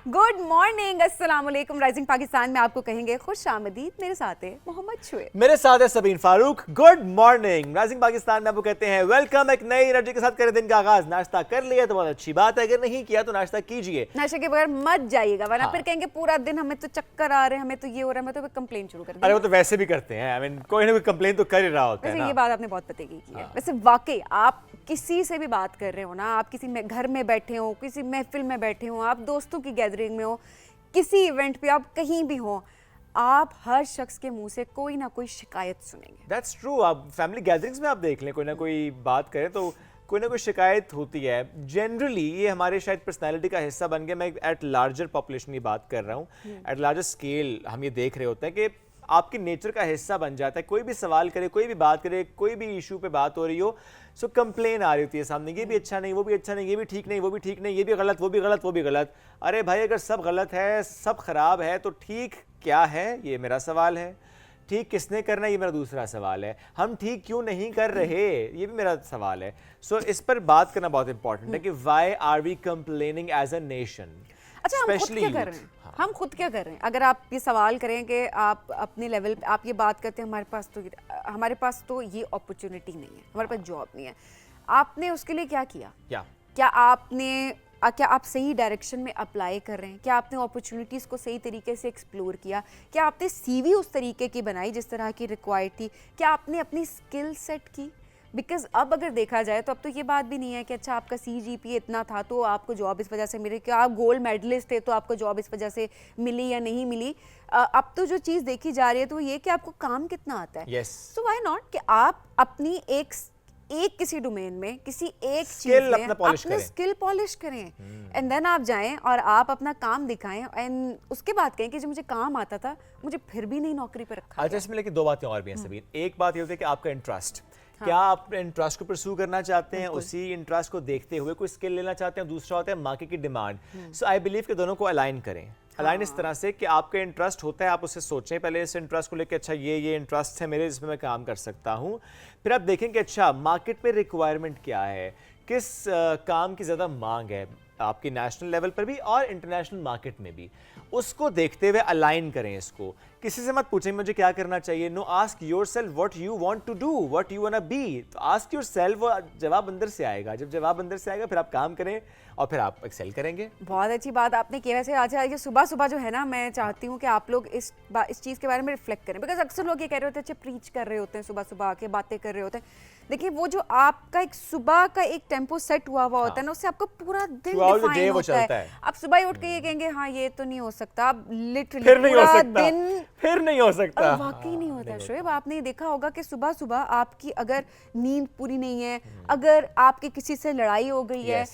Good morning, अस्सलाम वालेकुम। Rising Pakistan में आपको कहेंगे खुश आमदीद। मेरे साथ है मोहम्मद शुएब, मेरे साथ है Sabeen Farooq. Good morning. Rising Pakistan में आपको कहते हैं वेलकम। एक नई एनर्जी के साथ करें दिन का आगाज। नाश्ता कर लिया तो बहुत अच्छी बात है, अगर नहीं किया तो नाश्ता कीजिए। नाश्ते के बगैर मत जाइएगा वरना हाँ। फिर कहेंगे पूरा दिन हमें तो चक्कर आ रहे हैं, हमें तो ये हो रहा है, मैं तो कंप्लेंट शुरू कर अरे वो दी। तो वैसे भी करते हैं, आई मीन कोई ना कोई कंप्लेन तो कर ही रहा होता है वैसे ना। ये बात आपने बहुत पते की है। हाँ। वैसे वाकई आप किसी से भी बात कर रहे हो ना, आप किसी में घर में बैठे हो, किसी महफिल में बैठे हो, आप दोस्तों की गैदरिंग में हो, किसी इवेंट पे आप कहीं भी हो, आप हर शख्स के मुंह से कोई ना कोई शिकायत सुनेंगे। That's true. आप फैमिली गैदरिंग्स में आप देख लें, कोई ना कोई बात करें तो कोई ना कोई शिकायत होती है। जनरली ये हमारे शायद पर्सनालिटी का हिस्सा बन गया। मैं एट लार्जर पॉपुलेशन की बात कर रहा हूँ, एट लार्जर स्केल हम ये देख रहे होते हैं कि आपकी नेचर का हिस्सा बन जाता है। कोई भी सवाल करे, कोई भी बात करे, कोई भी इशू पे बात हो रही हो, सो कंप्लेन आ रही होती है सामने, ये भी अच्छा नहीं, वो भी अच्छा नहीं, ये भी ठीक नहीं, वो भी ठीक नहीं, ये भी गलत, वो भी गलत, वो भी गलत। अरे भाई, अगर सब गलत है, सब खराब है, तो ठीक क्या है, ये मेरा सवाल है। ठीक किसने करना है, ये मेरा दूसरा सवाल है। हम ठीक क्यों नहीं कर रहे, ये भी मेरा सवाल है। सो इस पर बात करना बहुत इंपॉर्टेंट है कि why are we complaining as a nation. अच्छा, हम खुद क्या कर रहे हैं? हम खुद क्या कर रहे हैं? अगर आप ये सवाल करें कि आप अपने लेवल पे आप ये बात करते हैं, हमारे पास तो ये अपॉर्चुनिटी नहीं है, हमारे पास जॉब नहीं है, आपने उसके लिए क्या किया? क्या आप सही डायरेक्शन में अप्लाई कर रहे हैं? क्या आपने अपॉर्चुनिटीज़ को सही तरीके से एक्सप्लोर किया? क्या आपने सीवी उस तरीके की बनाई जिस तरह की रिक्वायर्ड थी? क्या आपने अपनी स्किल सेट की? बिकॉज अब अगर देखा जाए तो अब तो ये बात भी नहीं है कि अच्छा आपका CGPA इतना था तो आपको जॉब इस वजह से मिली, क्या आप गोल्ड मेडलिस्ट थे तो आपको जॉब इस वजह से मिली या नहीं मिली। अब तो जो चीज़ देखी जा रही है तो ये कि आपको काम कितना आता है। सो व्हाई नॉट कि आप अपनी एक किसी डोमेन में, किसी एक चीज में अपने स्किल पॉलिश करें एंड देन आप जाएं और आप अपना काम दिखाएं एंड उसके बाद कहें कि जो मुझे काम आता था मुझे फिर भी नहीं नौकरी पर रखा। अच्छा, इसमें लेकिन दो बातें और भी हैं सबीर। एक बात ये होती है कि आपका इंटरेस्ट, क्या आप अपने इंटरेस्ट को परस्यू करना चाहते हैं, उसी इंटरेस्ट को देखते हुए कोई स्किल लेना चाहते हैं। दूसरा होता है मार्केट की डिमांड। सो आई बिलीव कि दोनों को अलाइन करें। अलाइन इस तरह से कि आपका इंटरेस्ट होता है, आप उसे सोचें पहले इस इंटरेस्ट को लेकर, अच्छा ये इंटरेस्ट है मेरे, इसमें मैं काम कर सकता हूँ। फिर आप देखें कि अच्छा मार्केट में रिक्वायरमेंट क्या है, किस काम की ज़्यादा मांग है आपकी नेशनल लेवल पर भी और इंटरनेशनल मार्केट में भी। उसको देखते हुए अलाइन करें इसको। किसी से मत पूछें मुझे क्या करना चाहिए। No, ask yourself what you want to do, what you wanna be. तो आस्क योरसेल्फ, वो जवाब अंदर से आएगा। जब जवाब अंदर से आएगा फिर आप काम करें और फिर आप एक्सेल करेंगे। बहुत अच्छी बात आपने की। वैसे आज ये सुबह सुबह जो है ना, मैं चाहती हूँ कि आप लोग इस चीज़ के बारे में रिफ्लेक्ट करें। बिकॉज अक्सर लोग ये कह रहे होते हैं, अच्छा प्रीच कर रहे होते हैं, सुबह सुबह आके बातें कर रहे होते हैं। देखिए, वो जो आपका एक सुबह का एक टेम्पो सेट हुआ होता है ना, उससे आपका पूरा दिन डिफाइन होता है। आप सुबह ही उठ के ये कहेंगे हाँ ये तो नहीं हो सकता, आप लिटरली पूरा दिन फिर नहीं हो सकता। वाकई नहीं होता शुएब। आपने देखा होगा कि सुबह सुबह आपकी अगर नींद पूरी नहीं है, अगर आपकी किसी से लड़ाई हो गई है,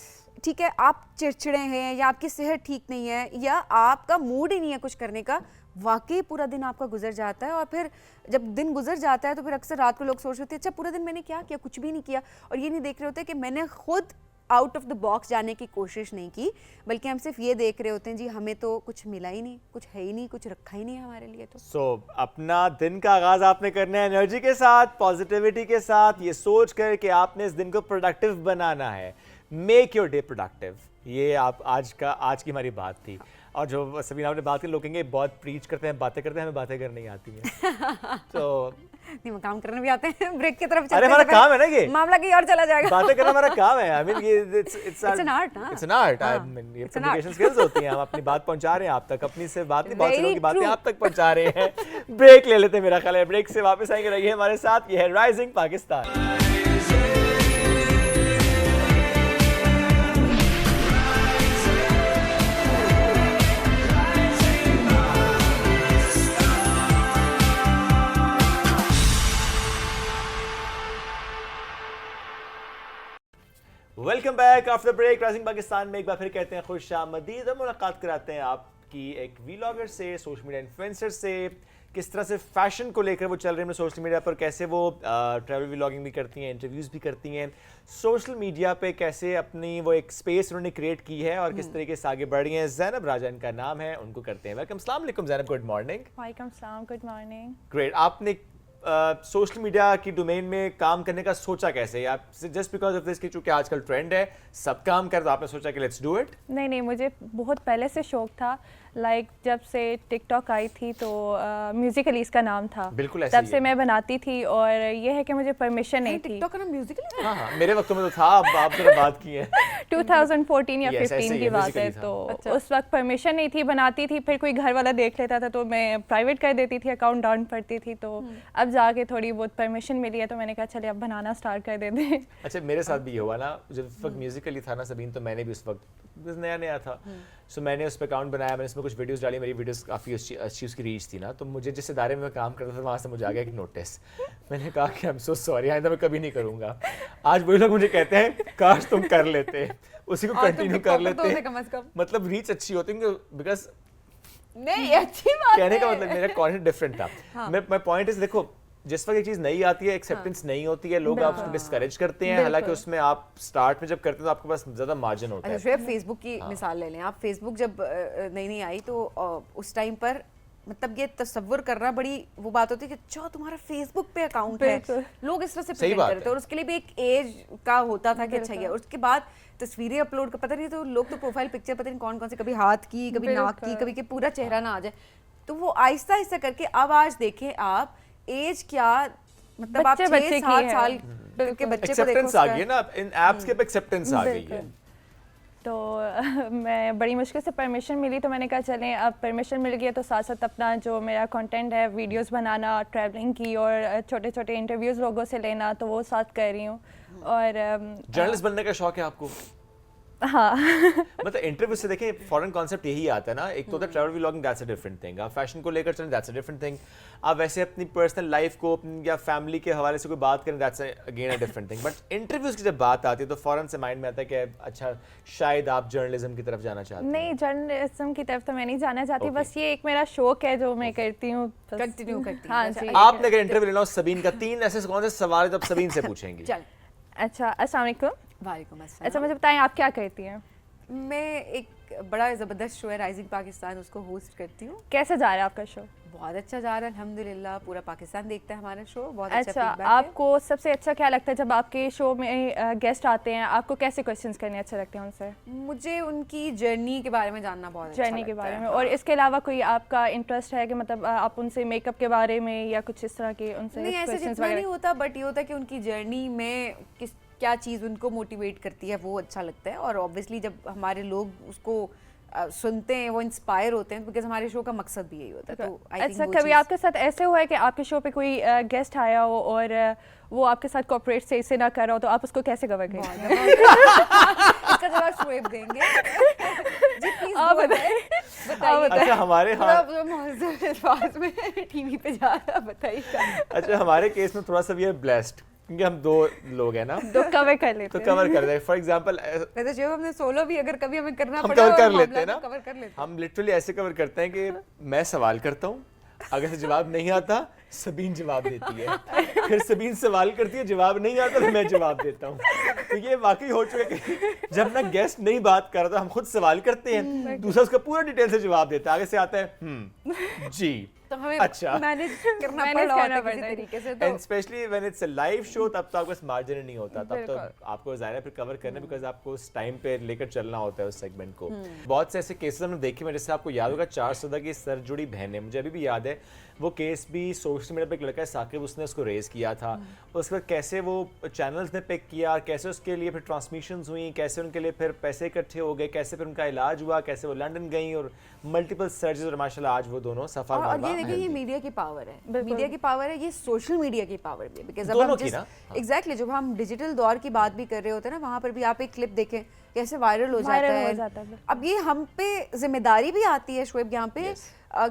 ठीक है, आप चिड़चिड़े हैं या आपकी सेहत ठीक नहीं है या आपका मूड ही नहीं है कुछ करने का, वाकई पूरा दिन आपका गुजर जाता है। और फिर जब दिन गुजर जाता है तो फिर अक्सर रात को लोग सोच रहे होते हैं, अच्छा पूरा दिन मैंने क्या किया, कुछ भी नहीं किया। और ये नहीं देख रहे होते कि मैंने खुद आउट ऑफ द बॉक्स जाने की कोशिश नहीं की, बल्कि हम सिर्फ ये देख रहे होते हैं जी हमें तो कुछ मिला ही नहीं, कुछ है ही नहीं, कुछ रखा ही नहीं है हमारे लिए। तो अपना दिन का आगाज आपने करना है एनर्जी के साथ, पॉजिटिविटी के साथ, ये सोच कर कि आपने इस दिन को प्रोडक्टिव बनाना है। Make your day productive. ये आप आज की हमारी बात थी। और जो सभी आपने बात की, लोग कहेंगे बहुत प्रीच करते हैं, बातें करते हैं, हमें बातें करनी आती हैं। तो नहीं, काम करने भी आते हैं। ब्रेक की तरफ चलते हैं। अरे हमारा काम है ना, ये मामला कहीं और चला जाएगा। बातें करना हमारा काम है। आई मीन ये इट्स एन आर्ट ना, it's an art. I mean ये कम्युनिकेशन स्किल्स होती हैं। हम अपनी बात पहुंचा रहे हैं आप तक, अपनी से बात नहीं, बहुत से लोगों की बातें आप तक पहुंचा रहे हैं। ब्रेक ले लेते हैं, मेरा ख्याल है ब्रेक से वापस आएंगे। रहिए हमारे साथ। ये है rising Pakistan. Welcome back after break. Rising Pakistan में एक बार फिर कहते हैं खुश आमदीद। हम मुलाकात कराते हैं आपकी एक वीलॉगर से, सोशल मीडिया इन्फ्लुएंसर से, किस तरह से फैशन को लेकर वो चल रहे हैं सोशल मीडिया पर, कैसे वो ट्रैवल व्लॉगिंग भी करती हैं, इंटरव्यूज़ भी करती हैं, सोशल मीडिया पे कैसे अपनी वो एक स्पेस उन्होंने क्रिएट की है और किस तरीके से आगे बढ़ रही हैं। ज़ैनब राजा इनका नाम है, उनको करते हैं वेलकम। अस्सलाम वालेकुम ज़ैनब, गुड मॉर्निंग। वालेकुम सलाम, गुड मॉर्निंग। ग्रेट। आपने सोशल मीडिया की डोमेन में काम करने का सोचा कैसे? आप जस्ट बिकॉज ऑफ दिस कि चूंकि आजकल ट्रेंड है, सब काम कर, तो आपने सोचा कि लेट्स डू इट? नहीं, मुझे बहुत पहले से शौक था। जब से टिकटॉक आई थी तो म्यूजिकली इसका नाम था, बिल्कुल ऐसे तब से मैं बनाती थी। और ये है कि मुझे परमिशन नहीं थी। टिकटॉक का नाम म्यूजिकली? हाँ, मेरे वक्त में तो था, अब आप जरा बात की है। 2014 या Yes, ऐसे 15 ही की है, बात musically है। था। तो अच्छा। उस वक्त परमिशन नहीं थी, बनाती थी, फिर कोई घर वाला देख लेता था तो मैं प्राइवेट कर देती थी, अकाउंट डाउन करती थी। तो अब जाके थोड़ी बहुत परमिशन मिली है तो मैंने कहा चलिए अब बनाना स्टार्ट कर देते हैं। अच्छा, मेरे साथ भी ये हुआ ना, जब उस वक्त म्यूजिकली था ना सबीन, तो मैंने भी उस वक्त बस नया था, सो मैंने उस पर अकाउंट बनाया, मैंने उसमें कुछ वीडियोस डाली, मेरी वीडियोस काफ़ी अच्छी उसकी रीच थी ना, तो मुझे जिस इदारे में मैं काम करता था वहाँ से मुझे आ गया एक नोटिस। मैंने कहा कि आई एम सो सॉरी, आइंदा मैं कभी नहीं करूँगा। आज वही लोग मुझे कहते हैं काश तुम कर लेते, उसी को कंटिन्यू कर लेते, कम से कम। मतलब रीच अच्छी होती है, बिकॉज नहीं, अच्छी बात कहने का है। मतलब मेरा कंटेंट डिफरेंट था। माय पॉइंट इज, देखो जिस वक्त एक चीज नई आती है, एक्सेप्टेंस नहीं होती है, लोग आपको डिस्करेज करते हैं, हालांकि उसमें आप स्टार्ट में जब करते हैं तो आपके पास ज्यादा मार्जिन होता अच्छा है। शोएब, फेसबुक की मिसाल ले लें आप। फेसबुक जब नई आई तो उस टाइम पर मतलब ये तसव्वुर करना बड़ी वो बात होती है कि अच्छा तुम्हारा फेसबुक पे अकाउंट है, बिल्कुल। लोग इस तरह से सही प्रेजेंट बात करते है। हैं। और उसके लिए भी एक एज का होता था कि अच्छा ये, उसके बाद तस्वीरें अपलोड का पता नहीं, तो लोग तो प्रोफाइल पिक्चर पता नहीं कौन कौन से, कभी हाथ की, कभी नाक की, कभी के पूरा चेहरा ना आ जाए। तो वो आहिस्ता आहिस्ता करके अब आज देखें आप, एज क्या मतलब आप बच्चे 6-7 की है। साल के बच्चे को देखो, एक्सेप्टेंस आ गई है ना, इन एप्स के पे एक्सेप्टेंस आ गई है। तो मैं बड़ी मुश्किल से परमिशन मिली तो मैंने कहा चलें अब परमिशन मिल गई है तो साथ साथ अपना जो मेरा कंटेंट है, वीडियोस बनाना, ट्रैवलिंग की और छोटे छोटे इंटरव्यूज़ लोगों से लेना, तो वो साथ कर रही हूँ। और जर्नलिस्ट बनने का शौक है आपको? हाँ। मतलब इंटरव्यू से देखें फॉरेन कॉन्सेप्ट यही आता है ना, एक तो होता है travel vlogging, that's a different thing, आप फैशन को लेकर चलें, दैट्स अ डिफरेंट थिंग, आप वैसे अपनी पर्सनल लाइफ को या फैमिली के हवाले से कोई बात करें, that's again a different thing. But interviews की जब बात आती है तो फौरन से माइंड में आता है कि अच्छा शायद आप जर्नलिज्म की तरफ जाना चाहते हैं। नहीं, जर्नलिज्म की तरफ तो मैं नहीं जाना चाहती, Okay. बस ये एक मेरा शौक है जो मैं करती हूँ, कंटिन्यू करती हैं। हाँ अच्छा, जी। आपने अगर इंटरव्यू लेना हो सबीन का, 3 ऐसे कौन से सवाल जब सबीन से पूछेंगी? चल। अच्छा, अस्सलाम वालेकुम। वालेकुम अस्सलाम। अच्छा, मुझे बताएं आप क्या करती हैं? मैं एक बड़ा ज़बरदस्त शो है राइजिंग पाकिस्तान, उसको होस्ट करती हूँ। कैसे जा रहा है आपका शो? बहुत अच्छा जा रहा है अल्हम्दुलिल्लाह, पूरा पाकिस्तान देखता है हमारा शो, बहुत अच्छा अच्छा, फीडबैक है। आपको सबसे अच्छा क्या लगता है जब आपके शो में गेस्ट आते हैं, आपको कैसे क्वेश्चंस करने अच्छे लगते हैं उनसे? मुझे उनकी जर्नी के बारे में जानना बहुत अच्छा जर्नी के लगता बारे है। में, और इसके अलावा कोई आपका इंटरेस्ट है कि मतलब आप उनसे मेकअप के बारे में या कुछ इस तरह के उनसे नहीं, ऐसे क्वेश्चंस जितना नहीं वगैरह? होता, बट ये होता है कि उनकी जर्नी में क्या चीज़ उनको मोटिवेट करती है, वो अच्छा लगता है। और ऑब्वियसली जब हमारे लोग उसको सुनते हैं, वो इंस्पायर होते हैं, बिकॉज हमारे शो का मकसद भी यही होता है। तो I think अच्छा, वो कभी चीज़- आपके साथ ऐसे हुआ है कि आपके शो पे कोई गेस्ट आया हो और वो आपके साथ कोऑपरेट सही से ना कर रहा हो, तो आप उसको कैसे कवर करेंगे? इसका जवाब शोएब देंगे। जी प्लीज आप बताइए। अच्छा हमारे थोड़ा हाँ, वो मुहज़्ज़ब अल्फाज में टीवी पे जा रहा, बताइए। अच्छा हमारे केस में थोड़ा सा भी है ब्लेस्ड, क्योंकि हम 2 लोग हैं ना, तो कवर कर लेते तो हैं। कवर कर दें। फॉर एग्जांपल वैसे जो हमने सोलो भी अगर कभी हमें करना हम पड़ा कवर और कर मामला लेते हैं तो ना, कवर कर लेते हैं। हम लिटरली ऐसे कवर करते हैं कि मैं सवाल करता हूँ, अगर से जवाब नहीं आता सबीन जवाब देती है, फिर सबीन सवाल करती है, जवाब नहीं आता तो मैं जवाब देता हूँ। तो ये वाकई हो चुका है कि जब ना गेस्ट नहीं बात कर रहा, हम खुद सवाल करते हैं, दूसरा उसका पूरा डिटेल से जवाब देता है, आगे से आता है जी, तो हमें अच्छा। मैनेज करना Manage पड़ा करना होता है पड़ता किसी है। तरीके से। एंड तो specially when it's a live show, तब तो आपके पास मार्जिन नहीं होता, तब तो बिल्कुल। आपको ज़ाहिर है फिर कवर करना, बिकॉज आपको उस टाइम पे लेकर चलना होता है उस सेगमेंट को। बहुत से ऐसे केसेस हमने देखे हैं, जैसे आपको याद होगा 400 की सर जुड़ी बहनें, मुझे अभी भी याद है वो केस भी सोशल मीडिया पे एक लड़का है साकिब, उसने उसको रेज किया था, उसके बाद कैसे वो चैनल्स ने पिक किया, कैसे उसके लिए फिर ट्रांसमिशंस हुई, कैसे उनके लिए फिर पैसे इकट्ठे हो गए, कैसे फिर उनका इलाज हुआ, कैसे वो लंदन गई और मल्टीपल सर्जरीज, और माशाल्लाह आज वो दोनों सफा और ये देखिए, ये मीडिया की पावर है, मीडिया की पावर है, ये सोशल मीडिया की पावर भी है। बिकॉज अब दोनों हम की ना, हाँ। एग्जैक्टली जब हम डिजिटल दौर की बात भी कर रहे होते हैं ना, वहाँ पर भी आप एक क्लिप देखें कैसे वायरल हो जाता है। अब ये हम पे जिम्मेदारी भी आती है शोएब यहाँ पे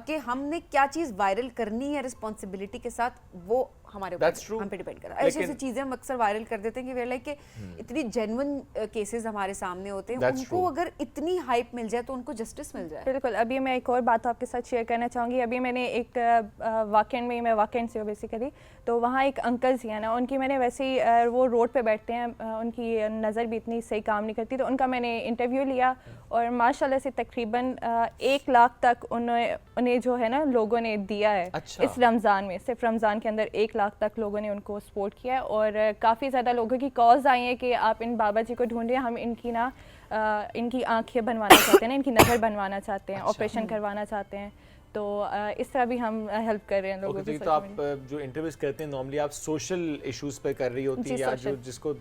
कि हमने क्या चीज़ वायरल करनी है रिस्पॉन्सिबिलिटी के साथ, वो हमारे ऊपर हम पे डिपेंड कर रहा है। ऐसी ऐसी चीज़ें हम अक्सर वायरल कर देते हैं कि वे लाइक कि इतनी जेन्युइन केसेस हमारे सामने होते हैं, उनको अगर इतनी हाइप मिल जाए तो उनको जस्टिस मिल जाए। बिल्कुल। अभी मैं एक और बात आपके साथ शेयर करना चाहूँगी। अभी मैंने एक वाकेंड में, मैं वाकेंड से हूँ बेसिकली, तो वहाँ एक अंकल जी हैं ना, उनकी मैंने वैसे ही वो रोड पे बैठते हैं, उनकी नज़र भी इतनी सही काम नहीं करती, तो उनका मैंने इंटरव्यू लिया और माशाल्लाह से तकरीबन 1 लाख तक उन्हें जो है ना लोगों ने दिया है। अच्छा। इस रमज़ान में, सिर्फ रमज़ान के अंदर 1 लाख तक लोगों ने उनको सपोर्ट किया है। और काफ़ी ज़्यादा लोगों की कॉल्स आई हैं कि आप इन बाबा जी को ढूंढिए, हम इनकी ना इनकी आंखें बनवाना चाहते हैं ना, इनकी नज़र बनवाना चाहते हैं, अच्छा। ऑपरेशन करवाना चाहते हैं। तो इस तरह भी हम हेल्प कर रहे हैं लोगों ओके, की। तो आप जो इंटरव्यूज करते हैं नॉर्मली आप सोशल इश्यूज पे कर रही होती जी, हैं, या जो social। जिसको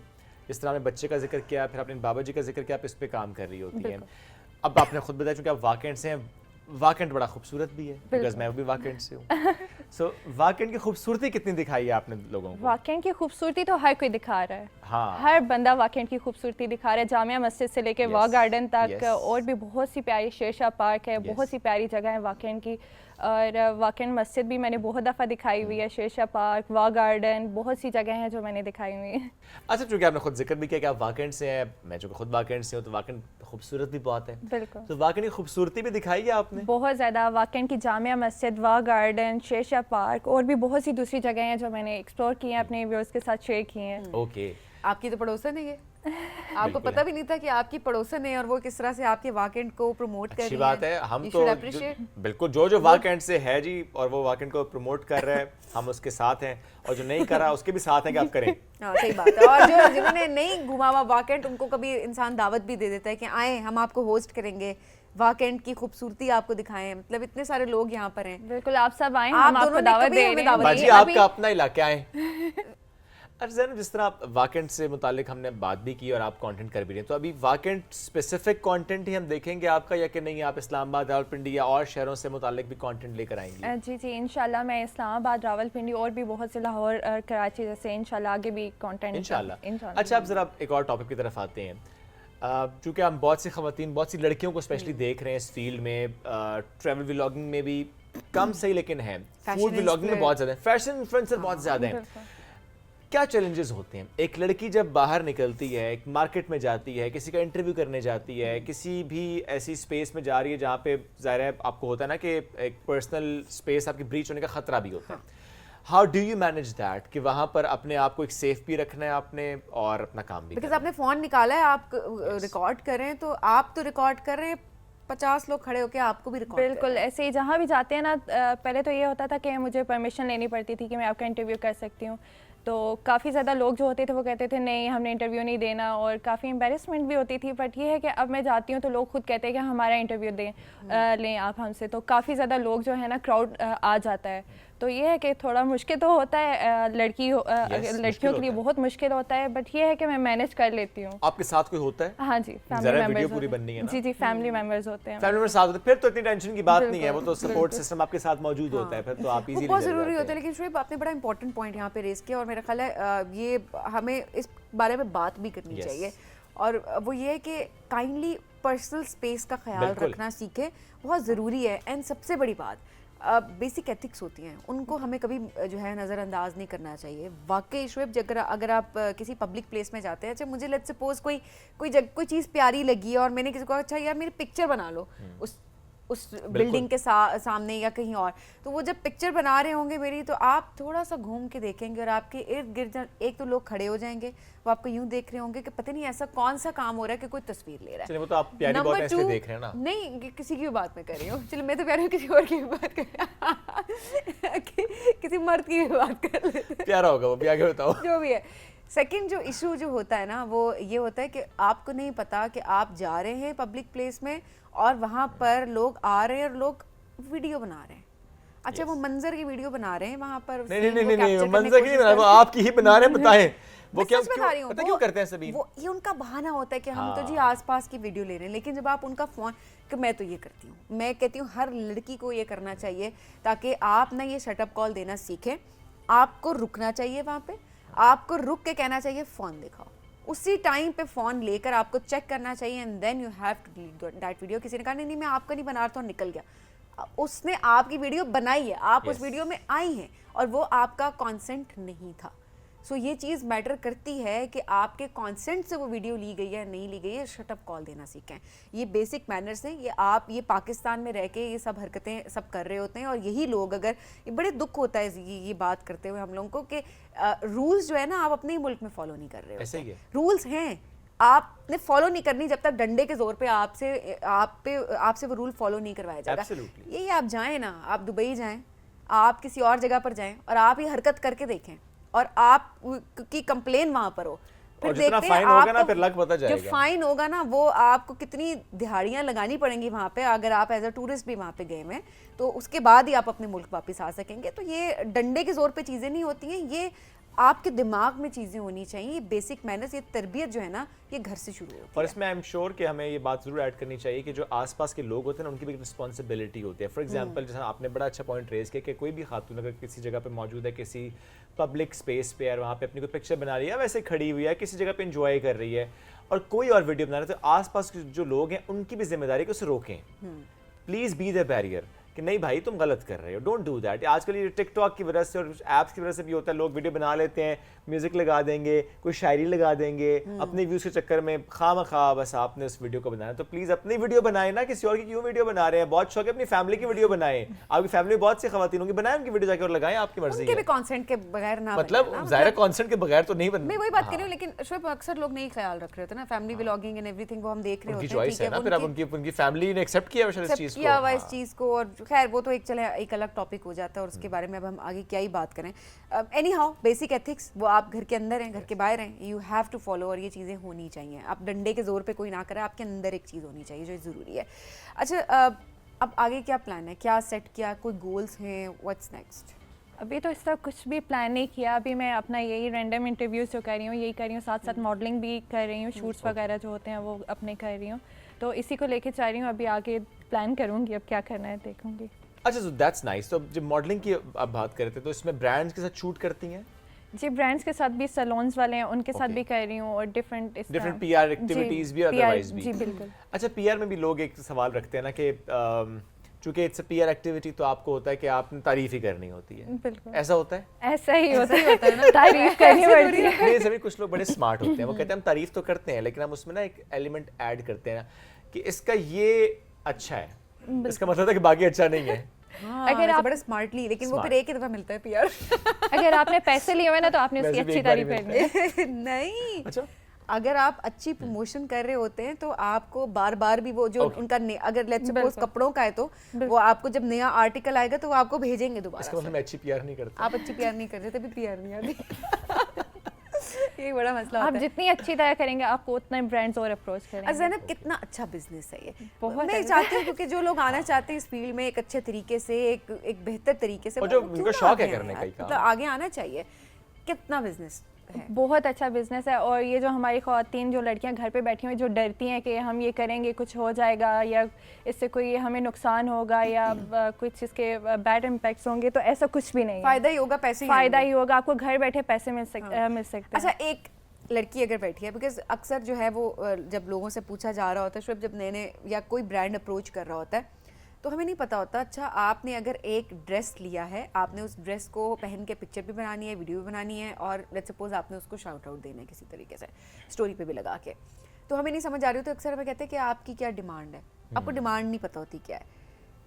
इस तरह आपने बच्चे का जिक्र किया, फिर आपने बाबा जी का जिक्र किया, आप इस पे काम कर रही होती हैं। बिल्कुल। अब आपने खुद बताया चूंकि आप वाकंड से हैं, वाकंड बड़ा खूबसूरत भी है, बिकॉज मैं भी वाकंड से हूँ। सो वाकंड की खूबसूरती कितनी दिखाई है आपने लोगों को? वाकंड की खूबसूरती तो हर कोई दिखा रहा है। हाँ। हर बंदा वाकंड की खूबसूरती दिखा रहा है, जामिया मस्जिद से लेके Yes, वाह गार्डन तक, yes। और भी बहुत सी प्यारी शेरशाह पार्क है, Yes। बहुत सी प्यारी जगह है वाकंड की। और वाकंड मस्जिद भी मैंने बहुत दफ़ा दिखाई हुई है, शेरशाह पार्क, वाह गार्डन, बहुत सी जगह हैं जो मैंने दिखाई हुई है। अच्छा, चूंकि आपने खुद जिक्र भी किया कि आप वाकंड से हैं, मैं चूंकि खुद वाकंड से हूँ, तो वाकंड खूबसूरत भी बहुत है। बिल्कुल, तो वाकंड की खूबसूरती भी दिखाई है आपने? बहुत ज़्यादा। वाकंड की जामिया मस्जिद, वाह गार्डन, शेरशाह पार्क, और भी बहुत सी दूसरी जगह हैं जो मैंने एक्सप्लोर की हैं, अपने व्यूअर्स के साथ शेयर की हैं। ओके। आपकी तो पड़ोसन है ये, आपको बिल्कुल पता है। भी नहीं था कि आपकी पड़ोसन है और वो किस तरह से आपके वाकंड को प्रमोट कर रही अच्छी है। बात है, हम You तो should appreciate। बिल्कुल जो वाकंड से है जी, और वो वाकंड को प्रमोट कर रहा है, हम उसके साथ हैं, और जो नहीं कर रहा उसके भी साथ हैं कि आप करें। हाँ, सही बात है। और जो जिन्होंने नहीं घुमा हुआ वाकंड, उनको कभी इंसान दावत भी दे देता है कि आए, हम आपको होस्ट करेंगे, वाकंड की खूबसूरती आपको दिखाएं। मतलब इतने सारे लोग यहाँ पर हैं। बिल्कुल, आप सब आए, आप हम दोनों आपको ने दावत कभी दे हमें रहे दावत हैं। दी? बाजी अभी- आपका अपना इलाका है। अच्छा ज़ैनब, जिस तरह आप वाकंड से मुतालिक हमने बात भी की और आप कंटेंट कर भी रहे हैं, तो अभी वाकंड स्पेसिफिक कंटेंट ही हम देखेंगे आपका, या कि नहीं आप इस्लामाबाद, रावलपिंडी या और शहरों से मुतालिक भी कंटेंट लेकर आएंगी? जी जी, इंशाल्लाह मैं इस्लामाबाद, रावलपिंडी और भी बहुत से, लाहौर, कराची जैसे इंशाल्लाह आगे भी कंटेंट इंशाल्लाह। अच्छा, अब ज़रा एक और टॉपिक की तरफ आते हैं। चूँकि हम बहुत सी ख़वातीन, बहुत सी लड़कियों को स्पेशली देख रहे हैं इस फील्ड में, ट्रैवल व्लॉगिंग में भी कम सही लेकिन है, फूड व्लॉगिंग में बहुत ज़्यादा है, फैशन इन्फ्लुएंसर बहुत ज़्यादा है। क्या चैलेंजेस होते हैं? एक लड़की जब बाहर निकलती है, एक मार्केट में जाती है, किसी का इंटरव्यू करने जाती है, किसी भी ऐसी स्पेस में जा रही है जहाँ पे ज़ाहिर है आपको होता है ना कि एक पर्सनल स्पेस आपकी ब्रीच होने का ख़तरा भी होता है। How do you manage that कि वहाँ पर अपने आप को एक सेफ भी रखना है आपने और अपना काम भी बिकॉज करना आपने फोन निकाला है, आप रिकॉर्ड कर रहे हैं, तो आप तो रिकॉर्ड कर रहे हैं, 50 लोग खड़े होकर आपको भी रिकॉर्ड बिल्कुल ऐसे ही जहाँ भी जाते हैं ना, पहले तो ये होता था कि मुझे परमिशन लेनी पड़ती थी कि मैं आपका इंटरव्यू कर सकती हूँ। तो काफ़ी ज़्यादा लोग जो होते थे वो कहते थे नहीं, हमने इंटरव्यू नहीं देना, और काफ़ी एम्बेरसमेंट भी होती थी। बट ये है कि अब मैं जाती हूँ तो लोग खुद कहते हैं कि हमारा इंटरव्यू दें, लें आप हमसे। तो काफ़ी ज़्यादा लोग जो है ना, क्राउड आ जाता है। तो ये है कि थोड़ा मुश्किल तो होता है, लड़कियों के लिए बहुत मुश्किल होता है, बट ये है कि मैं मैनेज कर लेती हूँ। आपके साथ कोई होता है? हाँ जी, ज़रा फैमिली वीडियो मेंबर्स पूरी बननी है ना? जी जी, फैमिली मेंबर्स होते हैं। फैमिली मेंबर साथ होते हैं, फिर तो इतनी टेंशन की बात नहीं है, वो तो बिल्कुल, सपोर्ट सिस्टम आपके साथ मौजूद होता है, फिर तो आप वो इजीली बहुत ज़रूरी होता है। लेकिन शुएब, आपने बड़ा इंपॉर्टेंट पॉइंट यहाँ पे रेस किया, और मेरा ख्याल है ये हमें इस बारे में बात भी करनी Yes। चाहिए। और वो ये है कि काइंडली पर्सनल स्पेस का ख्याल बिल्कुल। रखना सीखें, बहुत ज़रूरी है। एंड सबसे बड़ी बात, बेसिक एथिक्स होती हैं, उनको हमें कभी जो है नज़रअंदाज नहीं करना चाहिए। वाकई शुएब, अगर आप किसी पब्लिक प्लेस में जाते हैं, अच्छा मुझे लेट्स सपोज कोई चीज़ प्यारी लगी है और मैंने किसी को, अच्छा यार मेरी पिक्चर बना लो उस बिल्डिंग के सामने या कहीं और, तो वो जब पिक्चर बना रहे होंगे मेरी, तो आप थोड़ा सा घूम के देखेंगे और आपके इर्द गिर्द एक तो लोग खड़े हो जाएंगे, वो आपको यूं देख रहे होंगे कि पता नहीं ऐसा कौन सा काम हो रहा है कि कोई तस्वीर ले रहा है। चलिए, वो तो आप प्यारी बात है इसलिए देख रहे हैं ना। नहीं, किसी की भी बात मैं कर रही हूँ। चलो, मैं तो प्यारी हूँ, किसी और की भी बात कर किसी मर्द की भी बात कर लेते, प्यारा होगा वो भी, आगे बताओ। जो भी है। सेकंड जो इशू जो होता है ना, वो ये होता है कि आपको नहीं पता कि आप जा रहे हैं पब्लिक प्लेस में और वहाँ पर लोग आ रहे हैं और लोग वीडियो बना रहे हैं। अच्छा, वो मंजर की वीडियो बना रहे हैं वहाँ पर, नहीं, मंजर की नहीं बना, वो आपकी ही बना रहे हैं, बताएं वो क्या, पता क्यों करते हैं सभी? वो ये उनका बहाना होता है कि हम तो जी आसपास की वीडियो ले रहे हैं। लेकिन जब आप उनका फोन, कि मैं तो ये करती हूँ, मैं कहती हूँ हर लड़की को ये करना चाहिए, ताकि आप ना ये शटअप कॉल देना सीखें। आपको रुकना चाहिए वहाँ पे, आपको रुक के कहना चाहिए फ़ोन दिखाओ, उसी टाइम पे फ़ोन लेकर आपको चेक करना चाहिए, and then you have to delete that video. किसी ने कहा नहीं मैं आपका नहीं बना रहा था, निकल गया, उसने आपकी वीडियो बनाई है, आप उस वीडियो में आई हैं और वो आपका कॉन्सेंट नहीं था। सो ये चीज़ मैटर करती है कि आपके कॉन्सेंट से वो वीडियो ली गई है नहीं ली गई है। शट अप कॉल देना सीखें, ये बेसिक मैनर्स हैं। ये पाकिस्तान में रह के ये सब हरकतें सब कर रहे होते हैं, और यही लोग, अगर ये बड़े दुख होता है ये बात करते हुए हम लोगों को कि रूल्स जो है ना, आप अपने ही मुल्क में फॉलो नहीं कर रहे हो। ऐसे ही है। रूल्स हैं, आपने फॉलो नहीं करनी जब तक डंडे के जोर पे आपसे वो रूल फॉलो नहीं करवाया जाएगा। Absolutely. यही आप जाएं ना, आप दुबई जाएं, आप किसी और जगह पर जाएं और आप ये हरकत करके देखें और आप की कंप्लेन वहां पर हो, और जितना फाइन होगा ना फिर लग पता जाएगा। जो फाइन होगा ना वो आपको कितनी दिहाड़ियां लगानी पड़ेंगी वहां पे, अगर आप एज अ टूरिस्ट भी वहां पे गए हैं तो उसके बाद ही आप अपने मुल्क वापस आ सकेंगे। तो ये डंडे के जोर पे चीजें नहीं होती हैं, ये आपके दिमाग में चीजें होनी चाहिए। ये बेसिक मैनर्स, ये तरबियत जो है ना, ये घर से शुरू होती है। और इसमें आई एम श्योर कि हमें ये बात जरूर ऐड करनी चाहिए कि जो आसपास के लोग होते हैं ना, उनकी भी रिस्पॉन्सिबिलिटी होती है। फॉर एग्जांपल जैसा आपने बड़ा अच्छा पॉइंट रेज किया कि कोई भी खातून अगर किसी जगह पे मौजूद है, किसी पब्लिक स्पेस पे, और वहाँ पे अपनी कोई पिक्चर बना रही है, वैसे खड़ी हुई है, किसी जगह पे इंजॉय कर रही है और कोई और वीडियो बना रहा है, तो आसपास जो लोग हैं उनकी भी जिम्मेदारी कि उसे रोकें। प्लीज बी द बैरियर कि नहीं भाई तुम गलत कर रहे हो, डोंट डू दैट। आजकल ये टिकटॉक की वजह से और ऐप्स की वजह से भी होता है, लोग वीडियो बना लेते हैं, म्यूजिक लगा देंगे, कोई शायरी लगा देंगे, अपने व्यूज के चक्कर में खामखा बस आपने उस वीडियो को बनाया। तो प्लीज अपनी वीडियो बनाए ना, किसी और की क्यों वीडियो बना रहे हैं? बहुत शौक है अपनी फैमिली की वीडियो बनाएं, आपकी फैमिली में बहुत सी खवातीन होंगी, बनाएं उनकी वीडियो जाके और लगाएं, आपकी मर्जी उनके भी है। कंसेंट के बगैर ना मतलब बने ना, ज़ाहिर कंसेंट के बगैर तो नहीं मैं बनती। वही बात कर रही हूँ, लेकिन शोएब अक्सर लोग नहीं ख्याल रख रहे होते ना, फैमिली व्लॉगिंग एंड एवरीथिंग वो हम देख रहे उनकी होते हैं, चॉइस है ना, फिर अब उनकी फैमिली ने एक्सेप्ट किया शायद इस चीज को। किया हुआ इस हाँ। चीज़ को, और खैर वो तो एक अलग टॉपिक हो जाता है और उसके बारे में अब हम आगे क्या ही बात करें। एनी हाउ बेसिक एथिक्स वो आप घर के अंदर हैं, घर के बाहर हैं, यू हैव टू फॉलो, और ये चीज़ें होनी चाहिए। आप डंडे के जोर पे कोई ना करे, आपके अंदर एक चीज़ होनी चाहिए जो ज़रूरी है। अच्छा, अब आगे क्या प्लान है, क्या सेट किया, कोई गोल्स हैं, व्हाट्स नेक्स्ट? अभी तो इस तरह कुछ भी प्लान नहीं किया। अभी मैं अपना यही रैंडम इंटरव्यूज़ जो कर रही हूँ यही कर रही हूँ, साथ साथ मॉडलिंग भी कर रही हूँ, शूट्स वगैरह जो होते हैं वो अपने कर रही हूँ। तो इसी को लेके चल रही हूँ, अभी आगे प्लान करूँगी, अब क्या करना है देखूँगी। अच्छा, so that's nice। तो जब मॉडलिंग की आप बात कर रहे थे, तो इसमें ब्रांड्स के साथ शूट करती हैं? जी, ब्रांड्स के साथ भी, सैलून्स वाले हैं उनके साथ Okay. भी कर रही हूँ, और डिफरेंट पीआर एक्टिविटीज भी, अदरवाइज भी। जी बिल्कुल। अच्छा, पीआर में भी लोग एक सवाल रखते हैं ना कि चूंकि इट्स अ पीआर एक्टिविटी, तो आपको होता है कि आपने तारीफ ही करनी होती है। बिल्कुल ऐसा होता है? ऐसा ही होता है ना, तारीफ करनी पड़ती है। नहीं, सभी कुछ लोग बड़े स्मार्ट होते हैं, वो कहते हैं हम तारीफ तो करते हैं, लेकिन हम उसमें ना एक एलिमेंट ऐड करते हैं कि इसका ये अच्छा है, इसका मतलब है कि बाकी अच्छा नहीं है। अगर आप बड़े स्मार्टली, लेकिन वो फिर एक ही दफा मिलता है पीआर। अगर आपने पैसे लिए हुए ना तो आपने उसकी वैसे भी अच्छी एक बार ही तारीफ करनी है। नहीं, अच्छा, अगर आप अच्छी प्रमोशन कर रहे होते हैं तो आपको बार बार भी वो जो उनका अगर लेट्स सपोज बिल्कुल। कपड़ों का है तो वो आपको जब नया आर्टिकल आएगा तो वो आपको भेजेंगे दोबारा इसका मतलब मैं अच्छी पीआर नहीं करता। आप अच्छी पीआर नहीं करते तभी पीआर नहीं आती। ये बड़ा मसला आप होता है। जितनी अच्छी तरह करेंगे आपको उतने ब्रांड्स और अप्रोच करेंगे। ज़ैनब, कितना अच्छा बिजनेस है ये। बहुत मैं अच्छा। चाहती हूँ क्योंकि जो लोग आना चाहते हैं इस फील्ड में एक अच्छे तरीके से, एक बेहतर तरीके से, और वो जो क्यों उनका ना शौक है आगे करने आएं का ही यार, काम। मतलब आगे आना चाहिए। कितना बिजनेस है, बहुत अच्छा बिजनेस है। और ये जो हमारी ख़वातीन, जो लड़कियां घर पे बैठी हुई जो डरती हैं कि हम ये करेंगे कुछ हो जाएगा या इससे कोई हमें नुकसान होगा या कुछ इसके बैड इम्पैक्ट्स होंगे, तो ऐसा कुछ भी नहीं है। फायदा ही होगा, पैसे फ़ायदा ही होगा, आपको घर बैठे पैसे मिल सकते हैं। अच्छा, एक लड़की अगर बैठी है, बिकॉज अक्सर जो है वो जब लोगों से पूछा जा रहा होता है, जब नए या कोई ब्रांड अप्रोच कर रहा होता है तो हमें नहीं पता होता, अच्छा आपने अगर एक ड्रेस लिया है, आपने उस ड्रेस को पहन के पिक्चर भी बनानी है, वीडियो भी बनानी है, और लेट्स सपोज आपने उसको शाउट आउट देना है किसी तरीके से स्टोरी पे भी लगा के, तो हमें नहीं समझ आ रही हो, तो अक्सर हमें कहते हैं कि आपकी क्या डिमांड है। आपको डिमांड नहीं पता होती क्या है,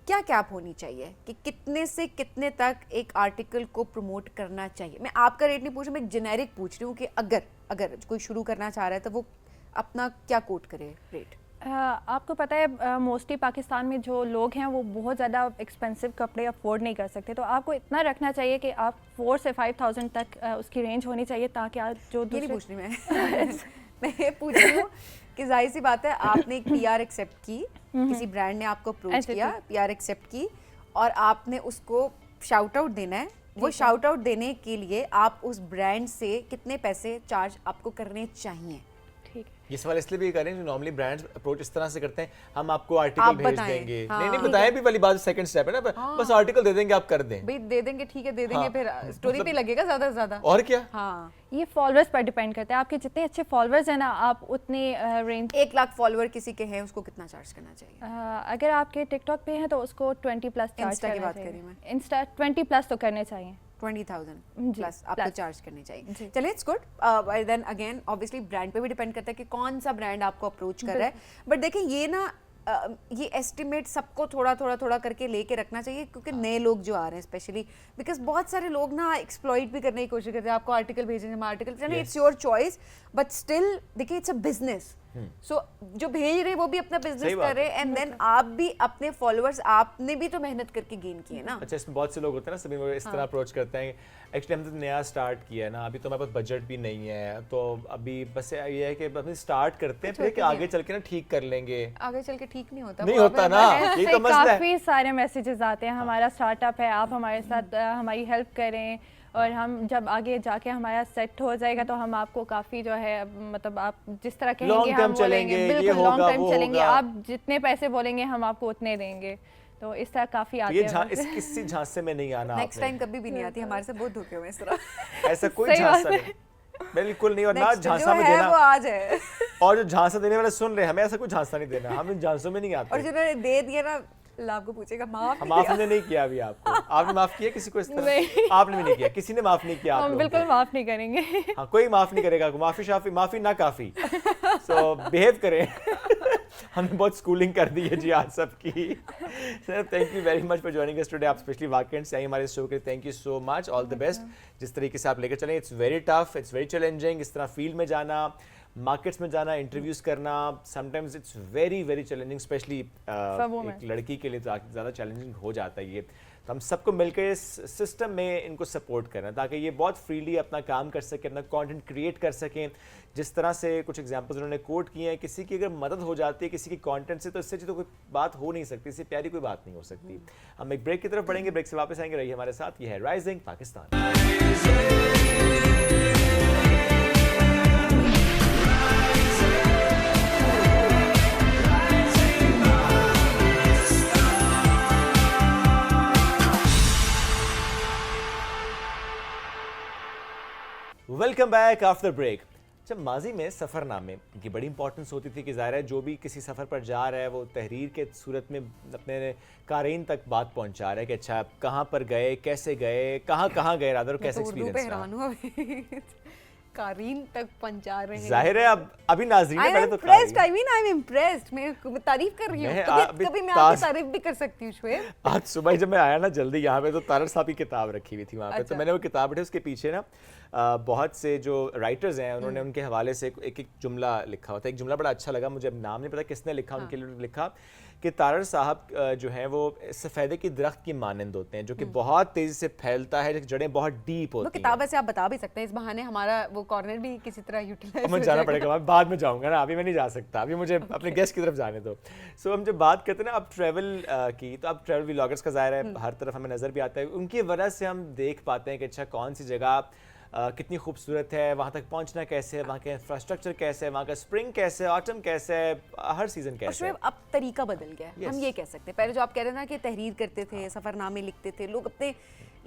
क्या कैप होनी चाहिए कि कितने से कितने तक एक आर्टिकल को प्रमोट करना चाहिए। मैं आपका रेट नहीं पूछ रही, मैं एक जेनेरिक पूछ रही हूँ कि अगर कोई शुरू करना चाह रहा है तो वो अपना क्या कोट करे रेट। आपको पता है मोस्टली पाकिस्तान में जो लोग हैं वो बहुत ज़्यादा एक्सपेंसिव कपड़े अफोर्ड नहीं कर सकते, तो आपको इतना रखना चाहिए कि आप 4 से 5,000 तक उसकी रेंज होनी चाहिए, ताकि आप जो ये नहीं पूछ रही मैं ये पूछ रही हूँ कि जाहिर सी बात है, आपने एक पीआर एक्सेप्ट की, किसी ब्रांड ने आपको अप्रोच किया, पीआर एक्सेप्ट की, और आपने उसको शाउट आउट देना है। वो शाउट आउट देने के लिए आप उस ब्रांड से कितने पैसे चार्ज आपको करने चाहिए? ठीक है। ये सवाल इसलिए भी करें, जो नॉर्मली ब्रांड्स अप्रोच इस तरह से करते हैं, हम आपको आर्टिकल आप भेज बताएं। देंगे। हाँ। नहीं बताएं भी वाली बात सेकंड स्टेप है ना, बस आर्टिकल दे देंगे, आप कर दें। भाई दे देंगे, ठीक है दे देंगे, हाँ, फिर स्टोरी पे लगेगा ज़्यादा से ज़्यादा। और क्या? हाँ, ये फॉलोअर्स पर डिपेंड करता है, आपके जितने अच्छे फॉलोअर्स हैं ना, आप उतनी रेंज 1 लाख फॉलोअर किसी के हैं, उसको कितना चार्ज करना चाहिए? अगर आपके टिकटॉक पे हैं तो उसको 20+ चार्ज इंस्टा की करना बात करी चाहिए। मैं। इंस्टा 20+ तो करने चाहिए। 20,000 जी, प्लस आपको plus। चार्ज करनी चाहिए। जी। चलिए, it's good. Then again obviously brand पे भी डिपेंड करता है कि कौन सा ब्रांड आपको अप्रोच कर रहा है, बट देखिए ये ना ये एस्टिमेट सबको थोड़ा करके लेके रखना चाहिए, क्योंकि नए लोग जो आ रहे हैं स्पेशली, बिकॉज बहुत सारे लोग ना एक्सप्लॉइट भी करने की कोशिश करते हैं, आपको आर्टिकल भेजेंगे, हम article, it's your choice, but still देखिए इट्स अ बिजनेस, सो जो भेज रहे हैं वो भी अपना बिजनेस सही बात कर रहे हैं, एंड देन आप भी अपने फॉलोअर्स आपने भी तो मेहनत करके गेन किए ना। अच्छा, इसमें बहुत से लोग होते हैं ना, सभी वो इस तरह अप्रोच करते हैं। एक्चुअली हम तो नया स्टार्ट किया है ना, अभी तो हमारे पास बजट भी नहीं है, तो अभी बस ये है कि अभी स्टार्ट करते हैं, फिर कि आगे चल के ना ठीक कर लेंगे। आगे चल के ठीक नहीं होता, नहीं वो होता अभी ना, हमारे- यही तो मसला है। काफ़ी सारे मैसेजेस आते हैं, हमारा स्टार्टअप है, आप हमारे साथ हमारी हेल्प करें, और हम जब आगे जाके हमारा सेट हो जाएगा तो हम आपको काफ़ी जो है मतलब आप जिस तरह कहेंगे Long term हम बोलेंगे, चलेंगे, ये बिल्कुल होगा, लॉन्ग टर्म वो चलेंगे, होगा। आप जितने पैसे बोलेंगे हम आपको उतने देंगे, तो इस तरह काफ़ी तो आते ये हैं। इसी झांसे में नहीं आना नेक्स्ट आपने। टाइम कभी भी नहीं आती, हमारे से बहुत धोखे हुए इस तरह। ऐसा कोई सही झांसा बात है। नहीं, बिल्कुल नहीं। और ना Next झांसा जो में है देना, वो आज है। और जो झांसा देने वाले सुन रहे हैं, हमें ऐसा कोई झांसा नहीं देना, हम इन झांसों में नहीं और आते। जिन्होंने दे दिया ना, अल्लाह आपको पूछेगा माफ हम नहीं माफ किया? हमने नहीं किया अभी आपको। आपने माफ किया किसी को इस तरह? नहीं। आपने भी नहीं किया, किसी ने माफ नहीं किया आप हम लोगों बिल्कुल को। माफ़ नहीं करेंगे। हाँ, कोई माफ नहीं करेगा, माफी शाफी माफी ना काफी, सो बिहेव करें। हमने बहुत स्कूलिंग कर दी है जी आज सबकी। Sir thank you very much for joining us today. आप स्पेशली वीकेंड से आई हमारे शो के लिए, thank you so much, all the best. जिस तरीके से आप लेकर चलें, it's very tough, it's very challenging. इस तरह फील्ड में जाना, मार्केट्स में जाना, इंटरव्यूज करना, sometimes it's very very challenging, specially women. एक लड़की के लिए तो ज़्यादा चैलेंजिंग हो जाता है ये। तो हम सबको मिलकर इस सिस्टम में इनको सपोर्ट करना, ताकि ये बहुत फ्रीली अपना काम कर सकें, अपना कंटेंट क्रिएट कर सकें। जिस तरह से कुछ एग्जांपल्स उन्होंने कोट किए हैं, किसी की अगर मदद हो जाती है किसी की कंटेंट से, तो इससे अच्छी तो कोई बात हो नहीं सकती, इससे प्यारी कोई बात नहीं हो सकती। हम एक ब्रेक की तरफ बढ़ेंगे, ब्रेक से वापस आएंगे, रहिए हमारे साथ। ये है rising Pakistan. Welcome back after break. जब माजी में सफ़रनामे की बड़ी इंपॉर्टेंस होती थी कि ज़ाहिर है जो भी किसी सफ़र पर जा रहा है वो तहरीर के सूरत में अपने कारीन तक बात पहुंचा रहा है कि अच्छा आप कहाँ पर गए, कैसे गए, कहाँ गए, रादर कैसे मैं तो उर्दू पे एक्सपीरियंस हैरान हूँ अभी। कारीन तक पहुंचा रहे हैं। जाहिर है अब अभी नाज़रीन आई है, एम पहले तो इम्प्रेस्ड, कारीन। I mean I am impressed. मैं तारीफ कर रही हूँ, मैं कभी अभी कभी मैं आपकी ताज- तारीफ भी कर सकती हूँ शुएब। आज सुबह ही जब मैं आया ना जल्दी यहाँ पे, तो तारर साहब की किताब रखी हुई थी वहाँ पे। तो अच्छा। मैंने वो किताब उठी, उसके पीछे ना बहुत से जो राइटर्स हैं उन्होंने उनके हवाले से एक एक जुमला लिखा हुआ था। एक जुमला बड़ा अच्छा लगा मुझे, अब नाम नहीं पता किसने लिखा, उनके लिए लिखा कि तारर साहब जो हैं वो सफ़ेदे की दरख्त की मानंद होते हैं, जो कि बहुत तेज़ी से फैलता है, जड़ें बहुत डीप वो होती हैं। किताब वैसे आप बता भी सकते हैं, इस बहाने हमारा वो कॉर्नर भी किसी तरह यूटिलाइज अब मुझे जाना पड़ेगा, मैं बाद में जाऊंगा ना, अभी मैं नहीं जा सकता, अभी मुझे अपने गेस्ट की तरफ जाने दो। सो हम जब बात करते हैं ना अब ट्रैवल की, तो अब ट्रैवल व्लॉगर्स का ज़ाहिर है हर तरफ हमें नज़र भी आता है, उनकी वजह से हम देख पाते हैं कि अच्छा कौन सी जगह कितनी खूबसूरत है, वहाँ तक पहुँचना कैसे है, वहाँ का इंफ्रास्ट्रक्चर कैसे है, वहाँ का स्प्रिंग कैसे है, ऑटम कैसे है, हर सीज़न और कैसे है। शुएब अब तरीका बदल गया है, हम Yes. ये कह सकते हैं। पहले जो आप कह रहे हैं ना कि तहरीर करते थे, सफरनामे लिखते थे, लोग अपने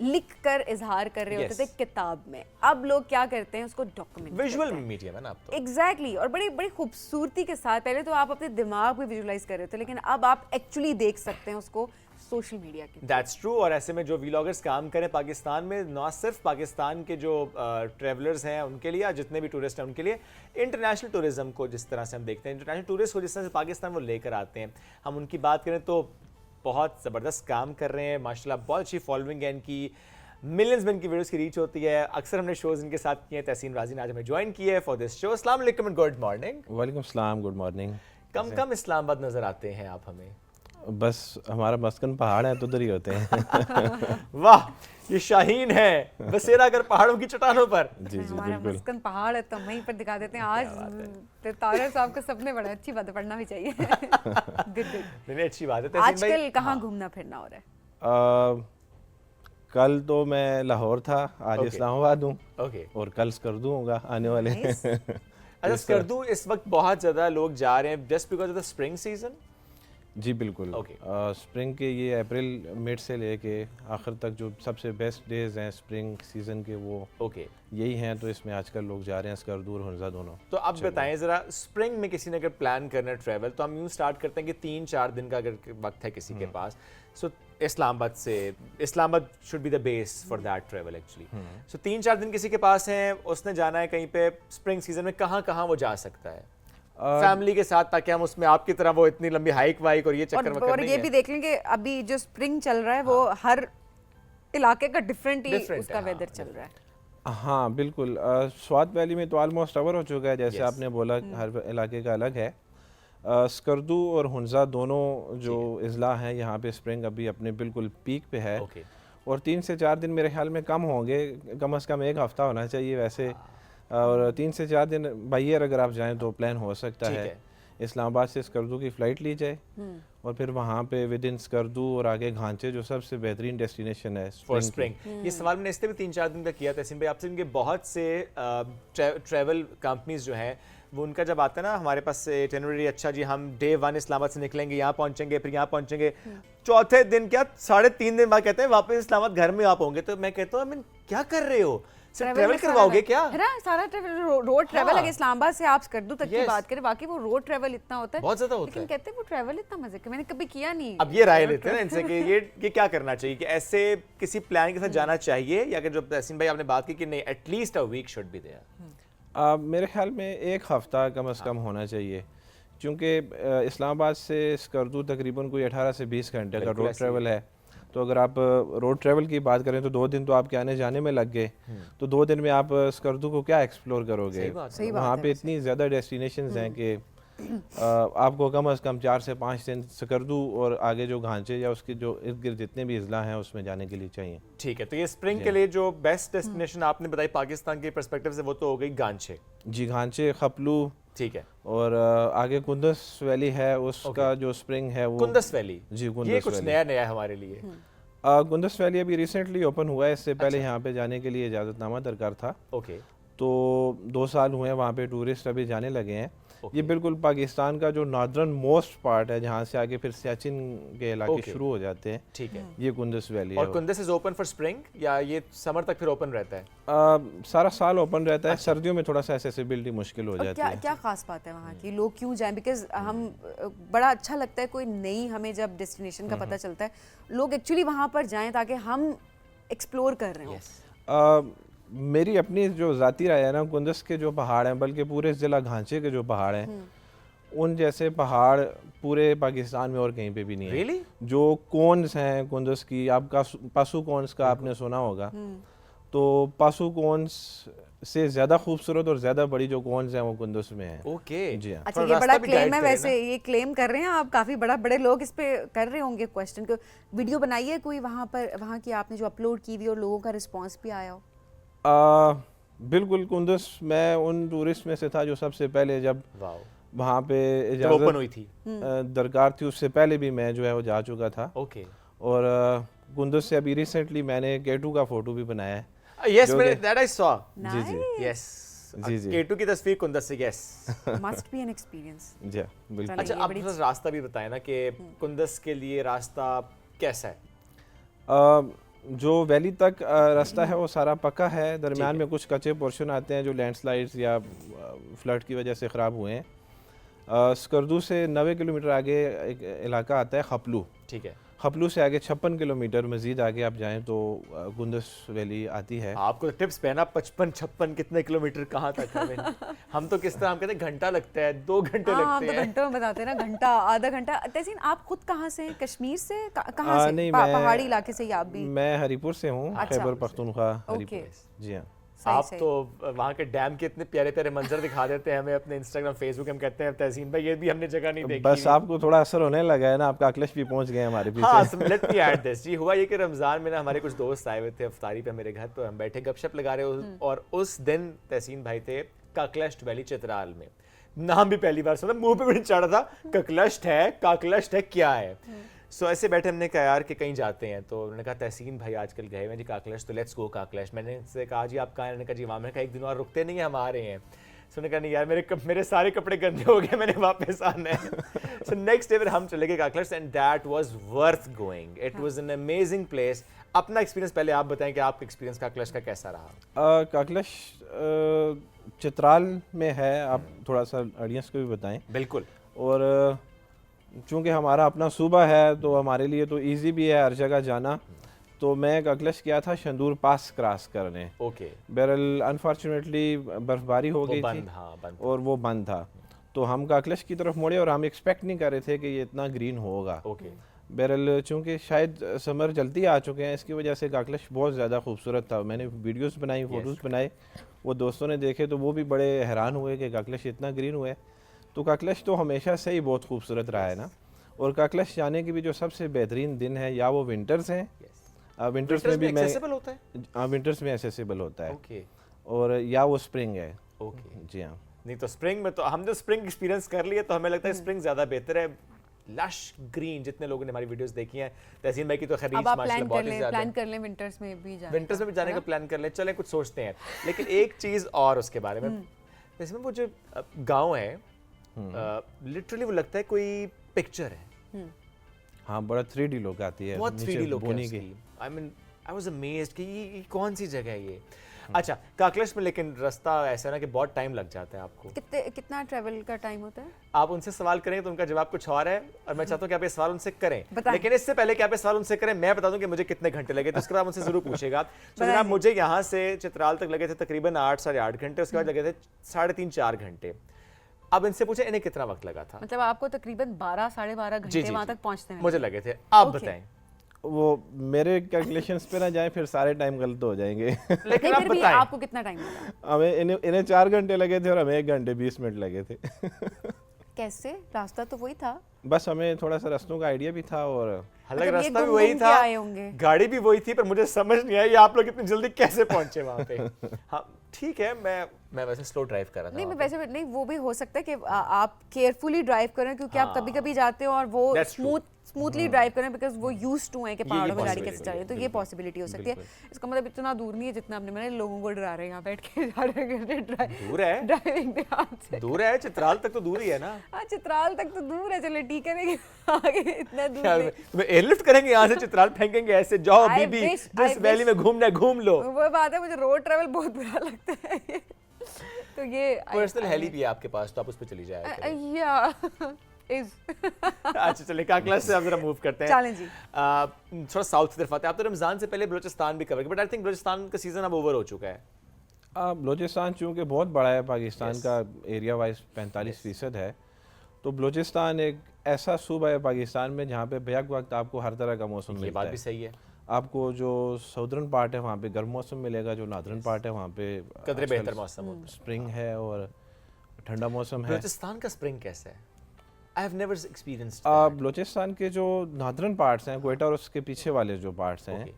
लिख कर इजहार कर रहे होते Yes. थे किताब में। अब लोग क्या करते हैं, उसको डॉक्यूमेंट विजुअल मीडियम है ना अब तो। एग्जैक्टली और बड़ी बड़ी खूबसूरती के साथ। पहले तो आप अपने दिमाग में विजुलाइज कर रहे थे, लेकिन अब आप एक्चुअली देख सकते हैं उसको सोशल मीडिया के। That's true. और ऐसे में जो व्लॉगर्स काम करें पाकिस्तान में, न सिर्फ पाकिस्तान के जो ट्रैवलर्स हैं उनके लिए, या जितने भी टूरिस्ट हैं उनके लिए, इंटरनेशनल टूरिज्म को जिस तरह से हम देखते हैं, इंटरनेशनल टूरिस्ट को जिस तरह से पाकिस्तान वो लेकर आते हैं, हम उनकी बात करें तो बहुत ज़बरदस्त काम कर रहे हैं माशाल्लाह। बहुत अच्छी फॉलोइंग है इनकी, मिलियंस में इनकी वीडियोस की रीच होती है। अक्सर हमने शोज़ इनके साथ किए हैं। तहसीन राजी ने आज हमें ज्वाइन किया है फॉर दिस शो। अस्सलाम वालेकुम एंड गुड मॉर्निंग। वालेकुम सलाम, गुड मॉर्निंग। कम कम इस्लामाबाद नज़र आते हैं आप हमें। बस हमारा मस्कन पहाड़ है तो उधर ही होते हैं। वाह, ये शाहीन है बसेरा अगर पहाड़ों की चट्टानों पर। जी जी हमारा बिल्कुल। मस्कन पहाड़ है तो वहीं पर दिखा देते हैं। आज तारर साहब के सपने बड़े अच्छी बात है, पढ़ना भी चाहिए। Good good. नहीं अच्छी बात है। तहसीन भाई, आजकल कहाँ घूमना फिरना हो रहा है? कल तो मैं लाहौर था, आज Okay. इस्लामाबाद हूँ ओके। और कल स्कर्दू होगा आने वाले। Nice. अच्छा, स्कर्दू इस वक्त बहुत ज़्यादा लोग जा रहे हैं just because of the spring season. जी बिल्कुल। Okay. स्प्रिंग के ये अप्रैल मिड से लेके आखिर तक जो सबसे बेस्ट डेज हैं स्प्रिंग सीजन के वो ओके। यही हैं, तो इसमें आजकल लोग जा रहे हैं स्कर्दू और हंजा दोनों। तो अब बताएं ज़रा, स्प्रिंग में किसी ने अगर प्लान करना है ट्रैवल, तो हम यूँ स्टार्ट करते हैं कि 3-4 दिन का अगर वक्त है किसी के पास, so Islamabad should be the base for that travel actually. So 3-4 दिन किसी के पास हैं, उसने जाना है कहीं पे स्प्रिंग सीजन में, कहाँ वो जा सकता है फैमिली के साथ, ताकि हम उसमें आपकी तरह वो इतनी लंबी हाइक वाइक और ये चक्कर वक्कर और नहीं ये है। भी देख लें कि अभी जो स्प्रिंग चल रहा है वो हर इलाके का डिफरेंट ही Different उसका है, वेदर हाँ, चल रहा है। हाँ बिल्कुल, स्वात वैली में तो ऑलमोस्ट कवर हो चुका है, जैसे Yes. आपने बोला हर इलाके का अलग है। स्कर्दू और हुंजा दोनों जो अजला हैं यहाँ पे स्प्रिंग अभी अपने बिल्कुल पीक पे है। ओके और 3 से 4 दिन मेरे ख्याल में कम होंगे, कम से कम एक हफ़्ता होना चाहिए वैसे। और 3 से 4 दिन बाय एयर अगर आप जाएं तो प्लान हो सकता ठीक है। है। इस्लामाबाद से स्कर्दू की फ़्लाइट ली जाए और फिर वहाँ पे विद इन स्कर्दू और आगे घांचे जो सबसे बेहतरीन डेस्टिनेशन है फॉर स्प्रिंग स्प्रिंग। ये सवाल मैंने इससे भी 3-4 दिन का किया तहसीन भाई आपसे, इनके बहुत से ट्रैवल कंपनीज जो हैं वो उनका जब आता है ना हमारे पास से इटिनरी, अच्छा जी हम डे 1 इस्लामाबाद से निकलेंगे, यहाँ पहुंचेंगे, फिर यहाँ पहुंचेंगे, चौथे दिन क्या 3.5 दिन बाद कहते हैं वापस इस्लामाबाद घर में आप होंगे। तो मैं कहता हूँ क्या कर रहे हो, सिर्फ ट्रैवल करवाओगे क्या? है ना, सारा ट्रैवल रोड ट्रैवल हाँ। अगर इस्लामाबाद से आप स्कर्दू तक की Yes. बात करें, वाकई वो रोड ट्रैवल इतना होता है, बहुत ज्यादा होता लेकिन है। कहते हैं वो ट्रैवल इतना मजे का मैंने कभी किया नहीं। अब ये राय लेते हैं ना इनसे कि ये क्या करना चाहिए, कि ऐसे किसी प्लान के साथ जाना चाहिए, या कि जो तहसीन भाई आपने बात की कि नहीं at least a week should be there? मेरे ख्याल में एक हफ़्ता कम से कम होना चाहिए, क्योंकि इस्लामाबाद से स्कर्दू तकरीबन कोई 18 से 20 घंटे का बिल्कुल रोड ऐसे ट्रैवल है। तो अगर आप रोड ट्रैवल की बात करें तो 2 दिन तो आपके आने जाने में लग गए, तो 2 दिन में आप स्कर्दू को क्या एक्सप्लोर करोगे? सही बात है। सही बात वहाँ है पे इतनी ज़्यादा डेस्टिनेशंस हैं कि आपको कम से कम 4 से 5 दिन स्कर्दू और आगे जो घांचे या उसके जो इर्द गिर्द जितने भी अजला हैं उसमें जाने के लिए चाहिए। ठीक है, तो ये स्प्रिंग के लिए जो बेस्ट डेस्टिनेशन आपने बताई पाकिस्तान के पर्सपेक्टिव से वो तो हो गई गांचे। जी, घांचे, खपलू ठीक है, और आगे कुंदस वैली है, उसका जो स्प्रिंग है वो कुंदस वैली, जी ये कुंदस कुछ वैली। नया नया है हमारे लिए। कुंदस वैली अभी रिसेंटली ओपन हुआ है, इससे पहले यहाँ पे जाने के लिए इजाज़तनामा दरकार था। ओके तो 2 साल हुए हैं वहाँ पे टूरिस्ट अभी जाने लगे हैं। ये बिल्कुल पाकिस्तान का जो नॉर्दर्न मोस्ट पार्ट है, जहाँ से आगे फिर सियाचिन के इलाके शुरू हो जाते हैं, ठीक है। ये कुंदस वैली है। और कुंदस इज ओपन फॉर स्प्रिंग या ये समर तक फिर ओपन रहता है? सारा साल ओपन रहता है, सर्दियों में थोड़ा सा एक्सेसिबिलिटी मुश्किल हो और जाती क्या है। क्या खास बात है वहाँ की, लोग क्यों जाएं? बिकॉज हम बड़ा अच्छा लगता है कोई नई हमें जब डेस्टिनेशन का पता चलता है, लोग एक्चुअली वहाँ पर जाएं ताकि हम एक्सप्लोर कर रहे हो। मेरी अपनी जो ज़ाती राय है ना, कुंदस के जो पहाड़ हैं, बल्कि पूरे ज़िला घांचे के जो पहाड़ हैं, उन जैसे पहाड़ पूरे पाकिस्तान में और कहीं पे भी नहीं है। Really? जो कोन्स हैं कुंदस की, आपका पासू कोन्स का आपने सुना होगा, तो पासू कोन्स से ज़्यादा खूबसूरत और ज़्यादा बड़ी जो कोन्स हैं वो कुंदस में हैं। ओके जी हाँ। अच्छा, ये बड़ा क्लेम है वैसे, ये क्लेम कर रहे हैं आप, काफी बड़े लोग इस पे कर रहे होंगे क्वेश्चन को। वीडियो बनाई है कोई वहाँ पर, वहाँ की आपने जो अपलोड की हुई और लोगों का रिस्पॉन्स भी आया हो? बिल्कुल, कुंदस मैं उन टूरिस्ट में से था जो सबसे पहले जब वाओ वहाँ पे जब ओपन इजाज़त हुई थी। दरकार थी, उससे पहले भी मैं जो है वो जा चुका था। ओके और कुंदस से अभी रिसेंटली मैंने केटू का फोटो भी बनाया है। यस जो मैंने कि- दैट आई सॉ। जी जी यस जी जी। केटू की तस्वीर कुंदस से, yes. Must be an experience. जी बिल्कुल। अच्छा ये आप बड़ी- थोड़ा रास्ता भी बताएं ना कि कुंदस के लिए रास्ता कैसा है? जो वैली तक रास्ता है वो सारा पक्का है, दरमियान है। में कुछ कच्चे पोर्शन आते हैं जो लैंडस्लाइड्स या फ्लड की वजह से ख़राब हुए हैं। स्कर्दू से 90 किलोमीटर आगे एक इलाका आता है खपलू। ठीक है, खपलू से आगे 56 किलोमीटर मज़ीद आगे आप जाएं तो कुंदस वैली आती है। आपको तो टिप्स पहना 55-56 कितने किलोमीटर कहाँ तक हमें हम तो किस तरह हम कहते हैं घंटा लगता है, 2 घंटे हाँ, आप लगते तो हैं। घंटों में बताते हैं ना, घंटा आधा घंटा। तहसीन आप खुद कहाँ से हैं? कश्मीर से? कहाँ से? नहीं, पहाड़ी इलाके से ही आप भी? मैं हरीपुर से हूँ, अच्छा। खैबर पख्तूनख्वा ओके। हरीपुर। जी हाँ। आप सही। तो वहाँ के डैम के इतने प्यारे प्यारे मंजर दिखा देते हैं हमें अपने इंस्टाग्राम फेसबुक, हम कहते हैं तहसीन भाई ये भी हमने जगह नहीं देखी। बस आपको थोड़ा असर होने लगा है ना, आपका अकलश भी पहुंच गए हमारे हाँ, पीछे। Let me add this. जी हुआ ये कि रमज़ान में ना हमारे कुछ दोस्त आए हुए थे अफ्तारी पे मेरे घर, तो हम बैठे गपशप लगा रहे हो, और उस दिन तहसीन भाई थे काकलश्ट वैली चित्राल में। नाम भी पहली बार सुना, मुंह पे भी नहीं चढ़ रहा था, काकलश्ट है, काकलश्ट है, क्या है? सो ऐसे बैठे, हमने कहा यार कि कहीं जाते हैं, तो उन्होंने कहा तहसीन भाई आजकल गए हुए जी काकलश्ट, तो लेट्स गो काकलश्ट। मैंने उनसे कहा जी आप कहाँ हैं? उन्होंने कहा जी वहाँ। मैंने कहा एक दिन और रुकते नहीं, हम आ रहे हैं। सो उन्होंने कहा नहीं यार मेरे सारे कपड़े गंदे हो गए, मैंने वापस आना है। सो नेक्स्ट डे फिर हम चले गए काकलश्ट and that was worth going. It was an amazing place. अपना एक्सपीरियंस पहले आप बताएं कि आपका एक्सपीरियंस काकलश्ट का कैसा रहा? काकलश चित्राल में है, आप थोड़ा सा ऑडियंस को भी बताएं। बिल्कुल। और चूँकि हमारा अपना सूबा है तो हमारे लिए तो इजी भी है हर जगह जाना। तो मैं काकलश गया था शंदूर पास क्रॉस करने। ओके। बहरहाल अनफॉर्चुनेटली बर्फबारी हो गई थी बंद, हाँ बंद। और वो बंद था, तो हम काकलश की तरफ मुड़े और हम एक्सपेक्ट नहीं कर रहे थे कि ये इतना ग्रीन होगा। ओके। बहरहाल चूँकि शायद समर जल्दी आ चुके हैं, इसकी वजह से काकलश बहुत ज़्यादा खूबसूरत था। मैंने वीडियोस बनाई, फ़ोटोज़ बनाए, वो दोस्तों ने देखे तो वो भी बड़े हैरान हुए कि काकलश इतना ग्रीन हुआ है। तो काकलश तो हमेशा से ही बहुत खूबसूरत रहा है ना। और काकलश जाने की भी जो सबसे बेहतरीन दिन है या वो विंटर्स हैं, विंटर्स में भी मैं एक्सेसिबल होता है। विंटर्स में एक्सेसिबल होता है, ओके और या वो स्प्रिंग है। ओके। जी हाँ। नहीं तो स्प्रिंग में तो हमने स्प्रिंग एक्सपीरियंस कर लिया, तो हमें लगता है स्प्रिंग ज्यादा बेहतर है। लश ग्रीन, जितने लोगों ने हमारी वीडियोस देखी हैं, तहसीन भाई की तो खैर अब आप माशाल्लाह बहुत ही ज्यादा प्लान कर लें विंटर्स में भी जाने विंटर्स में भी जाने का प्लान कर ले, चलें कुछ सोचते हैं। लेकिन एक चीज और उसके बारे में, इसमें वो जो गांव है, लिटरली वो लगता है कोई पिक्चर है। हाँ, बड़ा 3D लुक आती है, बहुत नीचे 3D लुक है बोनी की। उसकी। आई मीन आई वाज अमेज्ड कि ये कौन सी जगह है ये। अच्छा, काकलश में लेकिन रास्ता ऐसा है ना कि बहुत टाइम लग जाता है आपको। कितना ट्रैवल का टाइम होता है? आप उनसे सवाल करेंगे तो उनका जवाब कुछ और है, और मैं चाहता हूँ कि आप ये सवाल उनसे करें, बताएं। लेकिन इससे पहले कि आप ये सवाल उनसे करें, मैं बता दूं कि मुझे कितने घंटे लगे, तो उसके बाद मुझसे जरूर पूछेगा। तो जनाब, मुझे यहाँ से चित्राल तक लगे थे तकरीबन 8 साढ़े 8 घंटे, उसके बाद लगे थे 3.5 4 घंटे। अब इनसे पूछे इन्हें कितना वक्त लगा था। मतलब आपको तकरीबन 12 साढ़े 12 घंटे वहां तक पहुंचते हैं मुझे लगे थे। आप Okay. बताएं। वो मेरे कैलकुलेशंस पे ना जाए, फिर सारे टाइम गलत हो जाएंगे। लेकिन आप फिर भी बताएं। आपको कितना टाइम लगा? हमें इन्हें 4 घंटे लगे थे और हमें 1 घंटे 20 मिनट लगे थे। कैसे? रास्ता तो वही था। बस हमें थोड़ा सा रास्तों का आइडिया भी था, और हालांकि मतलब ये रास्ता भी घूम वही घूम के था, आए होंगे। गाड़ी भी वही थी, पर मुझे समझ नहीं आया ये आप लोग इतनी जल्दी कैसे पहुंचे वहां पे। हाँ ठीक है, मैं वैसे स्लो ड्राइव कर रहा था नहीं, मैं वहाँ पे। वैसे नहीं, वो भी हो सकता है कि आप केयरफुली ड्राइव करें, क्योंकि आप कभी कभी जाते हो और वो That's true. स्मूथली ड्राइव करें, बिकॉज वो यूज्ड टू है कि ये पहाड़ों में गाड़ी possibility कैसे चल रही है, तो ये बिल्कुल, पॉसिबिलिटी हो सकती है। इसका मतलब इतना दूर नहीं है जितना आपने मैंने लोगों को डरा रहे हैं यहाँ बैठ के जा रहे हैं दूर है, ड्राइविंग ध्यान से। दूर है, चित्राल तक तो दूर ही है ना। हाँ, चित्राल तक तो दूर है, चलो ठीक है, लेकिन आगे इतना दूर क्या नहीं। तुम्हें एयरलिफ्ट करेंगे यहाँ से चित्राल, फेंकेंगे ऐसे, जाओ I बीबी wish- जिस I वैली wish- में घूमना है घूम लो। वो बात है, मुझे रोड ट्रैवल बहुत बुरा लगता है। तो ये पर्सनल हेली भी है आपके पास, तो आप उस पर चली जाए। या इज अच्छा चलिए, काकला से आप जरा मूव करते हैं। चलें जी। थोड़ा साउथ की तरफ आते हैं। आप तो रमजान से पहले बलूचिस्तान भी कवर किया, बट आई थिंक बलूचिस्तान का सीजन अब ओवर हो चुका है। बलूचिस्तान चूँकि बहुत बड़ा है, पाकिस्तान का एरिया वाइज 45% है, तो बलूचिस्तान एक ऐसा सूबा है पाकिस्तान में जहाँ पे बेक वक्त आपको हर तरह का मौसम ये मिलता बात है। भी सही है। आपको जो साउदर्न पार्ट है वहाँ पे गर्म मौसम मिलेगा, जो नार्दर्न पार्ट है वहाँ पे कदरे बेहतर मौसम होता है। स्प्रिंग है और ठंडा मौसम है। बलूचिस्तान का स्प्रिंग कैसा है? I have never experienced. Balochistan के जो नार्दर्न पार्ट्स हैं, क्वेटा और उसके पीछे वाले जो पार्ट्स हैं,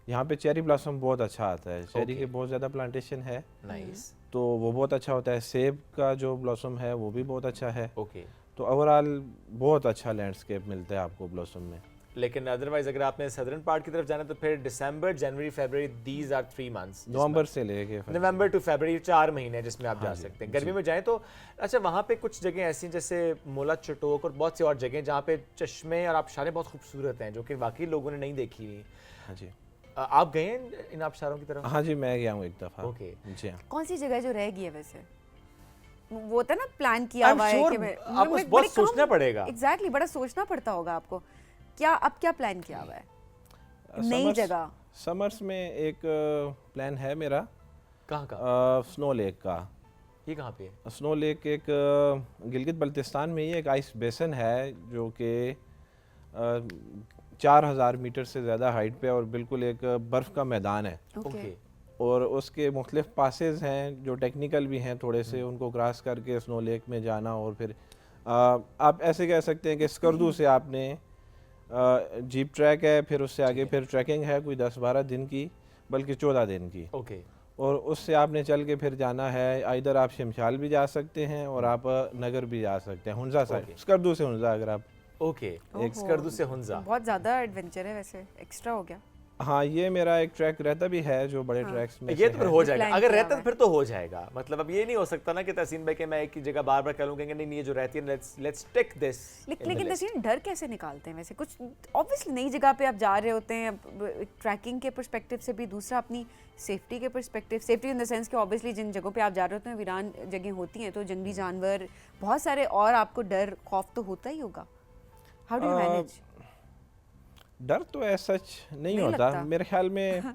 यहाँ पे चेरी ब्लॉसम बहुत अच्छा आता है। चेरी के बहुत ज़्यादा प्लांटेशन है, नाइस। तो वो बहुत अच्छा होता है। सेब का जो ब्लॉसम है वो भी बहुत अच्छा है। ओके। तो ओवरऑल बहुत अच्छा लैंडस्केप मिलता है आपको ब्लॉसम में। लेकिन अदरवाइज अगर आपने सदर्न पार्ट की तरफ जाना है तो फिर दिसंबर, जनवरी, फरवरी, दीज आर 3 मंथ्स। नवंबर से लेके नवंबर टू फरवरी 4 महीने हैं जिसमें आप जा सकते हैं। गर्मी में जाएं तो अच्छा, वहाँ पे कुछ जगह ऐसी हैं जैसे मोला चटोक और बहुत सी और जगह जहाँ पे चश्मे और आबशारें बहुत खूबसूरत हैं, जो कि वाकई लोगों ने नहीं देखी हुई। हाँ जी। आप गए हैं इन आबशारों की तरफ? हाँ जी, मैं गया हूँ एक दफ़ा। ओके। जी हाँ। कौन सी जगह जो रह गई है वैसे? वो होता है ना प्लान किया हुआ है कि आपको बहुत सोचना पड़ेगा। एग्जैक्टली, बड़ा सोचना पड़ता होगा आपको। क्या अब क्या प्लान किया हुआ है? नई जगह? समर्स में एक प्लान है मेरा, कहाँ का? स्नो लेक का। ये कहाँ पे है? स्नो लेक एक गिलगित बल्तिस्तान में ही एक आइस बेसन है, जो कि 4000 मीटर से ज़्यादा हाइट पे और बिल्कुल एक बर्फ़ का मैदान है। ओके। और उसके मुख्तलिफ पासेस हैं जो टेक्निकल भी हैं थोड़े से, उनको क्रॉस करके स्नो लेक में जाना। और फिर आप ऐसे कह सकते हैं कि स्कर्दू से आपने जीप ट्रैक है, फिर उससे आगे फिर ट्रैकिंग है कोई 10-12 दिन की, बल्कि 14 दिन की। ओके। और उससे आपने चल के फिर जाना है, इधर आप शिमशाल भी जा सकते हैं और आप नगर भी जा सकते हैं, हुंजा साइड, स्कर्दू से हुंजा अगर आप। ओके। एक स्कर्दू से हुंजा। बहुत ज़्यादा एडवेंचर है वैसे, एक्स्ट्रा हो गया। हाँ, ये मेरा एक ट्रैक रहता भी है जो बड़े ट्रैक्स में ये तो फिर हो जाएगा, Plan अगर किया रहता हुआ तो फिर तो हो जाएगा। मतलब अब ये नहीं हो सकता ना कि तहसीन भाई के मैं एक ही जगह बार बार करूँ, कहेंगे नहीं ये जो रहती है लेट्स टिक दिस। लेकिन तहसीन डर कैसे निकालते हैं वैसे? कुछ ऑब्वियसली नई जगह पे आप जा रहे होते हैं, ट्रैकिंग के पर्सपेक्टिव से भी, दूसरा अपनी सेफ्टी के perspective, safety in the sense कि ऑब्वियसली जिन जगहों पे आप जा रहे होते हैं वीरान जगह होती हैं, तो जंगली जानवर बहुत सारे, और आपको डर खौफ तो होता ही होगा। How do you manage? डर तो ऐसा नहीं नहीं होता लगता। मेरे ख्याल में,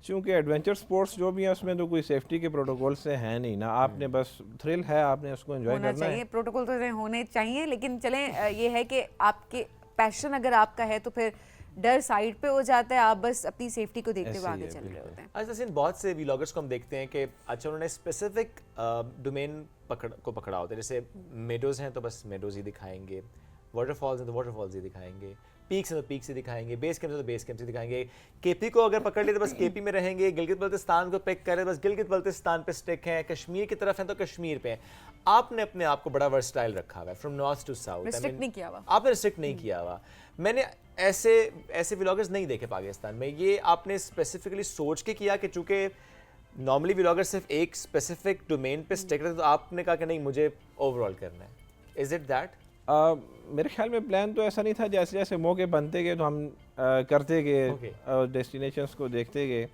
क्योंकि एडवेंचर स्पोर्ट्स जो भी है उसमें तो कोई सेफ्टी के प्रोटोकॉल से है नहीं ना। आपने बस थ्रिल है, आपने उसको एंजॉय होना करना चाहिए, है। प्रोटोकॉल तो होने चाहिए, लेकिन चलें ये है कि आपके पैशन अगर आपका है तो फिर डर साइड पे हो जाता है, आप बस अपनी सेफ्टी को देखते हुए ऐसे ही आगे है, चल रहे बिल्कुल। होते हैं। अच्छा सिन, बहुत से व्लॉगर्स को हम देखते हैं कि अच्छा उन्होंने स्पेसिफिक डोमेन पकड़ा होता है, जैसे मेडोज हैं तो बस मेडोज ही दिखाएंगे, वाटरफॉल्स हैं तो वाटरफॉल्स ही दिखाएंगे, पीक्स हैं तो पीक्स ही दिखाएंगे, बेस कैंप हैं तो बेस कैंप ही दिखाएंगे, केपी को अगर पकड़ ले तो बस केपी में रहेंगे, गिलगित बल्तिस्तान को पिक करें बस गिलगित बल्तिस्तान पे स्टिक हैं, कश्मीर की तरफ हैं तो कश्मीर पे हैं। आपने अपने आप को बड़ा वर्सटाइल रखा हुआ है from north to south. Restrict नहीं किया हुआ। आपने रिस्ट्रिक्ट नहीं किया हुआ। मैंने ऐसे व्लॉगर्स नहीं देखे पाकिस्तान में। ये आपने स्पेसिफिकली सोच के किया कि चूंकि नॉर्मली व्लॉगर सिर्फ एक स्पेसिफिक डोमेन पे स्टिक रहते, तो आपने कहा कि नहीं मुझे ओवरऑल करना है। Is it that? मेरे ख्याल में प्लान तो ऐसा नहीं था, जैसे जैसे मौके बनते गए तो हम करते गए, Okay. डेस्टिनेशंस को देखते गए।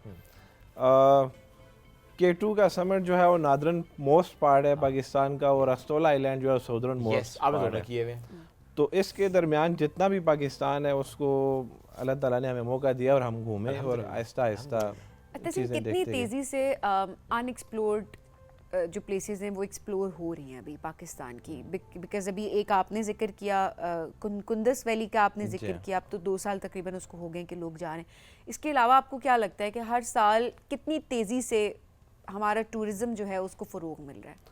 K2 का समिट जो है वो नादरन मोस्ट पार्ट है पाकिस्तान का, और अस्तोला आइलैंड जो है साउदर्न यस, मोस्ट आपने पार्ट दोनों है। किए हुए। तो इसके दरमियान जितना भी पाकिस्तान है उसको अल्लाह ताला ने हमें मौका दिया और हम घूमे और आहिस्ता आहिस्ता तहसीन, चीज़ें कितनी देखते गए। तेज़ी से अनएक्सप्लोर्ड जो प्लेसेस हैं वो एक्सप्लोर हो रही हैं अभी पाकिस्तान की, बिकॉज अभी एक आपने जिक्र किया कुंदस वैली का आपने जिक्र जी। किया, अब तो 2 साल तकरीबन उसको हो गए कि लोग जा रहे हैं। इसके अलावा आपको क्या लगता है कि हर साल कितनी तेज़ी से हमारा टूरिज़्म जो है उसको फ़रोग मिल रहा है?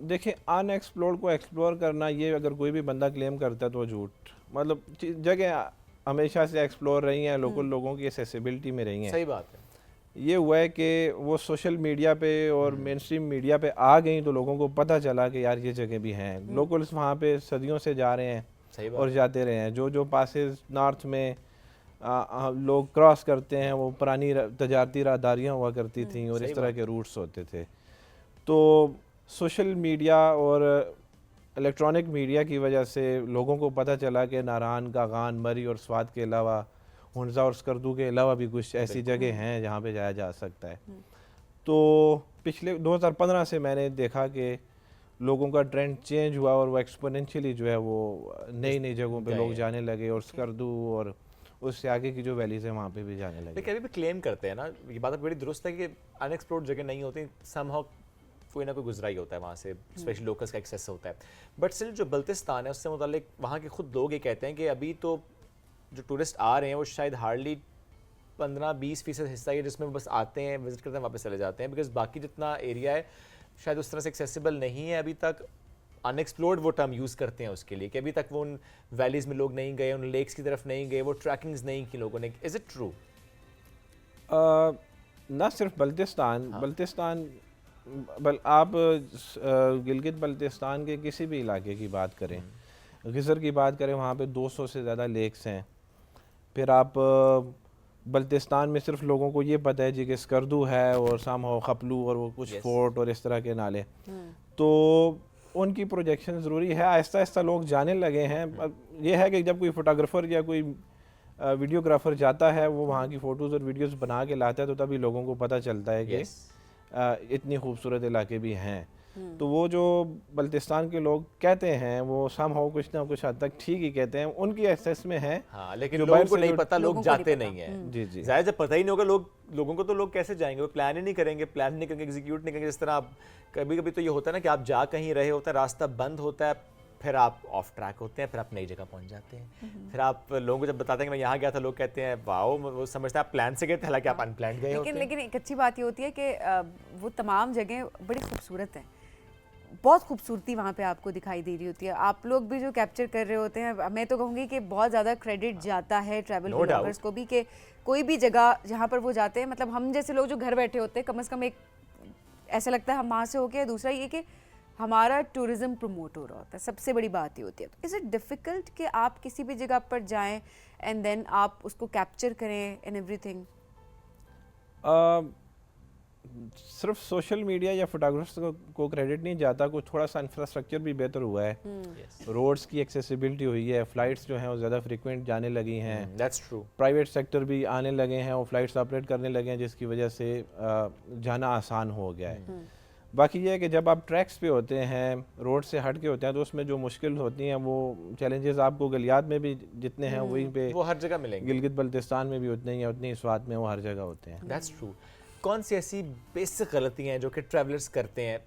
देखिए, अनएक्सप्लोर्ड को एक्सप्लोर करना, ये अगर कोई भी बंदा क्लेम करता है तो झूठ। मतलब जगह हमेशा से एक्सप्लोर रही हैं, लोगों की एक्सेसिबिलिटी में रही हैं। सही बात है। ये हुआ है कि वो सोशल मीडिया पे और मेन स्ट्रीम मीडिया पे आ गई तो लोगों को पता चला कि यार ये जगह भी हैं। लोकल्स वहाँ पे सदियों से जा रहे हैं सही बात और जाते रहे हैं। जो पासेस नॉर्थ में लोग क्रॉस करते हैं वो पुरानी तजारती राहदारियाँ हुआ करती थी और सही इस तरह के रूट्स होते थे। तो सोशल मीडिया और इलेक्ट्रॉनिक मीडिया की वजह से लोगों को पता चला कि नारान, कागान, मरी और स्वात के अलावा हुंजा और स्कर्दू के अलावा भी कुछ ऐसी जगह हैं जहाँ पे जाया जा सकता है। तो पिछले 2015 से मैंने देखा कि लोगों का ट्रेंड चेंज हुआ और वो एक्सपोनेंशियली जो है वो नई नई जगहों पे लोग जाने लगे, और स्कर्दू और उससे आगे की जो वैलीज है वहाँ पे भी जाने लगे। लेकिन अभी भी क्लेम करते हैं ना, ये बात बड़ी दुरुस्त है कि अनएक्सप्लोर्ड जगह नहीं होती, समहाउ कोई ना कोई गुजरा ही होता है वहाँ से, स्पेशली लोकल्स का एक्सेस होता है। बट स्टिल जो बल्तिस्तान है उससे मुतालिक वहाँ के खुद लोग ये कहते हैं कि अभी तो जो टूरिस्ट आ रहे हैं वो शायद हार्डली 15-20% हिस्सा ही है जिसमें वो बस आते हैं, विजिट करते हैं, वापस चले जाते हैं, बिकॉज बाकी जितना एरिया है शायद उस तरह से एक्सेसिबल नहीं है अभी तक। अनएक्सप्लोर्ड वो टर्म यूज़ करते हैं उसके लिए कि अभी तक वो उन वैलीज़ में लोग नहीं गए, उन लेक्स की तरफ नहीं गए, वो ट्रैकिंग्स नहीं की लोगों ने। Is it true? ना सिर्फ बल्तिस्तान, बल्तिस्तान आप गिलगित बल्तिस्तान के किसी भी इलाके की बात करें, गिज़र की बात करें, वहाँ पे 200 से ज़्यादा लेक्स हैं। फिर आप बल्तिस्तान में सिर्फ लोगों को ये पता है जी कि स्कर्दू है और सामहो खपलू और वो कुछ फोर्ट और इस तरह के नाले, तो उनकी प्रोजेक्शन ज़रूरी है। आहिस्ता आहिस्ता लोग जाने लगे हैं। अब ये है कि जब कोई फ़ोटोग्राफ़र या कोई वीडियोग्राफ़र जाता है, वो वहाँ की फ़ोटोज़ और वीडियोज़ बना के लाता है, तो तभी लोगों को पता चलता है कि इतनी खूबसूरत इलाके भी हैं। तो वो जो बल्तिस्तान के लोग कहते हैं वो समहाउ कुछ ना कुछ हद तक ठीक ही कहते हैं, उनकी एक्सेस में है। हाँ, लेकिन जो लोगों बाहर को से नहीं जो- पता, लोग लोगों को जाते नहीं नहीं हैं। जी जी। ज़ाहिर जब पता ही नहीं होगा लोगों को, तो लोग कैसे जाएंगे? वो प्लान ही नहीं करेंगे, एग्जीक्यूट नहीं करेंगे। जिस तरह आप कभी कभी तो ये होता है ना कि आप जा कहीं रहे होते हैं, रास्ता बंद होता है, फिर आप ऑफ ट्रैक होते हैं, फिर आप नई जगह पहुंच जाते हैं। फिर आप लोगों को जब बताते हैं कि मैं यहाँ गया था, लोग कहते हैं वाओ, वो समझते हैं आप प्लान से गए थे, हालांकि आप अनप्लान गए होते हैं। लेकिन एक अच्छी बात ये होती है कि वो तमाम जगह बड़ी खूबसूरत हैं, बहुत खूबसूरती वहाँ पे आपको दिखाई दे रही होती है। आप लोग भी जो कैप्चर कर रहे होते हैं, मैं तो कहूँगी कि बहुत ज़्यादा क्रेडिट जाता है ट्रैवल No ब्लॉगर्स को भी, कि कोई भी जगह जहाँ पर वो जाते हैं, मतलब हम जैसे लोग जो घर बैठे होते हैं, कम से कम एक ऐसा लगता है हम वहाँ से होके, दूसरा ये कि हमारा टूरिज़्म प्रमोट हो रहा होता है, सबसे बड़ी बात ये होती है। इज़ इट डिफ़िकल्ट कि आप किसी भी जगह पर जाएँ एंड देन आप उसको कैप्चर करें एंड एवरीथिंग? सिर्फ सोशल मीडिया या फोटोग्राफर्स को क्रेडिट नहीं जाता, कुछ थोड़ा सा इंफ्रास्ट्रक्चर भी बेहतर हुआ है। रोड्स की एक्सेसिबिलिटी हुई है, फ़्लाइट्स जो हैं वो ज़्यादा फ्रीक्वेंट जाने लगी हैं। That's true. प्राइवेट सेक्टर भी आने लगे हैं, वो फ़्लाइट्स ऑपरेट करने लगे हैं, जिसकी वजह से जाना आसान हो गया है। बाकी ये है कि जब आप ट्रैक्स पे होते हैं, रोड से हट के होते हैं, तो उसमें जो मुश्किल होती हैं वो चैलेंजेस आपको गलियात में भी जितने हैं वहीं पे वो हर जगह मिलेंगे। गिलगित बल्तिस्तान में भी उतने ही हैं, उतनी ही स्वात में वो हर जगह होते हैं। That's true. कौन सी ऐसी बेसिक गलतियाँ हैं जो कि ट्रैवलर्स करते हैं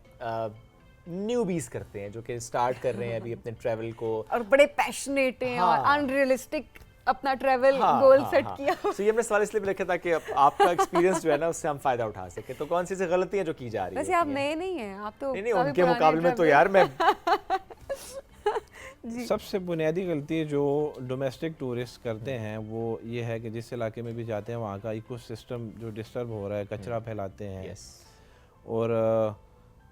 न्यूबीज करते हैं जो कि स्टार्ट कर रहे हैं अभी अपने ट्रैवल को? और बड़े पैशनेट हैं और हाँ। अनरियलिस्टिक अपना ट्रैवल गोल सेट किया। तो ये हमने सवाल इसलिए भी रखा था कि आपका एक्सपीरियंस जो है ना उससे हम फायदा उठा सके। तो कौन सी ऐसी गलतियां जो की जा रही है? वैसे आप नए नहीं हैं, आप तो नहीं नहीं, काफी उनके पुराने मुकाबले में तो traveler। यार मैं सबसे बुनियादी गलती जो डोमेस्टिक टूरिस्ट करते हैं वो ये है कि जिस इलाके में भी जाते हैं वहाँ का इकोसिस्टम जो डिस्टर्ब हो रहा है, कचरा फैलाते हैं यस और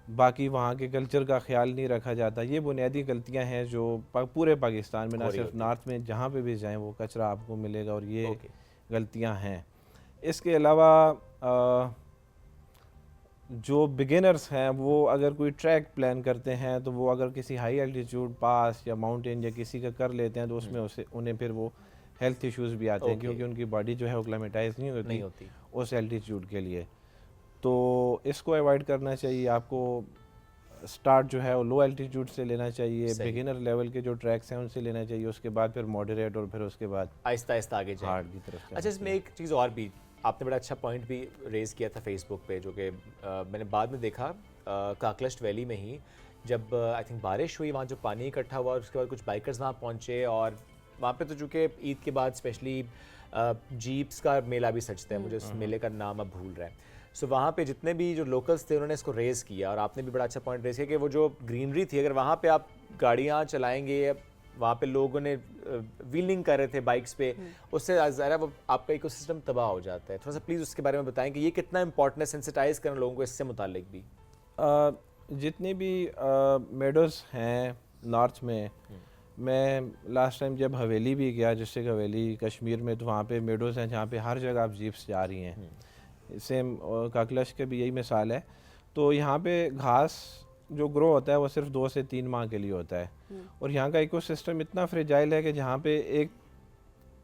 बाकी वहाँ के कल्चर का ख्याल नहीं रखा जाता। ये बुनियादी गलतियाँ हैं जो पूरे पाकिस्तान में, ना हो रही सिर्फ होती नॉर्थ में, जहाँ पे भी जाएं वो कचरा आपको मिलेगा और ये ओके। गलतियाँ हैं। इसके अलावा जो बिगिनर्स हैं वो अगर कोई ट्रैक प्लान करते हैं तो वो अगर किसी हाई एल्टीट्यूड पास या माउंटेन या किसी का कर लेते हैं तो उसमें उन्हें फिर वो हेल्थ इश्यूज़ भी आते हैं ओके। क्योंकि उनकी बॉडी जो है एक्लेमेटाइज नहीं नहीं होती। उस एल्टीट्यूड के लिए। तो इसको अवॉइड करना चाहिए। आपको स्टार्ट जो है वो लो एल्टीट्यूड से लेना चाहिए, सही। बिगिनर लेवल के जो ट्रैक्स हैं उनसे लेना चाहिए, उसके बाद फिर मॉडरेट और फिर उसके बाद आहिस्ता आहिस्ता आगे जाए। हार्ड की तरफ जाना अच्छा, इसमें एक चीज़ और भी आपने बड़ा अच्छा पॉइंट भी रेज़ किया था फेसबुक पे, जो कि मैंने बाद में देखा काकलश्त वैली में ही, जब आई थिंक बारिश हुई, वहाँ जो पानी इकट्ठा हुआ, उसके बाद कुछ बाइकर्स वहाँ पहुँचे और वहाँ पे तो चूँकि ईद के बाद स्पेशली जीप्स का मेला भी सजता है, मुझे उस मेले का नाम अब भूल रहा है। सो वहाँ पे जितने भी जो लोकल्स थे उन्होंने इसको रेज़ किया और आपने भी बड़ा अच्छा पॉइंट रेज़ किया कि वो जो ग्रीनरी थी, अगर वहाँ पे आप गाड़ियाँ चलाएंगे, वहाँ पे लोगों ने व्हीलिंग कर रहे थे बाइक्स पे, उससे ज़रा वो आपका इकोसिस्टम तबाह हो जाता है। थोड़ा सा प्लीज़ उसके बारे में बताएं कि ये कितना इंपॉर्टेंट है सेंसिटाइज करना लोगों को इससे मुतालिक भी। जितनी भी मेडोज़ हैं नॉर्थ में, मैं लास्ट टाइम जब हवेली भी गया, डिस्ट्रिक्ट हवेली कश्मीर में, तो वहाँ पे मेडोज़ हैं जहाँ पे हर जगह आप जीप्स जा रही हैं। सेम काकलश के भी यही मिसाल है। तो यहाँ पे घास जो ग्रो होता है वो सिर्फ 2 से 3 माह के लिए होता है और यहाँ का इकोसिस्टम इतना फ्रेजाइल है कि जहाँ पे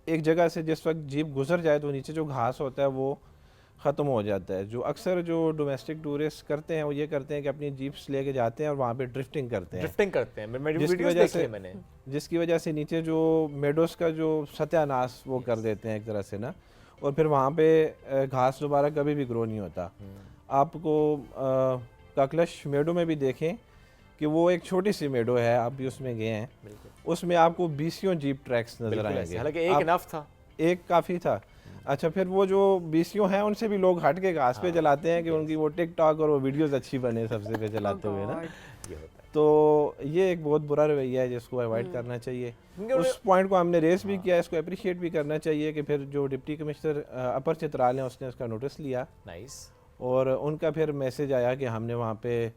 एक जगह से जिस वक्त जीप गुजर जाए तो नीचे जो घास होता है वो ख़त्म हो जाता है। जो अक्सर जो डोमेस्टिक टूरिस्ट करते हैं वो ये करते हैं कि अपनी जीप्स लेके जाते हैं और वहाँ पे ड्रिफ्टिंग करते हैं। ड्रिफ्टिंग करते हैं, मैं जिसकी वीडियोस वजह देखे से हैं मैंने। जिसकी वजह से नीचे जो मेडोस का जो सत्यानाश वो कर देते हैं एक तरह से ना, और फिर वहाँ पे घास दोबारा कभी भी ग्रो नहीं होता। आपको काकलश मेडो में भी देखें कि वो एक छोटी सी मेडो है, आप भी उसमें गए हैं, उसमें आपको 20 जीप ट्रैक्स नजर आएंगे। हालांकि एक इनफ था, एक काफ़ी था। अच्छा, फिर वो जो 20 हैं उनसे भी लोग हट के घास पे चलाते हैं कि उनकी वो टिकटॉक और वो वीडियोस अच्छी बने सबसे पे चलाते हुए ना। ये होता है। तो ये एक बहुत बुरा रवैया है जिसको अवॉइड करना चाहिए। उस पॉइंट को हमने रेस भी किया, इसको अप्रिशिएट भी करना चाहिए कि फिर जो डिप्टी कमिश्नर अपर चित्राल हैं उसने उसका नोटिस लिया नाइस और उनका फिर मैसेज आया कि हमने वहाँ पे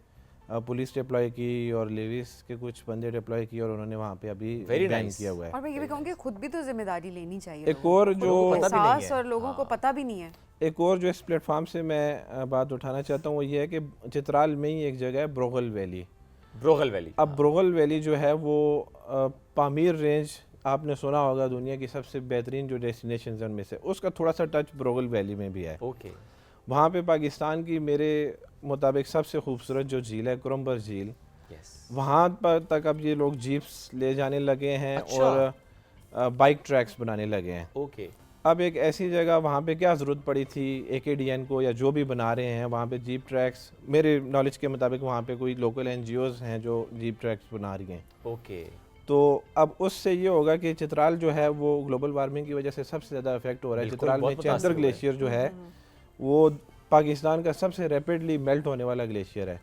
पुलिस डिप्लॉय की और लेविस के कुछ बंदे डिप्लॉय किए और उन्होंने वहाँ पे अभी बैन किया हुआ है। और मैं ये भी कहूँगी खुद भी तो जिम्मेदारी लेनी चाहिए। एक और जो एहसास और लोगों को पता भी नहीं है। एक और जो इस प्लेटफॉर्म से मैं बात उठाना चाहता हूँ वो ये है कि चित्राल में ही एक जगह है ब्रोगल वैली। ब्रोगल वैली, अब ब्रोगल वैली जो है वो पामीर रेंज आपने सुना होगा दुनिया की सबसे बेहतरीन जो डेस्टिनेशन है उनमें से, उसका थोड़ा सा टच ब्रोगल वैली में भी है। ओके। वहाँ पे पाकिस्तान की मेरे मुताबिक सबसे खूबसूरत जो झील है कुरम्बर झील, यस। वहाँ पर तक अब ये लोग जीप्स ले जाने लगे हैं अच्छा। और बाइक ट्रैक्स बनाने लगे हैं। ओके। अब एक ऐसी जगह वहाँ पे क्या ज़रूरत पड़ी थी AKDN को या जो भी बना रहे हैं वहाँ पे जीप ट्रैक्स, मेरे नॉलेज के मुताबिक वहाँ पे कोई लोकल NGOs हैं जो जीप ट्रैक्स बना रही हैं। ओके। तो अब उससे ये होगा कि चित्राल जो है वो ग्लोबल वार्मिंग की वजह से सबसे ज़्यादा इफेक्ट हो रहा है। बिल्कुल, चित्राल में बहुत मुतासिर चंदर हुआ है। ग्लेशियर जो है वो पाकिस्तान का सबसे रैपिडली मेल्ट होने वाला ग्लेशियर है।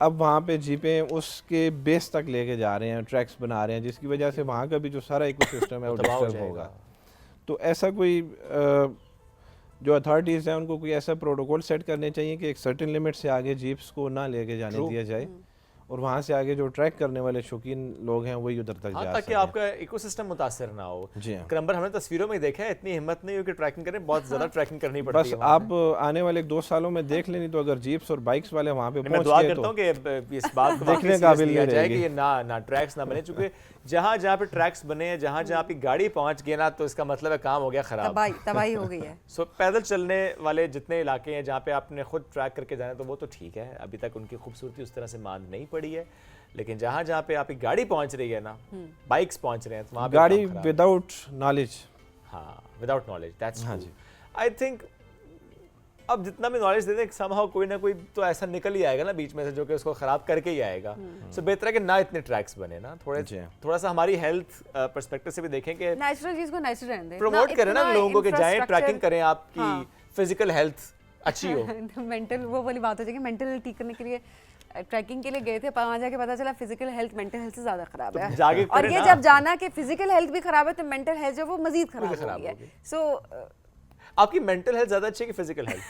अब वहाँ पे जीपें उसके बेस तक लेके जा रहे हैं, ट्रैक्स बना रहे हैं, जिसकी वजह से वहाँ का भी जो सारा इकोसिस्टम है वो तबाह हो डिस्टर्ब जाएगा। होगा। तो ऐसा कोई जो अथॉरिटीज़ हैं उनको कोई ऐसा प्रोटोकॉल सेट करने चाहिए कि एक सर्टेन लिमिट से आगे जीप्स को ना लेके जाने True. दिया जाए और वहाँ से आगे जो ट्रैक करने वाले शौकीन लोग हैं वही उधर तक हाँ, जा ताकि सकें। आपका इकोसिस्टम मुतासिर ना हो। जी हाँ। क्रम्बर हमने तस्वीरों में देखा है, इतनी हिम्मत नहीं हुई कि ट्रैकिंग करें, बहुत ज्यादा ट्रैकिंग करनी पड़ती बस है वहाँ आप आने वाले 2 सालों में देख लेनी, तो अगर जीप्स और बाइक्स वाले वहाँ पे पे। मैं पहुँच दुआ गए करता हूँ तो कि इस बात को देखने वाकई काबिल serious लिया नहीं जाए कि रहेगी। ये ना ट्रैक्स ना बने, चूंकि जहाँ जहाँ पे ट्रैक्स बने हैं, जहाँ जहाँ आपकी गाड़ी पहुँच गई ना, तो इसका मतलब है काम हो गया खराब। तबाही हो गई है। सो पैदल चलने वाले जितने इलाके हैं जहाँ पे आपने खुद ट्रैक करके जाना है तो वो तो ठीक है, अभी तक उनकी खूबसूरती उस तरह से मांद नहीं पड़ी है, लेकिन जहाँ जहाँ पे आपकी गाड़ी पहुँच रही है ना, बाइक्स पहुँच रहे हैं, तो वहाँ पे गाड़ी काम खराब है। Without knowledge. हाँ, विदाउट नॉलेज, दैट्स हाँ ट्रू। जी। आई थिंक अब जितना भी नॉलेज देते हैं somehow कोई ना कोई तो ऐसा निकल ही आएगा ना बीच में से जो कि उसको खराब करके ही आएगा। सो बेहतर है कि ना इतने ट्रैक्स बने ना, थोड़ा सा हमारी हेल्थ पर्सपेक्टिव से भी देखें कि नेचुरल चीज को नेचुरल रहने दें, प्रमोट करें ना इतना लोगों को कि जाएं infrastructure- ट्रैकिंग करें, आपकी हाँ। फिजिकल हेल्थ अच्छी हो। मेंटल वो वाली बात हो जाएगी, मेंटल ठीक करने के लिए ट्रैकिंग के लिए गए थे, वहाँ जाके पता चला फिजिकल हेल्थ मेंटल हेल्थ से ज्यादा खराब है। जाके और करें ये ना। जब जाना कि फिजिकल हेल्थ भी खराब है तो मेंटल हेल्थ जो वो मजीद खराब हो खराब गई है। होगी। सो आपकी मेंटल हेल्थ ज्यादा अच्छी है कि फिजिकल हेल्थ?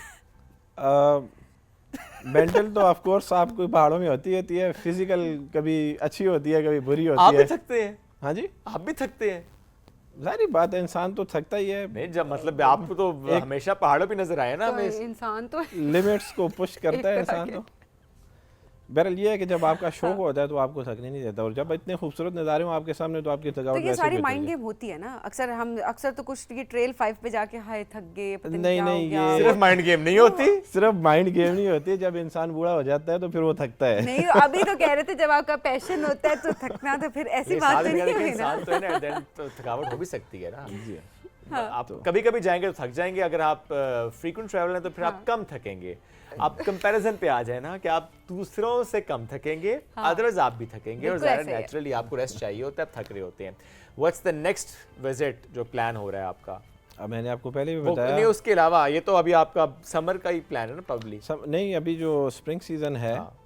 मेंटल तो ऑफ कोर्स आपको पहाड़ों में होती है, फिजिकल कभी अच्छी होती है कभी बुरी आप होती भी है। थकते हैं? हाँ जी, आप भी थकते हैं? जाहिर बात है इंसान तो थकता ही है, नहीं जब मतलब आपको तो हमेशा पहाड़ों पे नजर आए ना हमें। इंसान तो लिमिट्स को पुश करता है एक तरह इंसान के। तो। बहरहाल ये है कि जब आपका शौक होता है तो आपको थकने नहीं देता, और जब इतने खूबसूरत नज़ारे हो आपके सामने तो आपकी तो थकावट ये वैसे सारी भी माइंड उतरेगी। गेम होती है ना। अक्सर तो कुछ ये ट्रेल 5 पे जाके हाय थक गए, पता नहीं नहीं, क्या हो नहीं, गया। ये- सिर्फ माइंड गेम नहीं होती। सिर्फ माइंड गेम नहीं होती, जब इंसान बूढ़ा हो जाता है तो फिर वो थकता है। नहीं अभी तो कह रहे थे जब आपका पैशन होता है तो थकना, तो फिर ऐसी ये बात साथ तो में नहीं लेकिन हुई ना। इंसान तो है ना at the end तो थकावट हो भी सकती है ना। जी आप कभी कभी जाएंगे तो थक जाएंगे, अगर आप फ्रीक्वेंट ट्रैवलर हैं तो फिर आप कम थकेंगे। आप कंपैरिजन पे आ जाए ना कि आप दूसरों से कम थकेंगे, अदरवाइज आप भी थकेंगे और बिल्कुल ज़्यादा ऐसे ही है। नेचुरली आपको रेस्ट चाहिए होता है, आप थक रहे होते हैं। व्हाट्स द नेक्स्ट विजिट जो प्लान हो रहा है आपका? अब मैंने आपको पहले भी नहीं बताया, उसके अलावा ये तो अभी आपका समर का ही प्लान है ना प्रॉब्ली। नहीं अभी जो स्प्रिंग सीजन है हाँ।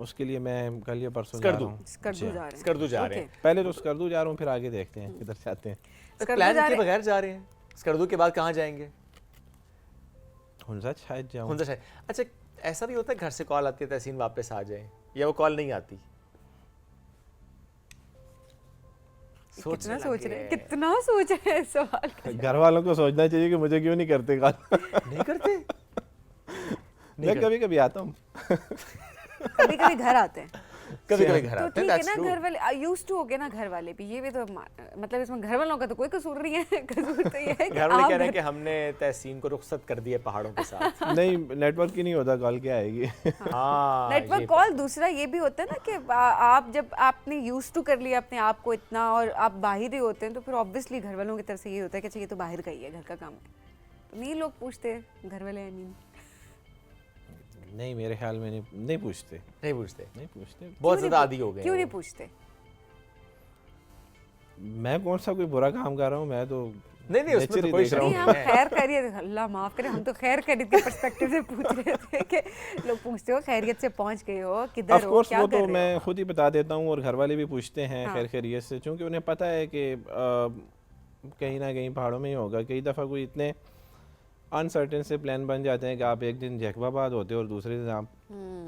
उसके लिए मैं कल या परसों जा स्कर्दू। रहा हूँ। स्कर्दू जा रहे हैं। स्कर्दू जा रहे हैं। Okay. पहले तो स्कर्दू जा रहा हूँ, फिर आगे देखते हैं किधर जाते हैं। स्कर्दू प्लान जा के रहे- बगैर जा रहे हैं? स्कर्दू के बाद कहाँ जाएंगे? हुंजा शायद जाऊँ। हुंजा शायद। अच्छा ऐसा भी होता है घर से कॉल आती है तहसीन वापस आ जाए, या वो कॉल नहीं आती? कितना सोच रहे हैं, कितना सोच रहे हैं इस सवाल का। घर वालों को सोचना चाहिए कि मुझे क्यों नहीं करते कॉल। नहीं करते? मैं कभी कभी आता हूँ। कभी कभी घर आते हैं कभी कभी घर तो आते हैं, ठीक है that's ना। true। घर वाले यूज टू हो गए ना, घर वाले भी। ये भी तो मतलब इसमें घर वालों का तो कोई कसूर नहीं है। कसूर तो ये है कि घर वाले आप कह रहे हैं कि हमने तहसीन को रुखसत कर दिया पहाड़ों के साथ। नहीं नेटवर्क ही नहीं होता, कॉल क्या आएगी। हाँ नेटवर्क ये कॉल। दूसरा ये भी होता है ना कि आप जब आपने यूज टू कर लिया अपने आप को इतना और आप बाहर ही होते हैं तो फिर ऑब्वियसली घर वालों की तरफ से ये होता है कि अच्छा ये तो बाहर का ही है, घर का काम है। तो नहीं लोग पूछते घर वाले आई मीन। नहीं मेरे ख्याल में नहीं पूछते। नहीं पूछते, नहीं पूछते। बहुत ज्यादा आदी हो गए क्यों हैं नहीं वो। पूछते? मैं कौन सा कोई बुरा काम कर रहा हूँ, मैं तो नहीं नहीं उसमें nature तो ही कोई देख रहा शक नहीं नहीं हम है। खैर खैरियत, अल्लाह माफ करे, हम तो खैर खैरियत के पर्सपेक्टिव से पूछ रहे थे कि लोग पूछते हो खैरियत से पहुंच गए हो, किधर ऑफ हो, कोर्स क्या वो कर तो रहे मैं हो। खुद ही बता देता हूँ, और घर वाले भी पूछते हैं हाँ। खैर खैरियत से, क्योंकि उन्हें पता है कि कहीं ना कहीं पहाड़ों में ही होगा। कई दफ़ा कोई इतने अनसर्टेन से प्लान बन जाते हैं कि आप एक दिन जैकबाबाद होते हो और दूसरे दिन आप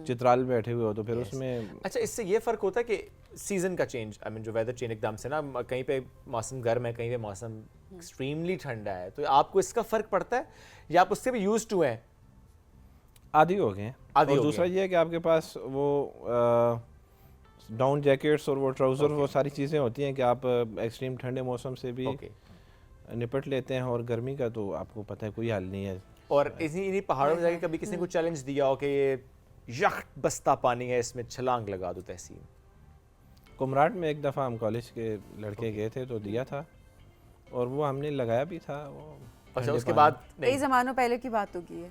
चित्राल बैठे हुए हो, तो फिर उसमें अच्छा इससे ये फर्क होता है कि सीजन का चेंज, आई मीन जो वेदर चेंज एकदम से ना, कहीं पे मौसम गर्म है, कहीं पे मौसम एक्सट्रीमली ठंडा है, तो आपको इसका फर्क पड़ता है या आप उससे भी यूज टू हैं? आदी हो गए हैं। आदी और हो दूसरा गए। ये है कि आपके पास वो डाउन जैकेट्स और वो ट्राउज़र वो सारी चीज़ें होती हैं कि आप एक्सट्रीम ठंडे मौसम से भी ओके। निपट लेते हैं, और गर्मी का तो आपको पता है कोई हाल नहीं है। और इन्हीं पहाड़ों में जाके कभी किसी ने कोई चैलेंज दिया हो कि ये यख बस्ता पानी है इसमें छलांग लगा दो तहसीन? कुमराट में एक दफ़ा हम कॉलेज के लड़के गए थे तो दिया था, और वो हमने लगाया भी था। वो अच्छा ठंडे उसके पानी- बाद कई नहीं? जमानों पहले की बात होगी है।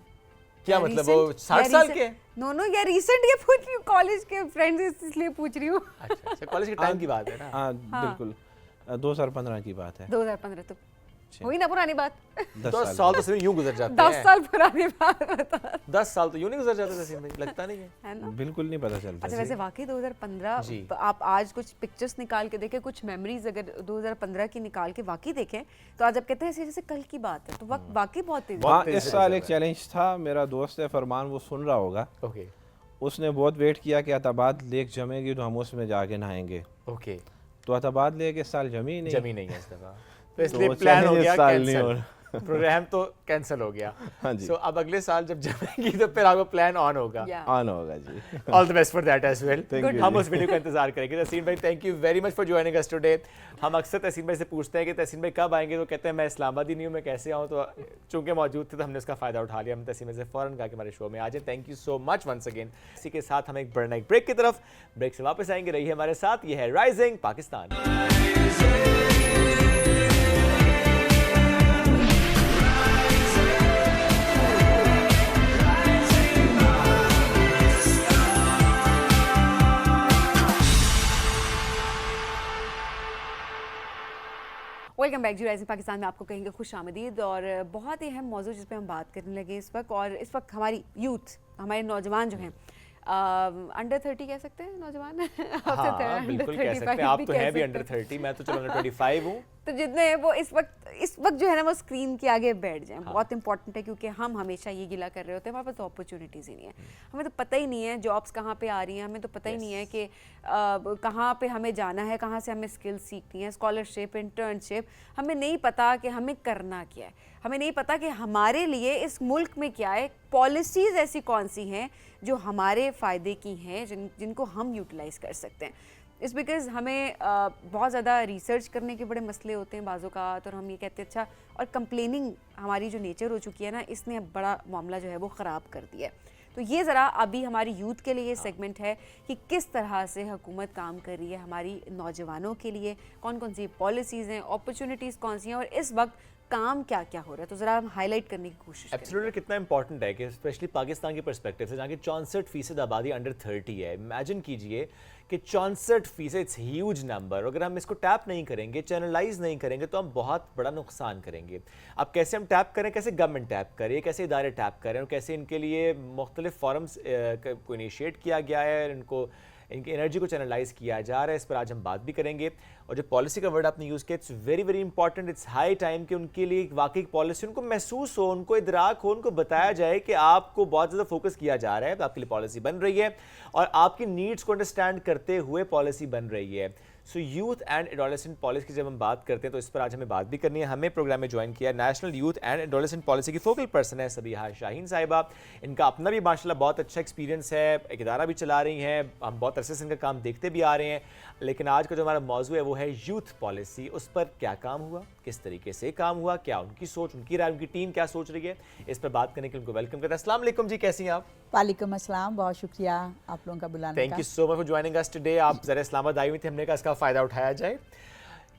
क्या या मतलब recent- वो 60 या साल recent- के? नो नो या रिसेंट ये पूछ रही हूँ, कॉलेज के फ्रेंड्स इसलिए पूछ रही हूँ। अच्छा कॉलेज के टाइम की बात है ना। हाँ बिल्कुल 2015 की बात है। 2015 तो हुई ना पुरानी बात। 10 10 साल साल तो सिर्फ यूं गुजर जाते 10 हैं। साल पुरानी बात बता। 10 साल तो यूं नहीं गुजर जाते तहसीन भाई, लगता नहीं है। है ना। बिल्कुल नहीं पता चलता। अच्छा वैसे वाकई 2015 जी। आप आज कुछ पिक्चर्स निकाल के देखें, कुछ मेमोरीज अगर 2015 की निकाल के वाकई देखें तो आज आप कहते हैं ऐसे जैसे कल की बात है, तो वक्त वाकई बहुत तेज बहुत हाँ तेज़ी इस से साल चल एक रहा चैलेंज था। मेरा दोस्त है फरमान, वो सुन रहा होगा। ओके उसने बहुत वेट किया कि अताबाद लेक जमेगी तो हम उसमें जाके नहाएंगे। ओके। तो अताबाद लेक इस साल जमी ही नहीं। जमी नहीं है इस दफा, तो इसलिए वो प्लान हो challenge गया इस साल नहीं हो कैंसिल। प्रोग्राम तो कैंसिल हो गया। हाँ जी। सो अब अगले साल जब जमेगी तो फिर आपका प्लान ऑन होगा। Yeah. ऑन होगा जी। All the best for that as well. Thank you हम जी। उस वीडियो का इंतजार करेंगे। तहसीन भाई thank you very much for joining us today. हम अक्सर तहसीन भाई से पूछते हैं कि तहसीन भाई कब आएंगे, तो कहते हैं मैं इस्लामाबाद ही नहीं हूँ, मैं कैसे आऊँ। तो चूंकि मौजूद थे तो हमने उसका फायदा उठा लिया। हम तहसीन भाई से फ़ौरन कहा कि हमारे शो में आ जाए। Thank you so much once again. इसी के साथ हम एक बढ़ना एक ब्रेक की तरफ, ब्रेक से वापस आएंगे। रहिए हमारे साथ। ये है राइजिंग पाकिस्तान। वेलकम बैक जी राइजिंग पाकिस्तान में आपको कहेंगे खुश आमदीद। और बहुत ही अहम मौजू जिस पे हम बात करने लगे इस वक्त, और इस वक्त हमारी यूथ, हमारे नौजवान जो हैं, अंडर 30 कह सकते हैं नौजवान हाँ, बिल्कुल कह सकते हैं। आप तो हैं भी अंडर 30, मैं तो चलो अंडर 25 हूँ। तो जितने हैं वो इस वक्त जो है ना वो स्क्रीन के आगे बैठ जाएं। बहुत इंपॉर्टेंट है, क्योंकि हम हमेशा ये गिला कर रहे होते हैं हमारे पास तो अपॉर्चुनिटीज़ ही नहीं है। हमें तो पता ही नहीं है जॉब्स कहाँ पे आ रही हैं, हमें तो पता ही नहीं है कि कहाँ पे हमें जाना है, कहाँ से हमें स्किल्स सीखनी है, स्कॉलरशिप, इंटर्नशिप, हमें नहीं पता कि हमें करना क्या है, हमें नहीं पता कि हमारे लिए इस मुल्क में क्या है, पॉलिसीज़ ऐसी कौन सी हैं जो हमारे फ़ायदे की हैं, जिनको हम यूटिलाइज़ कर सकते हैं। इस बिकॉज़ हमें बहुत ज़्यादा रिसर्च करने के बड़े मसले होते हैं बाज़ों का, तो हम ये कहते हैं अच्छा, और कंप्लेनिंग हमारी जो नेचर हो चुकी है ना, इसने बड़ा मामला जो है वो ख़राब कर दिया है। तो ये ज़रा अभी हमारी यूथ के लिए सेगमेंट है कि किस तरह से हुकूमत काम कर रही है हमारी नौजवानों के लिए, कौन कौन सी पॉलिसीज़ हैं, अपॉर्चुनिटीज़ कौन सी हैं, और इस वक्त काम क्या क्या हो रहा है। तो ज़रा हम हाईलाइट करने की कोशिश करें। एब्सोल्युटली कितना इंपॉर्टेंट है कि स्पेशली पाकिस्तान की पर्सपेक्टिव से, जहाँ की 64% आबादी अंडर 30 है। इमेजिन कीजिए कि 64%, इट्स ह्यूज नंबर। अगर हम इसको टैप नहीं करेंगे, चैनलाइज नहीं करेंगे, तो हम बहुत बड़ा नुकसान करेंगे। अब कैसे हम टैप करें, कैसे गवर्नमेंट टैप करे, कैसे इदारे टैप करें, और कैसे इनके लिए मुख्तलिफ फॉरम्स को इनिशिएट किया गया है, इनकी एनर्जी को चैनलाइज किया जा रहा है, इस पर आज हम बात भी करेंगे। और जो पॉलिसी का वर्ड आपने यूज़ किया, it's very very important. It's high time कि उनके लिए वाकई पॉलिसी उनको महसूस हो, उनको इदराक हो, उनको बताया जाए कि आपको बहुत ज़्यादा फोकस किया जा रहा है, तो आपके लिए पॉलिसी बन रही है और आपकी नीड्स को अंडरस्टैंड करते हुए पॉलिसी बन रही है। सो यूथ एंड एडोलेसेंट पॉलिसी की जब हम बात करते हैं, तो इस पर आज हमें बात भी करनी है। हमें प्रोग्राम में ज्वाइन किया national youth and adolescent policy की फोकल पर्सन है सबीहा शाहीन साहिबा। इनका अपना भी माशाल्लाह बहुत अच्छा एक्सपीरियंस है, एक इदारा भी चला रही हैं, हम बहुत अरसे से इनका काम देखते भी आ रहे हैं। लेकिन आज का जो हमारा मौजू है वो है यूथ पॉलिसी। उस पर क्या काम हुआ, किस तरीके से काम हुआ, क्या उनकी सोच, उनकी राय, उनकी टीम क्या सोच रही है, इस पर बात करने के लिए उनको वेलकम करते हैं। अस्सलाम वालेकुम जी, कैसी हैं आप? वालेकुम अस्सलाम, बहुत शुक्रिया आप लोगों का बुलाने का। Thank you so much for joining us today. आप ज़रा इस्लामाबाद आई हुई थी, हमने कहा इसका फ़ायदा उठाया जाए।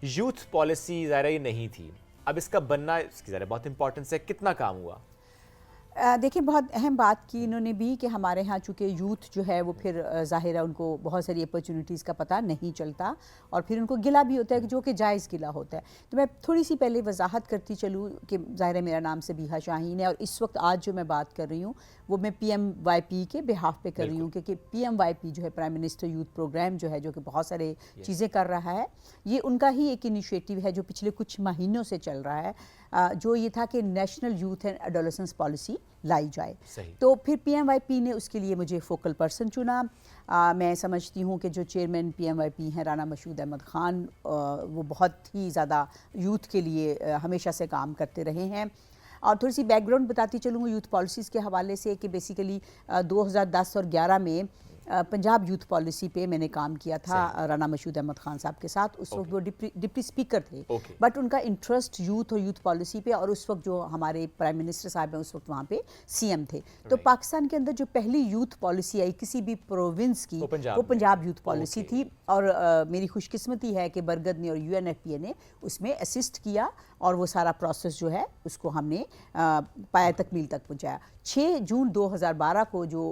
यूथ पॉलिसी ज़रा ये नहीं थी, अब इसका बनना, इसकी ज़रा बहुत इंपॉर्टेंस है, कितना काम हुआ? देखिए, बहुत अहम बात की इन्होंने भी कि हमारे यहाँ चूँकि यूथ जो है वो फिर ज़ाहिर है उनको बहुत सारी अपॉर्चुनिटीज़ का पता नहीं चलता, और फिर उनको गिला भी होता है जो कि जायज़ गिला होता है। तो मैं थोड़ी सी पहले वजाहत करती चलूँ कि ज़ाहिर है मेरा नाम सबीहा शाहीन है, और इस वक्त आज जो मैं बात कर रही हूँ वो मैं PMYP के बिहाफ पे कर रही हूँ, क्योंकि PMYP जो है प्राइम मिनिस्टर यूथ प्रोग्राम जो है, जो कि बहुत सारे चीज़ें कर रहा है, ये उनका ही एक इनिशिएटिव है जो पिछले कुछ महीनों से चल रहा है, जो ये था कि national youth and adolescence policy लाई जाए। तो फिर PMYP ने उसके लिए मुझे फोकल पर्सन चुना। मैं समझती हूँ कि जो चेयरमैन PMYP हैं राना मशहूद अहमद ख़ान, वो बहुत ही ज़्यादा यूथ के लिए हमेशा से काम करते रहे हैं। और थोड़ी सी बैकग्राउंड बताती चलूँगा यूथ पॉलिसीज़ के हवाले से कि बेसिकली 2010 और 11 में पंजाब यूथ पॉलिसी पे मैंने काम किया था राना मशहूद अहमद ख़ान साहब के साथ। उस वक्त वो डिप्टी स्पीकर थे, बट उनका इंटरेस्ट यूथ और यूथ पॉलिसी पे, और उस वक्त जो हमारे प्राइम मिनिस्टर साहब हैं उस वक्त वहाँ पे CM थे। तो पाकिस्तान के अंदर जो पहली यूथ पॉलिसी आई किसी भी प्रोविंस की, वो पंजाब यूथ पॉलिसी थी। और मेरी खुशकिस्मती है कि बरगद ने और UNFPA ने उसमें असिस्ट किया, और वो सारा प्रोसेस जो है उसको हमने पाया तकमील तक पहुँचाया। 6 जून 2012 को जो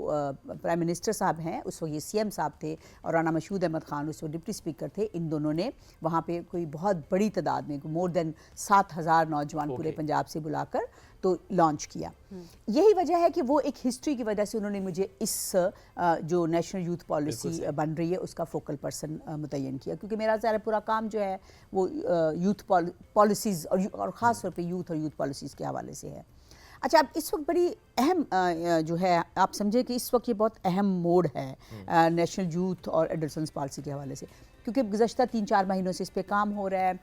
प्राइम मिनिस्टर साहब हैं, उस वक्त ये CM साहब थे, और राना मशहूद अहमद ख़ान उस वक्त डिप्टी स्पीकर थे, इन दोनों ने वहाँ पे कोई बहुत बड़ी तादाद में मोर देन 7,000 नौजवान पूरे पंजाब से बुलाकर तो लॉन्च किया। यही वजह है कि वो एक हिस्ट्री की वजह से उन्होंने मुझे इस जो नेशनल यूथ पॉलिसी बन रही है उसका फोकल पर्सन मुतय्यन किया, क्योंकि मेरा ज़्यादा पूरा काम जो है वो यूथ पॉलिसीज़ और ख़ास तौर पे यूथ और यूथ पॉलिसीज़ के हवाले से है। अच्छा, अब इस वक्त बड़ी अहम जो है, आप समझे कि इस वक्त ये बहुत अहम मोड़ है नेशनल यूथ और एडोलेसेंस पॉलिसी के हवाले से, क्योंकि गुज़श्ता 3-4 महीनों से इस पे काम हो रहा है।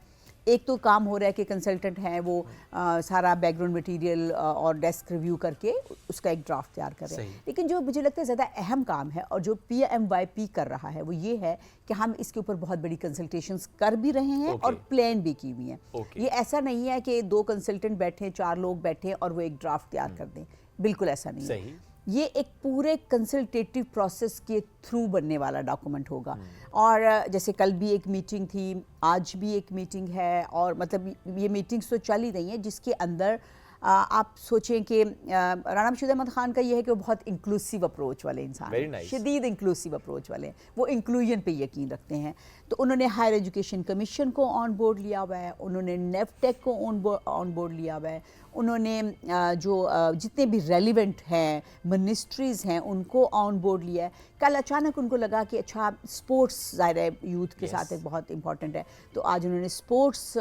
एक तो काम हो रहा है कि कंसल्टेंट हैं वो सारा बैकग्राउंड मटेरियल और डेस्क रिव्यू करके उसका एक ड्राफ्ट तैयार कर रहे हैं, लेकिन जो मुझे लगता है ज़्यादा अहम काम है और जो PMYP कर रहा है वो ये है कि हम इसके ऊपर बहुत बड़ी कंसल्टेशंस कर भी रहे हैं और प्लान भी की हुई हैं। ये ऐसा नहीं है कि 2 कंसल्टेंट बैठे, 4 लोग बैठे और वो एक ड्राफ्ट तैयार कर दें, बिल्कुल ऐसा नहीं है। ये एक पूरे कंसल्टेटिव प्रोसेस के थ्रू बनने वाला डॉक्यूमेंट होगा। और जैसे कल भी एक मीटिंग थी, आज भी एक मीटिंग है, और मतलब ये मीटिंग्स तो चल ही रही हैं जिसके अंदर आप सोचें कि राणा मशहूद अहमद खान का ये है कि वो बहुत इंक्लूसिव अप्रोच वाले इंसान Very हैं, nice. शदीद इंक्लूसिव अप्रोच वाले हैं, वो इंक्लूजन पे यकीन रखते हैं। तो उन्होंने हायर एजुकेशन कमीशन को ऑन बोर्ड लिया हुआ है, उन्होंने नेफ्टेक को ऑन बोर्ड लिया हुआ है, उन्होंने जितने भी रेलिवेंट हैं मिनिस्ट्रीज़ हैं उनको ऑन बोर्ड लिया है। कल अचानक उनको लगा कि अच्छा स्पोर्ट्स ज़ाहिर है यूथ के साथ एक बहुत इंपॉर्टेंट है, तो आज उन्होंने स्पोर्ट्स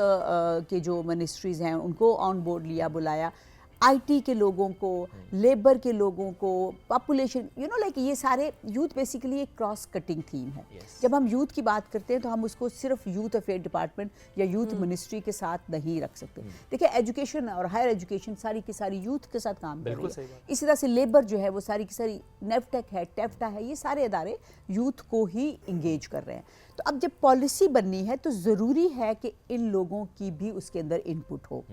के जो मिनिस्ट्रीज़ हैं उनको ऑन बोर्ड लिया, बुलाया। आईटी के लोगों को, लेबर के लोगों को, पॉपुलेशन, लाइक ये सारे यूथ बेसिकली एक क्रॉस कटिंग थीम है। जब हम यूथ की बात करते हैं तो हम उसको सिर्फ यूथ अफेयर डिपार्टमेंट या यूथ मिनिस्ट्री के साथ नहीं रख सकते। देखिए एजुकेशन और हायर एजुकेशन सारी की सारी यूथ के साथ काम कर रही है। इसी तरह से लेबर जो है वो सारी की सारी, नेफ्टेक है, टेफ्टा है, ये सारे इदारे यूथ को ही इंगेज कर रहे हैं। तो अब जब पॉलिसी बननी है तो ज़रूरी है कि इन लोगों की भी उसके अंदर इनपुट हो।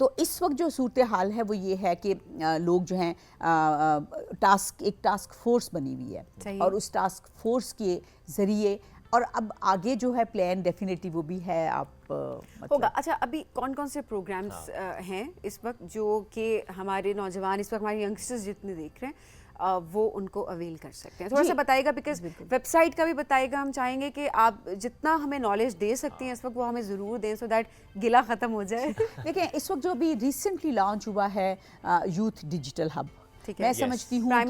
तो इस वक्त जो सूरत हाल है वो ये है कि लोग जो हैं एक टास्क फोर्स बनी हुई है और उस टास्क फोर्स के ज़रिए, और अब आगे जो है प्लान डेफिनेटली वो भी है आप होगा। अच्छा, अभी कौन कौन से प्रोग्राम्स हैं इस वक्त जो कि हमारे नौजवान, इस वक्त हमारे यंगस्टर्स जितने देख रहे हैं वो उनको अवेल कर सकते हैं? थोड़ा सा बताइएगा, बिकॉज वेबसाइट का भी बताइएगा। हम चाहेंगे कि आप जितना हमें नॉलेज दे सकती हैं इस वक्त वो हमें ज़रूर दें, सो दैट गिला ख़त्म हो जाए। देखिए इस वक्त जो अभी रिसेंटली लॉन्च हुआ है यूथ डिजिटल हब, मैं समझती हूँ prime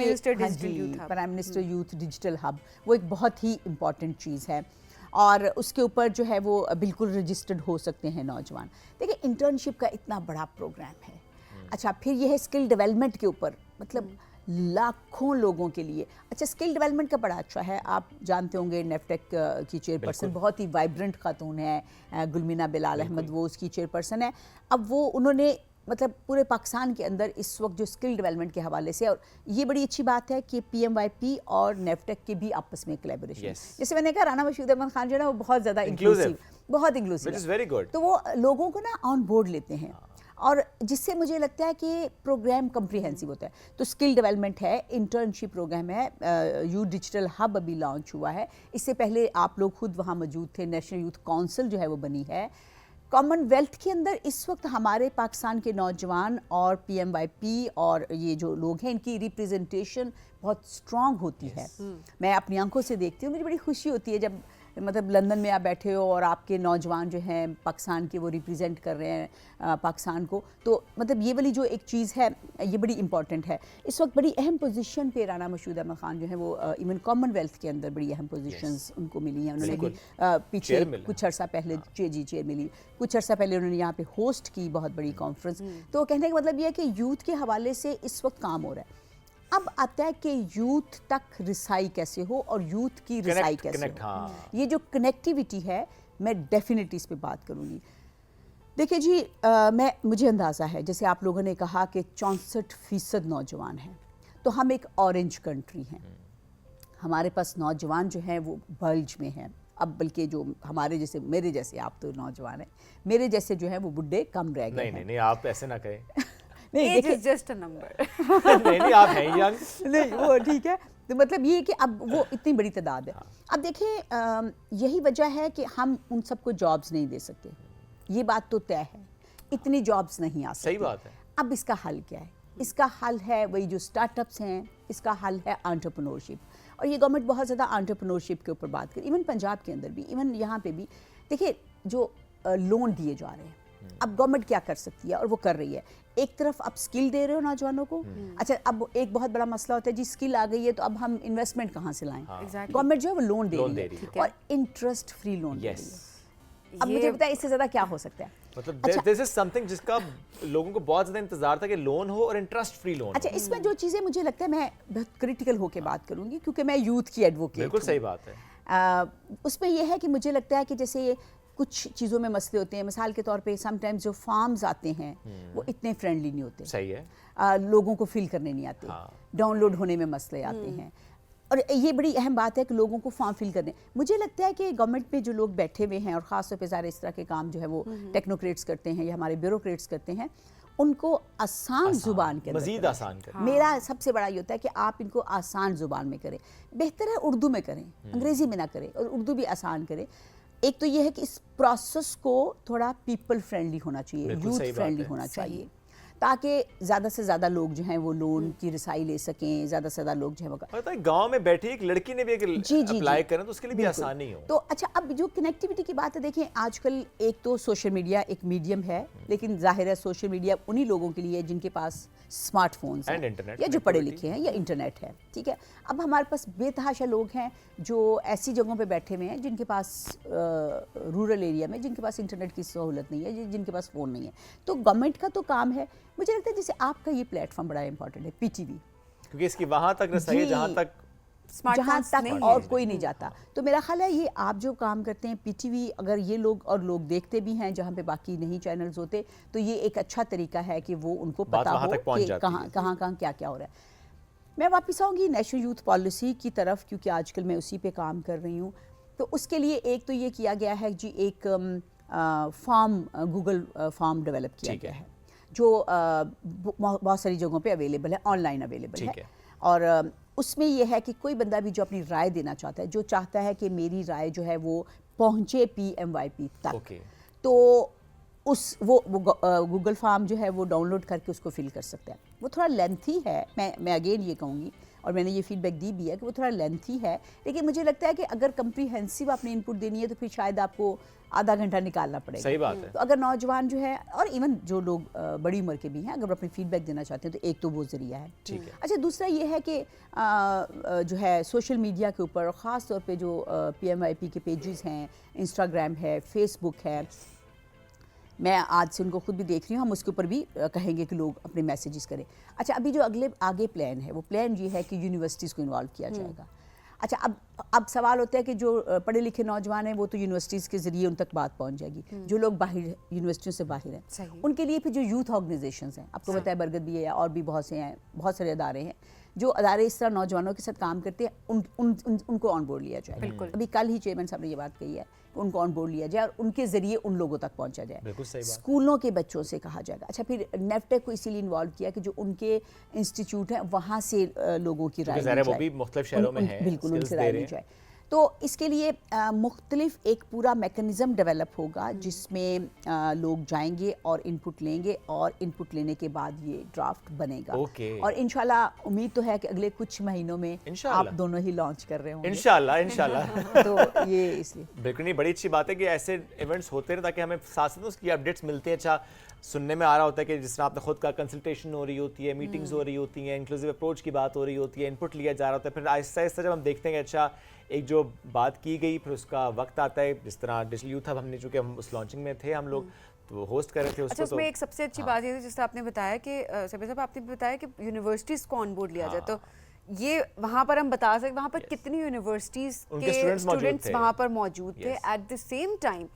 minister youth digital hub वो एक बहुत ही इम्पॉर्टेंट चीज़ है और उसके ऊपर जो है वो बिल्कुल रजिस्टर्ड हो सकते हैं नौजवान। देखिए इंटर्नशिप का इतना बड़ा प्रोग्राम है। अच्छा, फिर यह है स्किल डेवलपमेंट के ऊपर, मतलब लाखों लोगों के लिए। अच्छा, स्किल डेवलपमेंट का बड़ा अच्छा है। आप जानते होंगे नेफ्टेक की चेयरपर्सन बहुत ही वाइब्रेंट खातून है, गुलमीना बिलाल अहमद, वो उसकी चेयरपर्सन है। अब वो उन्होंने मतलब पूरे पाकिस्तान के अंदर इस वक्त जो स्किल डेवलपमेंट के हवाले से, और ये बड़ी अच्छी बात है कि PMYP और नेफ्टेक के भी आपस में कोलैबोरेशन, जैसे मैंने कहा राणा मशहूद अहमद खान जो है ना वो बहुत ज़्यादा इंक्लूसिव, बहुत इंक्लूसिव, तो वो लोगों को ना ऑन बोर्ड लेते हैं और जिससे मुझे लगता है कि प्रोग्राम कम्प्रीहेंसिव होता है। तो स्किल डेवलपमेंट है, इंटर्नशिप प्रोग्राम है, यूथ डिजिटल हब अभी लॉन्च हुआ है। इससे पहले आप लोग खुद वहाँ मौजूद थे, नेशनल यूथ काउंसिल जो है वो बनी है। कॉमनवेल्थ के अंदर इस वक्त हमारे पाकिस्तान के नौजवान और PMYP और ये जो लोग हैं इनकी रिप्रेजेंटेशन बहुत स्ट्रॉन्ग होती है। मैं अपनी आंखों से देखती हूँ, मुझे बड़ी खुशी होती है जब मतलब लंदन में आप बैठे हो और आपके नौजवान जो हैं पाकिस्तान के वो रिप्रेजेंट कर रहे हैं पाकिस्तान को। तो मतलब ये वाली जो एक चीज़ है ये बड़ी इंपॉर्टेंट है। इस वक्त बड़ी अहम पोजीशन पे राणा मशहूद अहमद खान जो है वो इवन कॉमनवेल्थ के अंदर बड़ी अहम पोजीशंस उनको मिली हैं। उन्होंने भी पीछे कुछ अर्सा पहले चेयर मिली, कुछ अर्सा पहले उन्होंने यहाँ पे होस्ट की बहुत बड़ी कॉन्फ्रेंस। तो कहने का मतलब ये है कि यूथ के हवाले से इस वक्त काम हो रहा है। अब आता है कि यूथ तक रिसाई कैसे हो और यूथ की रिसाई कैसे हो। ये जो कनेक्टिविटी है मैं डेफिनेटली इस पे बात करूँगी। देखिए जी, मुझे अंदाज़ा है जैसे आप लोगों ने कहा कि 64% नौजवान हैं, तो हम एक ऑरेंज कंट्री हैं। हमारे पास नौजवान जो हैं वो बल्ज में हैं। अब बल्कि जो हमारे जैसे, मेरे जैसे, आप तो नौजवान हैं, मेरे जैसे जो हैं वो बुढ़े कम रह गए हैं। नहीं, आप ऐसे ना कहें। Age is just a number. नहीं, आप हैं यंग। नहीं, वो ठीक है। तो मतलब ये कि अब वो इतनी बड़ी तादाद है। अब देखिए यही वजह है कि हम उन सबको जॉब्स नहीं दे सकते। ये बात तो तय है, इतनी जॉब्स नहीं आ सकती। सही बात है। अब इसका हल क्या है? इसका हल है वही जो स्टार्टअप्स हैं, इसका हल है एंटरप्रेन्योरशिप। और ये गवर्नमेंट बहुत ज़्यादा एंटरप्रेन्योरशिप के ऊपर बात करी, इवन पंजाब के अंदर भी, इवन यहाँ पे भी। देखिए जो लोन दिए जा रहे हैं, अब गवर्नमेंट क्या कर सकती है और वो कर रही है। एक तरफ आप स्किल दे रहे हो नौजवानों को। अच्छा, अब एक बहुत बड़ा मसला होता है जी, स्किल आ गई है तो अब हम इन्वेस्टमेंट कहाँ से लाएं? गवर्नमेंट जो है वो लोन दे रही है और इंटरेस्ट फ्री लोन दे रही है। अब मुझे बताइए इससे ज़्यादा क्या हो सकता है? मतलब दिस इज समथिंग जिसका लोगों को बहुत ज़्यादा इंतजार था कि लोन हो और इंटरेस्ट फ्री लोन। अच्छा, इसमें जो चीज़ें मुझे लगता है, मैं बहुत क्रिटिकल होकर बात करूँगी क्योंकि मैं यूथ की एडवोकेट हूँ। बिल्कुल सही बात है। उसमें यह है कि मुझे लगता है कि जैसे कुछ चीज़ों में मसले होते हैं। मिसाल के तौर पे समटाइम्स जो फार्म्स आते हैं वो इतने फ्रेंडली नहीं होते। सही है। लोगों को फिल करने नहीं आते। डाउनलोड होने में मसले आते हैं। और ये बड़ी अहम बात है कि लोगों को फॉर्म फिल करने। मुझे लगता है कि गवर्नमेंट में जो लोग बैठे हुए हैं और ख़ासतौर पे ज़्यादा इस तरह के काम जो है वो टेक्नोक्रेट्स करते हैं या हमारे ब्यूरोक्रेट्स करते हैं, उनको आसान ज़ुबान के अंदर मज़ीद आसान करें। मेरा सबसे बड़ा ये होता है कि आप इनको आसान ज़ुबान में करें। बेहतर है उर्दू में करें, अंग्रेज़ी में ना करें, और उर्दू भी आसान करें। एक तो ये है कि इस प्रोसेस को थोड़ा पीपल फ्रेंडली होना चाहिए, बिल्कुल सही यूथ बात फ्रेंडली है। होना सही। चाहिए, ताकि ज़्यादा से ज़्यादा लोग जो हैं वो लोन की रिसाई ले सकें, ज़्यादा से ज़्यादा लोग जो है वो पता है गांव में बैठी एक लड़की ने भी अगर अप्लाई करें तो उसके लिए भी बिल्कुल। आसानी हो। तो अच्छा, अब जो कनेक्टिविटी की बात है, देखें आजकल एक तो सोशल मीडिया एक मीडियम है, लेकिन जाहिर है सोशल मीडिया उन्हीं लोगों के लिए है जिनके पास स्मार्टफोन्स And हैं internet या जो पढ़े connectivity। लिखे हैं या इंटरनेट है, ठीक है। अब हमारे पास बेतहाशा लोग हैं जो ऐसी जगहों पे बैठे हुए हैं जिनके पास रूरल एरिया में जिनके पास इंटरनेट की सहूलत नहीं है, जिनके पास फ़ोन नहीं है। तो गवर्नमेंट का तो काम है, मुझे लगता है जैसे आपका ये प्लेटफॉर्म बड़ा इंपॉर्टेंट है, पीटीवी, क्योंकि इसकी वहां तक रसाई है जी। जहां तक जहाँ स्मार्टफोन्स तक नहीं और है। कोई नहीं जाता। तो मेरा ख्याल है ये आप जो काम करते हैं पीटीवी, अगर ये लोग और लोग देखते भी हैं जहाँ पे बाकी नहीं चैनल्स होते, तो ये एक अच्छा तरीका है कि वो उनको बात पता वहाँ हो तक पहुँच कि जाती कहाँ है। कहाँ कहाँ क्या क्या हो रहा है। मैं वापस आऊँगी नेशनल यूथ पॉलिसी की तरफ, क्योंकि आजकल मैं उसी पे काम कर रही हूँ। तो उसके लिए एक तो ये किया गया है जी, एक फॉर्म, गूगल फॉर्म डेवलप किया ठीक है। गया है जो बहुत सारी जगहों पे अवेलेबल है, ऑनलाइन अवेलेबल ठीक है। है। और उसमें यह है कि कोई बंदा भी जो अपनी राय देना चाहता है, जो चाहता है कि मेरी राय जो है वो पहुंचे PMYP तक, ओके। तो वो गूगल फॉर्म जो है वो डाउनलोड करके उसको फिल कर सकता है। वो थोड़ा लेंथी है, मैं अगेन ये कहूँगी, और मैंने ये फीडबैक दी भी है कि वो थोड़ा लेंथी है, लेकिन मुझे लगता है कि अगर कंप्रीहेंसिव आपने इनपुट देनी है तो फिर शायद आपको आधा घंटा निकालना पड़ेगा। सही बात है। तो अगर नौजवान जो है और इवन जो लोग बड़ी उम्र के भी हैं, अगर अपनी फीडबैक देना चाहते हैं तो एक तो वो ज़रिया है। ठीक है। अच्छा, दूसरा ये है कि जो है सोशल मीडिया के ऊपर, ख़ास तौर पे जो PMYP के पेजेस हैं, इंस्टाग्राम है, फेसबुक है, मैं आज से उनको खुद भी देख रही हूँ, हम उसके ऊपर भी कहेंगे कि लोग अपने मैसेजेस करें। अच्छा, अभी जो आगे प्लान है, वो प्लान ये है कि यूनिवर्सिटीज़ को इन्वॉल्व किया जाएगा। अच्छा, अब सवाल होता है कि जो पढ़े लिखे नौजवान हैं वो तो यूनिवर्सिटीज़ के ज़रिए उन तक बात पहुंच जाएगी। जो लोग बाहर यूनिवर्सिटियों से बाहर हैं, सही। उनके लिए फिर जो यूथ ऑर्गेनाइजेशंस हैं, आपको पता है बरगद भी है और भी बहुत से हैं, बहुत सारे अदारे हैं जो अदारे इस तरह नौजवानों के साथ काम करते हैं, उनको ऑन बोर्ड लिया जाए। बिल्कुल। अभी कल ही चेयरमैन साहब ने ये बात कही है, उनको ऑन बोर्ड लिया जाए और उनके ज़रिए उन लोगों तक पहुंचा जाए। बिल्कुल सही बात। स्कूलों के बच्चों से कहा जाएगा। अच्छा, फिर नेफटेक को इसीलिए इन्वॉल्व किया कि जो उनके इंस्टीट्यूट हैं वहाँ से लोगों की राय ली ज़ाहिर है वो जाए। भी मुख्तलिफ शहरों में हैं, बिल्कुल, skills उनसे दे राय रहे ली हैं। जाए। तो इसके लिए मुख्तलिफ एक पूरा मैकेनिज़्म डेवलप होगा जिसमें लोग जाएंगे और इनपुट लेंगे और इनपुट लेने के बाद ये ड्राफ्ट बनेगा। ओके। और इंशाल्लाह उम्मीद तो है कि अगले कुछ महीनों में आप इंशाल्लाह। दोनों ही लॉन्च कर रहे होंगे। इंशाल्लाह। तो ये इसलिए बिल्कुल नहीं, बड़ी अच्छी बात है कि ऐसे इवेंट्स होते रहे ताकि हमें साथ साथ उसकी अपडेट्स मिलती हैं। अच्छा, सुनने में आ रहा होता है कि जिस तरह आपने खुद का कंसल्टेशन हो रही होती है, मीटिंग्स हो रही होती हैं, इंक्लूसिव अप्रोच की बात हो रही होती है, इनपुट लिया जा रहा होता है, फिर आहिस्ता आहिस्ता जब हम देखते हैं कि अच्छा एक जो बात की गई फिर उसका वक्त आता है, जिस तरह डिजिटल यूथ हब हमने, चूँकि हम उस लॉन्चिंग में थे हम लोग, तो वो होस्ट कर रहे थे उसको। अच्छा, उसमें तो एक सबसे अच्छी बात ये थी जिस तरह आपने बताया कि सबीर साहब आपने बताया कि यूनिवर्सिटीज़ को ऑन बोर्ड लिया जाए, तो ये वहाँ पर हम बता सकते वहाँ पर कितनी यूनिवर्सिटीज़ उनके के students मौजूद स्टूडेंट्स थे। वहाँ पर मौजूद थे। Yes. At the same time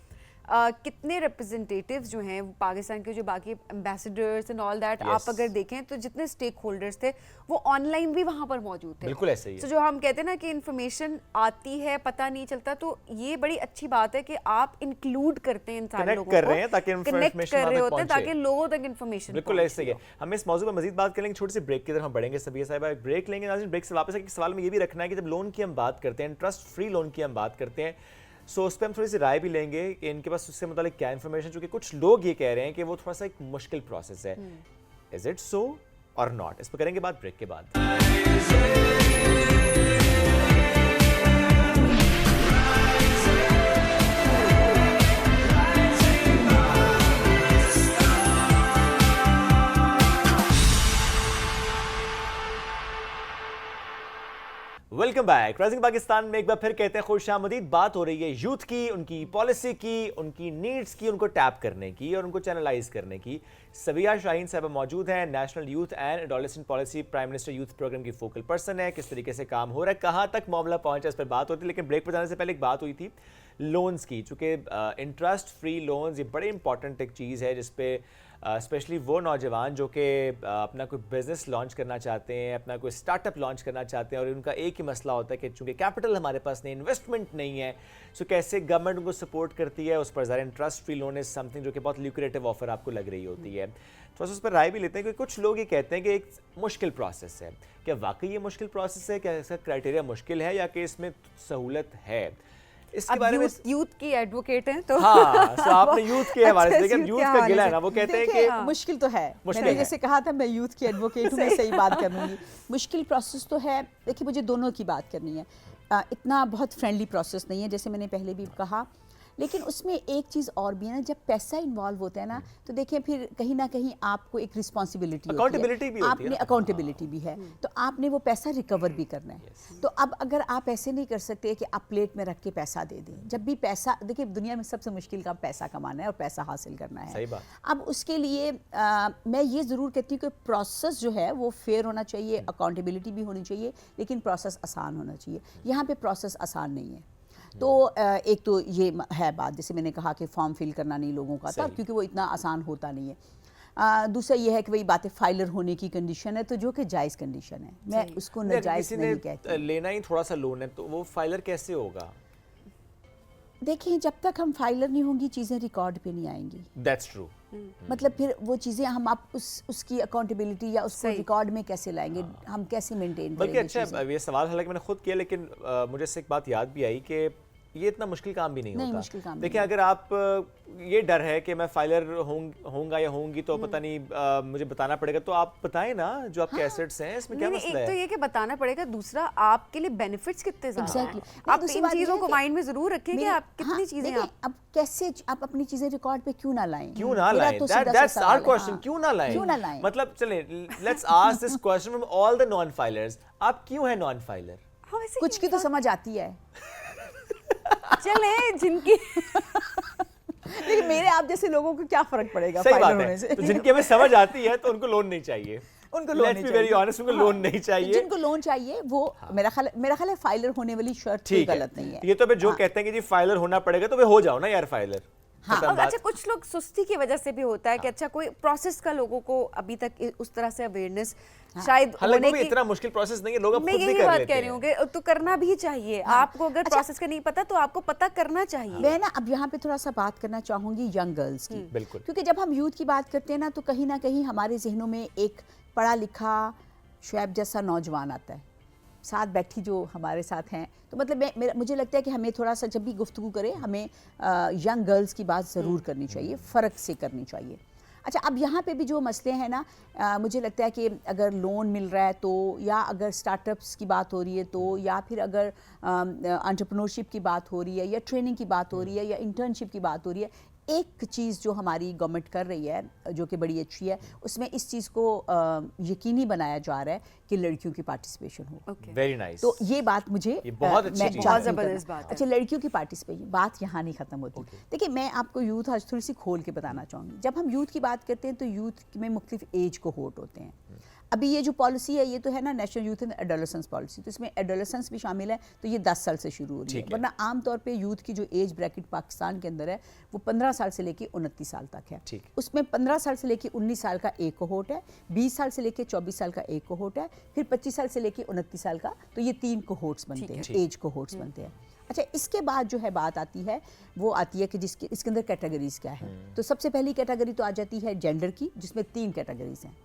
कितने रिप्रेजेंटेटिव्स जो हैं पाकिस्तान के, जो बाकी एम्बेसडर्स एंड ऑल दैट, आप Yes. अगर देखें तो जितने स्टेक होल्डर्स थे वो ऑनलाइन भी वहाँ पर मौजूद थे। बिल्कुल ऐसे ही है। तो जो हम कहते हैं ना कि इन्फॉर्मेशन आती है पता नहीं चलता, तो ये बड़ी अच्छी बात है कि आप इंक्लूड करते हैं इन सारे Connect लोगों कर को, रहे हैं ताकि कनेक्ट information कर वहाँ रहे तक होते हैं पहुंचे। ताकि लोगों तक इन्फॉर्मेशन बिल्कुल ऐसे ही है। हम इस मौजूद पर मजीद बात करेंगे, छोटी सी ब्रेक की तरफ हम बढ़ेंगे। सबीर साहिबा, एक ब्रेक लेंगे। नाज़रीन, ब्रेक से वापस एक सवाल में ये भी रखना है कि जब लोन की हम बात करते हैं, इंटरेस्ट फ्री लोन की हम बात करते हैं, सो उस पर हम थोड़ी सी राय भी लेंगे कि इनके पास उससे मुतालिक क्या इन्फॉर्मेशन, चूँकि कुछ लोग ये कह रहे हैं कि वो थोड़ा सा एक मुश्किल प्रोसेस है। इज इट सो और नॉट? इस पर करेंगे बात ब्रेक के बाद। Welcome back. राइजिंग पाकिस्तान में एक बार फिर कहते हैं खुशामदीद। बात हो रही है यूथ की, उनकी पॉलिसी की, उनकी नीड्स की, उनको टैप करने की और उनको चैनलाइज करने की। सबिया शाहीन साहब मौजूद हैं, national youth and adolescent policy prime minister youth programme की फोकल पर्सन है। किस तरीके से काम हो रहा है, कहाँ तक मामला पहुंचा, इस पर बात होती है। लेकिन ब्रेक पर जाने से पहले एक बात हुई थी लोन्स की, चूँकि इंटरेस्ट फ्री लोन्स ये बड़े इंपॉर्टेंट एक चीज़ है जिसपे स्पेशली वो नौजवान जो कि अपना कोई बिज़नेस लॉन्च करना चाहते हैं, अपना कोई स्टार्टअप लॉन्च करना चाहते हैं, और उनका एक ही मसला होता है कि चूँकि कैपिटल हमारे पास नहीं, इन्वेस्टमेंट नहीं है, सो कैसे गवर्नमेंट उनको सपोर्ट करती है उस पर ज़रा। Interest free loan is something जो कि बहुत ल्यूक्रेटिव ऑफर आपको लग रही होती है। तो उस पर राय भी लेते हैं कि कुछ लोग ये कहते हैं कि एक मुश्किल प्रोसेस है। क्या वाकई ये मुश्किल प्रोसेस है? क्या इसका क्राइटेरिया मुश्किल है या कि इसमें सहूलत है? इसके अब बारे में यूथ की एडवोकेट हैं तो हाँ, so आपने यूथ के हवाले से, अच्छा, लेकिन youth यूथ के का हवाले गिला है से। ना, वो कहते हैं देखिए, कि मुश्किल तो है। मुश्किल मैंने है। जैसे कहा था मैं यूथ की एडवोकेट हूँ, मैं सही बात करूँगी। मुश्किल प्रोसेस तो है। देखिए, मुझे दोनों की बात करनी है। इतना बहुत फ्रेंडली प्रोसेस नहीं है, जैसे मैंने पहले भी कहा, लेकिन उसमें एक चीज़ और भी है ना, जब पैसा इन्वॉल्व होता है ना, तो देखिए फिर कहीं ना कहीं आपको एक रिस्पॉन्सिबिलिटी Accountability भी होती है आपने ना। अकाउंटेबिलिटी भी है, तो आपने वो पैसा रिकवर भी करना है। तो अब अगर आप ऐसे नहीं कर सकते कि आप प्लेट में रख के पैसा दे दें, जब भी पैसा, देखिए दुनिया में सबसे मुश्किल काम पैसा कमाना है और पैसा हासिल करना है। सही बात। अब उसके लिए मैं ये ज़रूर कहती हूँ कि प्रोसेस जो है वो फेयर होना चाहिए, अकाउंटेबिलिटी भी होनी चाहिए, लेकिन प्रोसेस आसान होना चाहिए। यहाँ पे प्रोसेस आसान नहीं है। तो एक तो ये है बात, जैसे मैंने कहा कि फॉर्म फिल करना नहीं लोगों का, तब क्योंकि वो इतना आसान होता नहीं है। दूसरा ये है कि वही बातें फाइलर होने की कंडीशन है, तो जो कि जायज़ कंडीशन है, मैं उसको अगर नाजायज़ किसी नहीं ने कहती। लेना ही थोड़ा सा लोन है, तो वो फाइलर कैसे होगा? देखिए, जब तक हम फाइलर नहीं होंगी चीज़ें रिकॉर्ड पे नहीं आएंगी। That's true. मतलब फिर वो चीज़ें हम आप उसकी अकाउंटेबिलिटी या उसको सही। रिकॉर्ड में कैसे लाएंगे, हम कैसे मेंटेन बल्कि करेंगे अच्छा चीज़ें? ये सवाल हालांकि मैंने खुद किया, लेकिन मुझे इससे एक बात याद भी आई कि ये इतना मुश्किल काम भी नहीं नहीं, होता। मुश्किल काम देखिए, अगर आप ये डर है कि मैं फाइलर होऊंगा या होंगी तो पता नहीं मुझे बताना पड़ेगा, तो आप बताएं ना जो आपके एसेट्स हैं, इसमें क्या नहीं, मसला एक तो है? ये कि बताना पड़ेगा, दूसरा आपके लिए बेनिफिट्स कितने ज़्यादा Exactly. हैं। नहीं, आप दूसरी इन बात ये चीज़ों है को कि माइंड में ज़रूर रखें कि मेरे- आप कितनी हाँ, चीज़ें देखिए, आप अब कैसे आप अपनी चीज़ें रिकॉर्ड पे क्यों ना लाएं? क्यों ना मेरा लाएं? तो सीधा सा दैट्स सवाल आवर है, क्वेश्चन। हाँ। क्यों ना लाएं? क्यों ना लाएं? मतलब चले, let's ask this question from all the non filers. आप क्यों है नॉन फाइलर? हाँ, वैसे कुछ की तो समझ आती है, चले जिनकी लेकिन मेरे आप जैसे लोगों को क्या फर्क पड़ेगा सही फाइलर बात होने है। से? तो जिनकी हमें समझ आती है तो उनको लोन नहीं चाहिए। उनको लोन Let's नहीं be चाहिए। very honest, उनको लोन नहीं चाहिए। जिनको लोन चाहिए वो मेरा ख्याल है फाइलर होने वाली शर्त कोई ठीक है, गलत नहीं है। ये तो फिर जो कहते हैं कि जी फाइलर होना पड़ेगा, तो वे हो जाओ ना यार फाइलर। हाँ। खत्म और बात। अच्छा, कुछ लोग सुस्ती की वजह से भी होता है कि अच्छा कोई प्रोसेस का लोगों को अभी तक उस तरह से अवेयरनेस शायद हालांकि होने वो भी की, इतना मुश्किल प्रोसेस नहीं है, लोग अब मैं खुद भी यही कर बात लेते कह रही हैं। हूँ कि तो करना भी चाहिए। आपको अगर प्रोसेस का नहीं पता तो आपको पता करना चाहिए। मैं ना अब यहाँ पे थोड़ा सा बात करना चाहूँगी यंग गर्ल्स की। बिल्कुल। क्योंकि जब हम यूथ की बात करते हैं ना, तो कहीं ना कहीं हमारे जहनों में एक पढ़ा लिखा शुएब जैसा नौजवान आता है, साथ बैठी जो हमारे साथ हैं। तो मतलब मुझे लगता है कि हमें थोड़ा सा जब भी गुफ्तगू करें, हमें यंग गर्ल्स की बात ज़रूर करनी चाहिए, फ़र्क से करनी चाहिए। अच्छा, अब यहाँ पे भी जो मसले हैं ना, मुझे लगता है कि अगर लोन मिल रहा है तो, या अगर स्टार्टअप्स की बात हो रही है तो, या फिर अगर एंटरप्रेन्योरशिप की बात हो रही है, या ट्रेनिंग की बात हो रही है, या इंटर्नशिप की बात हो रही है, एक चीज़ जो हमारी गवर्नमेंट कर रही है जो कि बड़ी अच्छी है, उसमें इस चीज़ को यकीनी बनाया जा रहा है कि लड़कियों की पार्टिसिपेशन हो। Very nice. तो ये बात मुझे ये बहुत अच्छी मैं चीज़ है। चाहती बहुत हूँ ज़बरदस्त करना। बात है। अच्छा, लड़कियों की पार्टिसिपेशन, बात यहाँ नहीं ख़त्म होती। देखिए, मैं आपको यूथ आज थोड़ी सी खोल के बताना चाहूँगी। जब हम यूथ की बात करते हैं तो यूथ में मुख्तलिफ एज कोहोर्ट होते हैं। अभी ये जो पॉलिसी है, ये तो है ना national youth and adolescence policy, तो इसमें एडोलेसेंस भी शामिल है, तो ये 10 साल से शुरू हो रही है। ठीक है। वरना आमतौर पे यूथ की जो एज ब्रैकेट पाकिस्तान के अंदर है वो 15 साल से लेके 29 साल तक है। ठीक। उसमें 15 साल से लेके 19 साल का एक कोहोर्ट है, 20 साल से लेके 24 साल का एक कोहोर्ट है, फिर 25 साल से लेके 29 साल का, तो ये 3 कोहोर्ट्स बनते हैं, एज कोहोर्ट्स बनते हैं। अच्छा, इसके बाद जो है बात आती है, वो आती है कि इसके अंदर कैटेगरीज क्या है। तो सबसे पहली कैटेगरी तो आ जाती है जेंडर की, जिसमें 3 कैटेगरीज हैं।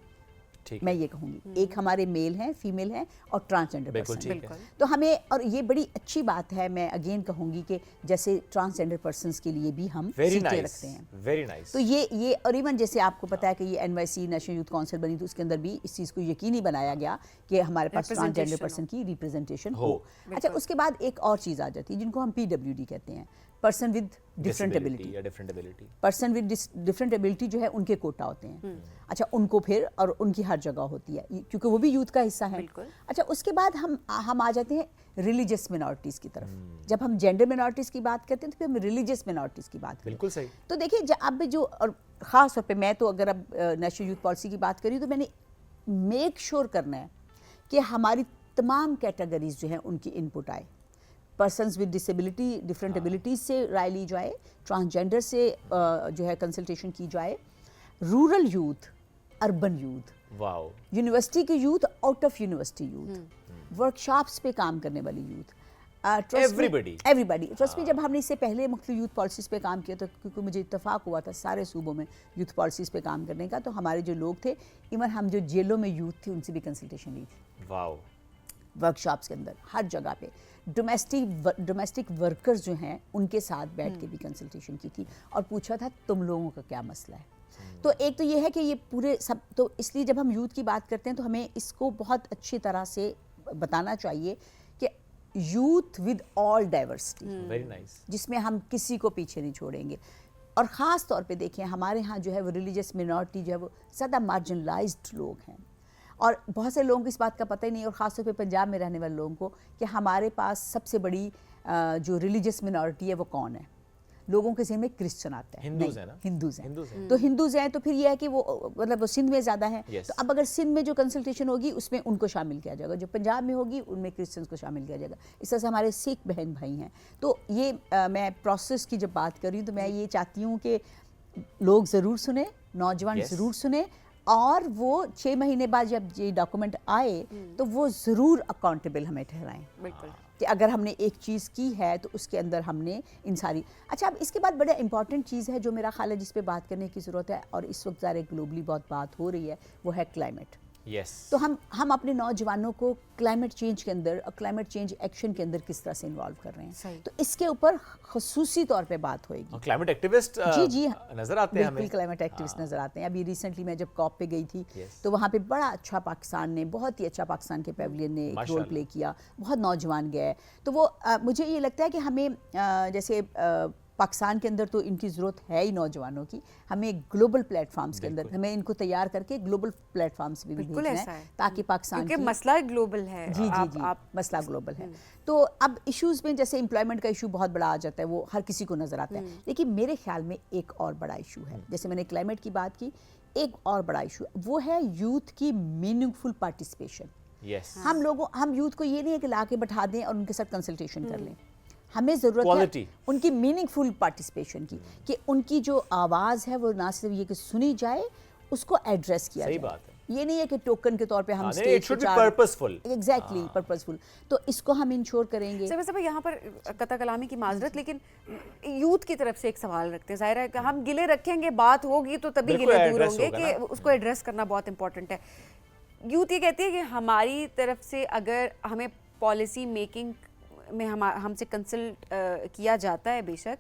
ठीक मैं ये कहूँगी, एक हमारे मेल हैं, फीमेल हैं, और ट्रांसजेंडर बिल्कुल पर्सन। ठीक है। तो हमें, और ये बड़ी अच्छी बात है, मैं अगेन कहूँगी कि जैसे ट्रांसजेंडर पर्सन्स के लिए भी हम वेरी सीटें नाइस, रखते हैं। Very nice. तो ये और इवन जैसे आपको पता है कि ये NYC नेशनल यूथ काउंसिल बनी, तो उसके अंदर भी इस चीज़ को यकीनी बनाया गया कि हमारे पास ट्रांसजेंडर Representation पर्सन की रिप्रेजेंटेशन हो। हो। अच्छा, उसके बाद एक और चीज़ आ जाती है जिनको हम PWD कहते हैं, पर्सन विद डिफरेंट एबिलिटी। या different ability. Person with different ability जो है उनके कोटा होते हैं। अच्छा, उनको फिर, और उनकी हर जगह होती है क्योंकि वो भी यूथ का हिस्सा है। बिल्कुल। अच्छा, उसके बाद हम आ जाते हैं रिलीजियस मिनॉरिटीज़ की तरफ। जब हम जेंडर मिनॉरिटीज़ की बात करते हैं तो फिर हम रिलीजियस मिनॉरिटीज़ की बात करते हैं। बिल्कुल सही। तो देखिए, अब जो, और ख़ास तौर पे मैं तो अगर अब नेशनल यूथ पॉलिसी की बात करी तो मैंने मेक श्योर करना है कि हमारी तमाम कैटेगरीज जो हैं उनकी इनपुट आए। Persons with disability, different abilities से राय ली जाए, ट्रांसजेंडर से जो है कंसल्टेशन की जाए, rural youth, urban youth, wow. University की youth, out of university youth, workshops पे काम करने वाली यूथ, Everybody. एवरीबडी। ट्रस्ट में जब हमने इससे पहले मुख्तलिफ यूथ पॉलिसीज़ पे काम किया, तो क्योंकि मुझे इत्तेफाक हुआ था सारे सूबों में यूथ पॉलिसीज़ पे काम करने का, तो हमारे जो लोग थे, इवन हम जो जेलों में यूथ थे उनसे भी कंसल्टेशन ली थी वाओ। वर्कशॉप्स के अंदर, हर जगह पे। डोमेस्टिक वर्कर्स जो हैं उनके साथ बैठ के भी कंसल्टेशन की थी और पूछा था तुम लोगों का क्या मसला है। तो एक तो ये है कि ये पूरे सब, तो इसलिए जब हम यूथ की बात करते हैं तो हमें इसको बहुत अच्छी तरह से बताना चाहिए कि youth with all diversity, very nice. जिसमें हम किसी को पीछे नहीं छोड़ेंगे। और ख़ास तौर पे देखें हमारे यहाँ जो है वो रिलीजियस मिनॉरिटी जो है वो ज़्यादा मार्जिनलाइज्ड लोग हैं और बहुत से लोगों को इस बात का पता ही नहीं, और ख़ास तौर पे पंजाब में रहने वाले लोगों को, कि हमारे पास सबसे बड़ी जो रिलीजियस मिनॉरिटी है वो कौन है। लोगों के ज़हन में क्रिश्चियन आता है, हिंदूज़ नहीं, है ना? हिंदूज़ हिंदूज़ हैं। तो हिंदूज़ हैं तो फिर ये है कि वो मतलब वो सिंध में ज़्यादा है। Yes. तो अब अगर सिंध में जो कंसल्टेशन होगी उसमें उनको शामिल किया जाएगा, जो पंजाब में होगी उनमें क्रिश्चियंस को शामिल किया जाएगा। इस तरह से हमारे सिख बहन भाई हैं। तो ये मैं प्रोसेस की जब बात कर रही हूँ तो मैं ये चाहती हूँ कि लोग ज़रूर सुने, नौजवान Yes. ज़रूर सुने, और वो 6 महीने बाद जब ये डॉक्यूमेंट आए तो वो ज़रूर अकाउंटेबल हमें ठहराएं बिल्कुल। कि अगर हमने एक चीज़ की है तो उसके अंदर हमने इन सारी। अच्छा, अब इसके बाद बड़ा इंपॉर्टेंट चीज़ है जो मेरा ख्याल है जिस पे बात करने की ज़रूरत है, और इस वक्त ज़ाहिर ग्लोबली बहुत बात हो रही है, वो है क्लाइमेट। यस। तो हम अपने नौजवानों को क्लाइमेट चेंज के अंदर और क्लाइमेट चेंज एक्शन के अंदर किस तरह से इन्वॉल्व कर रहे सही। हैं, तो इसके ऊपर खसूसी तौर पे बात होएगी। क्लाइमेट एक्टिविस्ट जी नजर आते हैं बिल्कुल हमें। क्लाइमेट एक्टिविस्ट नजर आते हैं। अभी रिसेंटली मैं जब कॉप पे गई थी Yes. तो वहाँ पे बड़ा अच्छा पाकिस्तान ने, बहुत ही अच्छा पाकिस्तान के पेविलियन ने एक रोल माशाल्लाह। प्ले किया, बहुत नौजवान गए। तो वो मुझे ये लगता है कि हमें जैसे पाकिस्तान के अंदर तो इनकी ज़रूरत है ही नौजवानों की, हमें ग्लोबल प्लेटफॉर्म्स के अंदर हमें इनको तैयार करके ग्लोबल प्लेटफॉर्म्स पे भी बिल्कुल भेजना ऐसा है है। ताकि पाकिस्तान क्योंकि की मसला ग्लोबल है। जी जी जी मसला ग्लोबल है। तो अब इश्यूज में जैसे एम्प्लॉयमेंट का इशू बहुत बड़ा आ जाता है, वो हर किसी को नज़र आता है, लेकिन मेरे ख्याल में एक और बड़ा इशू है। जैसे मैंने क्लाइमेट की बात की, एक और बड़ा इशू वो है यूथ की मीनिंगफुल पार्टिसिपेशन। यस। हम यूथ को ये नहीं है कि ला के बैठा दें और उनके साथ कंसल्टेशन कर लें। हमें ज़रूरत Quality. है उनकी मीनिंगफुल पार्टिसिपेशन की, कि उनकी जो आवाज़ है वो ना सिर्फ ये कि सुनी जाए, उसको एड्रेस किया सही जाए। बात है। ये नहीं है कि टोकन के तौर पे हम हाँ, नहीं, stage it should be purposeful. Exactly purposeful. तो इसको हम इंश्योर करेंगे। सब यहाँ पर कता कलामी की माजरत, लेकिन यूथ की तरफ से एक सवाल रखते हैं। जाहिर है कि हम गिले रखेंगे, बात होगी तो तभी बिल्कुल गिले दूर address होंगे, होगा कि ना। उसको एड्रेस करना बहुत इंपॉर्टेंट है। यूथ ये कहती है कि हमारी तरफ से अगर हमें पॉलिसी मेकिंग में हमसे कंसल्ट किया जाता है बेशक,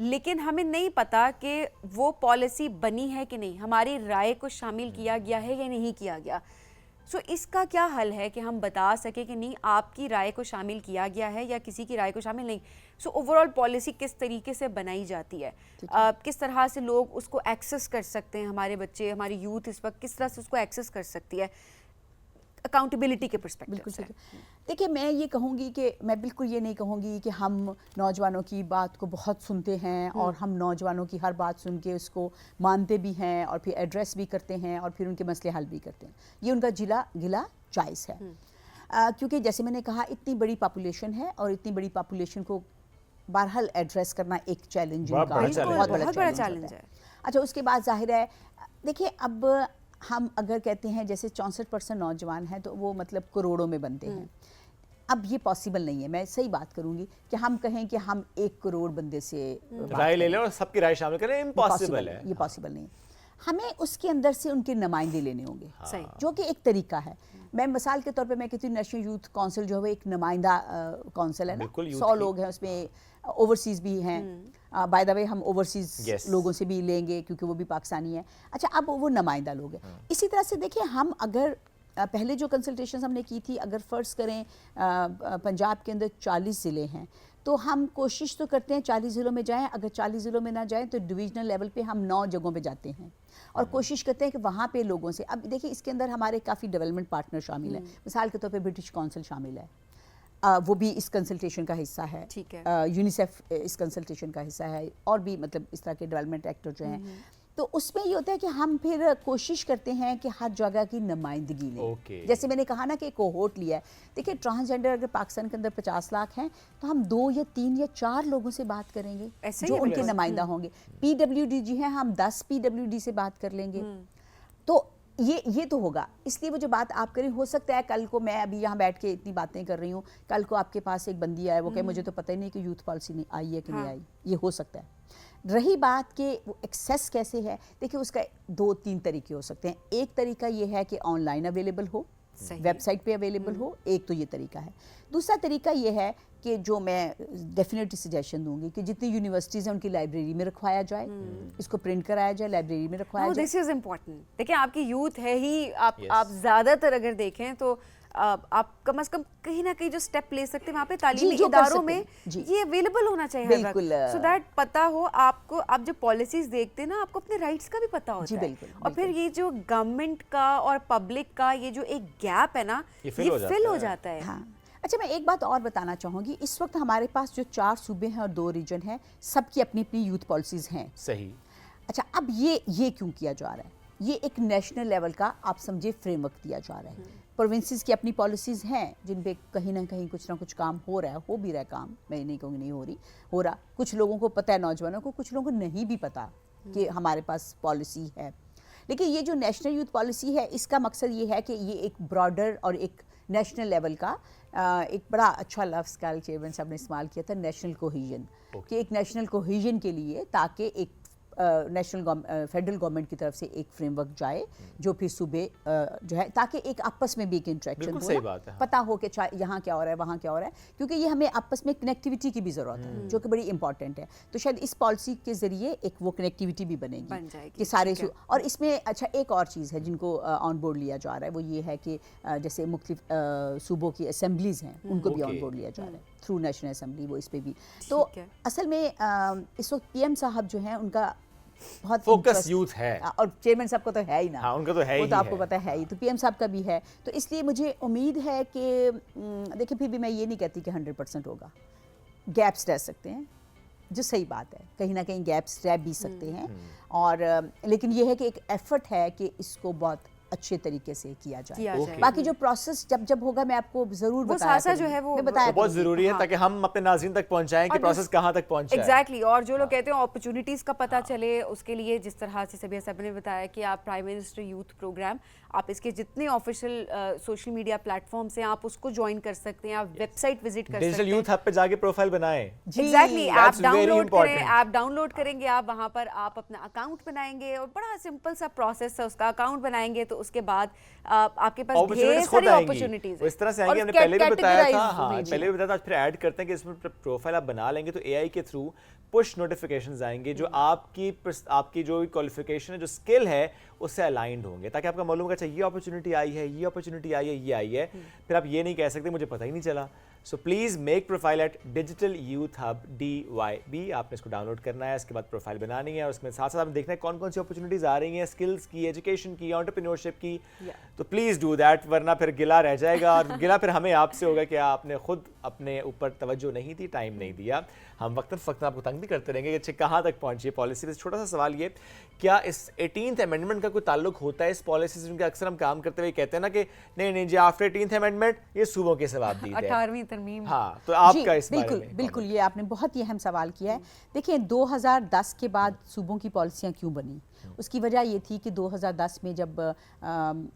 लेकिन हमें नहीं पता कि वो पॉलिसी बनी है कि नहीं, हमारी राय को शामिल किया गया है या नहीं किया गया। सो इसका क्या हल है कि हम बता सके कि नहीं आपकी राय को शामिल किया गया है या किसी की राय को शामिल नहीं। सो ओवरऑल पॉलिसी किस तरीके से बनाई जाती है, किस तरह से लोग उसको एक्सेस कर सकते हैं, हमारे बच्चे, हमारी यूथ इस वक्त किस तरह से उसको एक्सेस कर सकती है अकाउंटेबिलिटी के पर्सपेक्टिव बिल्कुल से। ठीक है। देखिए, मैं ये कहूँगी कि मैं बिल्कुल ये नहीं कहूँगी कि हम नौजवानों की बात को बहुत सुनते हैं और हम नौजवानों की हर बात सुन के उसको मानते भी हैं और फिर एड्रेस भी करते हैं और फिर उनके मसले हल भी करते हैं। ये उनका गिला चॉइस है। क्योंकि जैसे मैंने कहा, इतनी बड़ी पॉपुलेशन है और इतनी बड़ी पॉपुलेशन को बहरहाल एड्रेस करना एक चैलेंज, बहुत बड़ा challenge बहुत बड़ा चैलेंज है। अच्छा, उसके बाद जाहिर है, देखिए अब हम अगर कहते हैं जैसे 64% नौजवान हैं तो वो मतलब करोड़ों में बनते हैं। अब ये पॉसिबल नहीं है। मैं सही बात करूंगी कि हम कहें कि हम 1 करोड़ बंदे से राय ले लें और सबकी राय शामिल करें, इम्पॉसिबल है। ये पॉसिबल नहीं है। हमें उसके अंदर से उनके नुमाइंदे लेने होंगे, सही। जो कि एक तरीका है। मैं मिसाल के तौर पे मैं कहती हूँ नेशनल यूथ काउंसिल जो है एक नुमाइंदा काउंसिल है ना, बिल्कुल, youth 100 की। लोग हैं उसमें, ओवरसीज़ भी हैं। बाय द वे हम ओवरसीज़ Yes. लोगों से भी लेंगे क्योंकि वो भी पाकिस्तानी है। अच्छा, अब वो नुमाइंदा लोग हैं। इसी तरह से देखिए, हम अगर पहले जो कंसल्टेशन हमने की थी, अगर फ़र्ज़ करें पंजाब के अंदर 40 ज़िले हैं, तो हम कोशिश तो करते हैं 40 ज़िलों में जाएं। अगर 40 ज़िलों में ना जाएं तो डिवीजनल लेवल पे हम 9 जगहों पे जाते हैं और कोशिश करते हैं कि वहाँ पे लोगों से, अब देखिए इसके अंदर हमारे काफ़ी डेवलपमेंट पार्टनर शामिल हैं। मिसाल के तौर पे ब्रिटिश काउंसिल शामिल है, वो भी इस कंसल्टेशन का हिस्सा है। ठीक है। यूनिसेफ इस कंसल्टेशन का हिस्सा है, और भी मतलब इस तरह के डेवलपमेंट एक्टर जो हैं। तो उसमें ये होता है कि हम फिर कोशिश करते हैं कि हर जगह की नुमाइंदगी लें। Okay. जैसे मैंने कहा ना कि कोहोर्ट लिया है। देखिए, ट्रांसजेंडर अगर पाकिस्तान के अंदर 50 लाख हैं तो हम 2 या 3 या 4 लोगों से बात करेंगे ऐसे जो ही उनके बस। नुमाइंदा होंगे। PWD जी हैं, हम 10 PWD से बात कर लेंगे। तो ये तो होगा। इसलिए वो जो बात आप करें, हो सकता है कल को, मैं अभी यहाँ बैठ के इतनी बातें कर रही हूँ, कल को आपके पास एक बंदी आए, वो कहे मुझे तो पता ही नहीं कि यूथ पॉलिसी नहीं आई है कि नहीं आई। ये हो सकता है। रही बात कि वो एक्सेस कैसे है, देखिए उसका 2-3 तरीके हो सकते हैं। एक तरीका ये है कि ऑनलाइन अवेलेबल हो, सही। वेबसाइट पे अवेलेबल हो, एक तो ये तरीका है। दूसरा तरीका ये है कि जो मैं डेफिनेटली सजेशन दूंगी कि जितनी यूनिवर्सिटीज़ हैं उनकी लाइब्रेरी में रखवाया जाए, इसको प्रिंट कराया जाए, लाइब्रेरी में रखवाया जाए। This is important. देखिए आपकी यूथ है ही, आप Yes. आप ज़्यादातर अगर देखें तो आप कम से कम कहीं ना कहीं जो स्टेप ले सकते हैं वहाँ पे तालीमी जो कर इदारों सकते में हैं, जी। ये अवेलेबल होना चाहिए बिल्कुल, सो दैट पता हो आपको। आप जो पॉलिसीज देखते हैं ना, आपको अपने राइट्स का भी पता होता जी, है। बिल्कुल, और फिर ये जो गवर्नमेंट का और पब्लिक का ये जो एक गैप है ना, ये ये fill हो फिल जाता हो है। जाता है। हाँ, अच्छा मैं एक बात और बताना चाहूँगी। इस वक्त हमारे पास जो 4 सूबे हैं और 2 रीजन हैं, सबकी अपनी अपनी यूथ पॉलिसीज़ हैं। सही। अच्छा, अब ये क्यों किया जा रहा है? ये एक नेशनल लेवल का आप समझे फ्रेमवर्क दिया जा रहा है। प्रोविंसेस की अपनी पॉलिसीज़ हैं जिन पे कहीं ना कहीं कुछ ना कुछ काम हो रहा है, हो भी रहा है काम, मैं नहीं कहूँगी नहीं हो रहा। कुछ लोगों को पता है, नौजवानों को, कुछ लोगों को नहीं भी पता कि हमारे पास पॉलिसी है। लेकिन ये जो नेशनल यूथ पॉलिसी है, इसका मकसद ये है कि ये एक ब्रॉडर और एक नेशनल लेवल का एक बड़ा अच्छा लफ्ज़ कल चेयरमैन साहब ने इस्तेमाल किया था, नेशनल कोहीजन, कि एक नेशनल कोहीजन के लिए ताकि एक नेशनल फेडरल गवर्नमेंट की तरफ से एक फ्रेमवर्क जाए जो फिर सूबे जो है, ताकि एक आपस में भी एक इंटरेक्शन बिल्कुल हो सही ना, बात है, हाँ। पता हो कि यहाँ क्या हो रहा है, वहाँ क्या हो रहा है, क्योंकि ये हमें आपस में कनेक्टिविटी की भी ज़रूरत है जो कि बड़ी इंपॉर्टेंट है। तो शायद इस पॉलिसी के ज़रिए एक वो कनेक्टिविटी भी बन बनेगी जाएगी, कि सारे ठीक है। और इसमें अच्छा एक और चीज़ है जिनको ऑन बोर्ड लिया जा रहा है, वो ये है कि जैसे मुख्तलिफ सूबों की असेंबलीज हैं उनको भी ऑन Okay. बोर्ड लिया जा रहा है थ्रू नेशनल असेंबली, वो इस पे भी। तो ठीक है। असल में इस वक्त पीएम साहब जो हैं उनका बहुत फोकस interest- यूथ है। और चेयरमैन साहब को तो है ही ना, हाँ, उनका तो है वो ही तो आपको है। पता है ही, तो पीएम साहब का भी है। तो इसलिए मुझे उम्मीद है कि देखिए फिर भी मैं ये नहीं कहती कि 100% होगा, गैप्स रह सकते हैं, जो सही बात है, कहीं ना कहीं गैप्स रह भी सकते हैं। और लेकिन ये है कि एक एफर्ट है कि इसको बहुत अच्छे तरीके से किया जाए। किया Okay. जाए। बाकी जो प्रोसेस जब होगा मैं आपको जरूर वो बताया सासा जो करूंगी। है वो मैं बताया वो बहुत करूंगी। ज़रूरी है हाँ। ताकि हम अपने नाज़रीन तक पहुँचाएं कि और प्रोसेस कहाँ तक पहुँचा है। एग्जैक्टली और जो लोग कहते हैं अपॉर्चुनिटीज़ का पता चले, उसके लिए जिस तरह से सबिया साहब ने बताया कि आप प्राइम मिनिस्टर यूथ प्रोग्राम, आप इसके जितने ऑफिशियल सोशल मीडिया प्लेटफॉर्म्स हैं आप उसको ज्वाइन कर सकते हैं, आप वेबसाइट विजिट कर सकते डिजिटल हैं। यूथ हब पे जाके प्रोफाइल बनाएं। Exactly, that's app very download करें, important. ऐप डाउनलोड करेंगे आप, वहाँ पर आप अपना अकाउंट बनाएंगे और बड़ा सिंपल सा प्रोसेस है उसका। अकाउंट बनाएंगे तो उसके बाद आपके पास ढेर अपॉर्चुनिटीज सारी खुद आएंगी। अपॉर्चुनिटीज वो इस तरह से आएंगे, हमने पहले भी बताया था। हाँ, पहले भी बताया था, आज फिर ऐड करते हैं कि इसमें प्रोफाइल आप बना लेंगे तो एआई के थ्रू पुश नोटिफिकेशंस आएंगे जो आपकी जो क्वालिफिकेशन है, जो स्किल है, उससे अलाइंड होंगे, ताकि आपका मालूम होगा अच्छा ये अपॉर्चुनिटी आई है, ये अपॉर्चुनिटी आई है, ये आई है। फिर आप ये नहीं कह सकते मुझे पता ही नहीं चला। So please make profile eight digital youth hub DYB। आपने इसको डाउनलोड करना है, इसके बाद प्रोफाइल बनानी है और उसमें साथ साथ आपने देखना है कौन कौन सी अपॉर्चुनिटीज़ आ रही हैं, स्किल्स की, एजुकेशन की, एंटरप्रेन्योरशिप की। तो प्लीज़ डू दैट, वरना फिर गिला रह जाएगा और गिला फिर हमें आपसे होगा कि आपने खुद अपने ऊपर तवज्जो नहीं दी, टाइम नहीं दिया। हम वक्तन फ़क्तन आपको तंग भी करते रहेंगे कि अच्छा कहाँ तक पहुँची पॉलिसी। बस छोटा सा सवाल ये, क्या इस 18th अमेंडमेंट का कोई ताल्लुक होता है इस पॉलिसी से? क्योंकि अक्सर हम काम करते हुए कहते हैं ना कि नहीं जी आफ्टर 18th अमेंडमेंट ये सूबों के जवाबदीद है। 18वीं तरमीम। हाँ, तो आपका जी, इस बारे बिल्कुल में बिल्कुल, ये आपने बहुत ही अहम सवाल किया है। देखिए 2010 के बाद सूबों की पॉलिसियाँ क्यों बनी, उसकी वजह ये थी कि 2010 में जब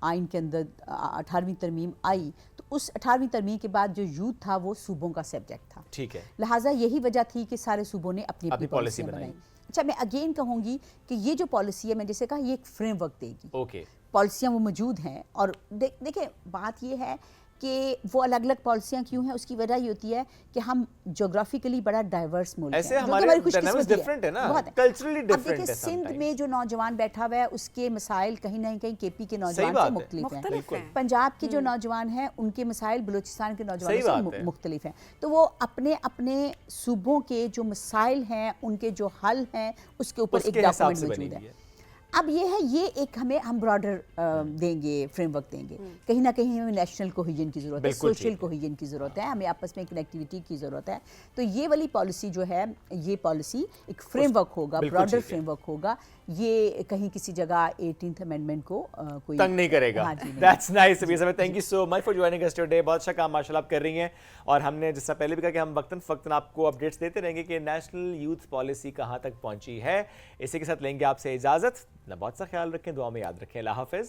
आइन के अंदर 18वीं तरमीम आई तो उस 18वीं तरमीम के बाद जो यूथ था वो सूबों का सब्जेक्ट था। ठीक है। लिहाजा यही वजह थी कि सारे सूबों ने अपनी अपनी अपनी पॉलिसी पॉलिसियाँ बनाई। बनाई। अच्छा, मैं अगेन कहूँगी कि ये जो पॉलिसी है, मैं जैसे कहा, ये एक फ्रेमवर्क देगी। ओके। पॉलिसियाँ वो मौजूद हैं और देखिए बात ये है कि वो अलग अलग पॉलिसियाँ क्यों हैं, उसकी वजह ये होती है कि हम जोग्राफिकली बड़ा डाइवर्स मुल्क ऐसे हैं, जो कि हमारे हमारी dynamics खुशकिस्मती different है ना, बहुत है। culturally अब different देखिए है सिंध sometimes। में जो नौजवान बैठा हुआ है उसके मसाइल कहीं ना कहीं केपी के नौजवान बात से है। मुख्तलिफ हैं। मुख्तलिफ हैं। पंजाब के जो नौजवान हैं उनके मसाइल बलूचिस्तान के सही नौजवानों बात से है। मुख्तलिफ हैं। तो वो अपने अपने सूबों के जो मसाइल हैं, उनके जो हल हैं, उसके ऊपर एक उसके हिसाब डॉक्यूमेंट से मौजूद बनी है। हुई है। अब ये है, ये एक हम ब्रॉडर देंगे, फ्रेमवर्क देंगे। कहीं ना कहीं हमें नेशनल कोहिजन की ज़रूरत है, बिल्कुल सोशल ठीक है। कोहिजन की ज़रूरत है, हमें आपस में कनेक्टिविटी की ज़रूरत है। तो ये वाली पॉलिसी जो है, ये पॉलिसी एक फ्रेमवर्क होगा, बिल्कुल ब्रॉडर ठीक है। फ्रेमवर्क होगा। ये कहीं किसी जगह 18th अमेंडमेंट को कोई तंग नहीं करेगा। हाँ जी, नहीं। That's nice. Thank you so much for joining us today. बहुत अच्छा काम माशाल्लाह आप कर रही हैं और हमने जैसा पहले भी कहा कि हम वक्तन फ़क्तन आपको अपडेट्स देते रहेंगे कि नेशनल यूथ पॉलिसी कहाँ तक पहुँची है। इसी के साथ लेंगे आपसे इजाज़त। अपना बहुत सा ख्याल रखें, दुआ में याद रखें। अल्लाह हाफ़िज़।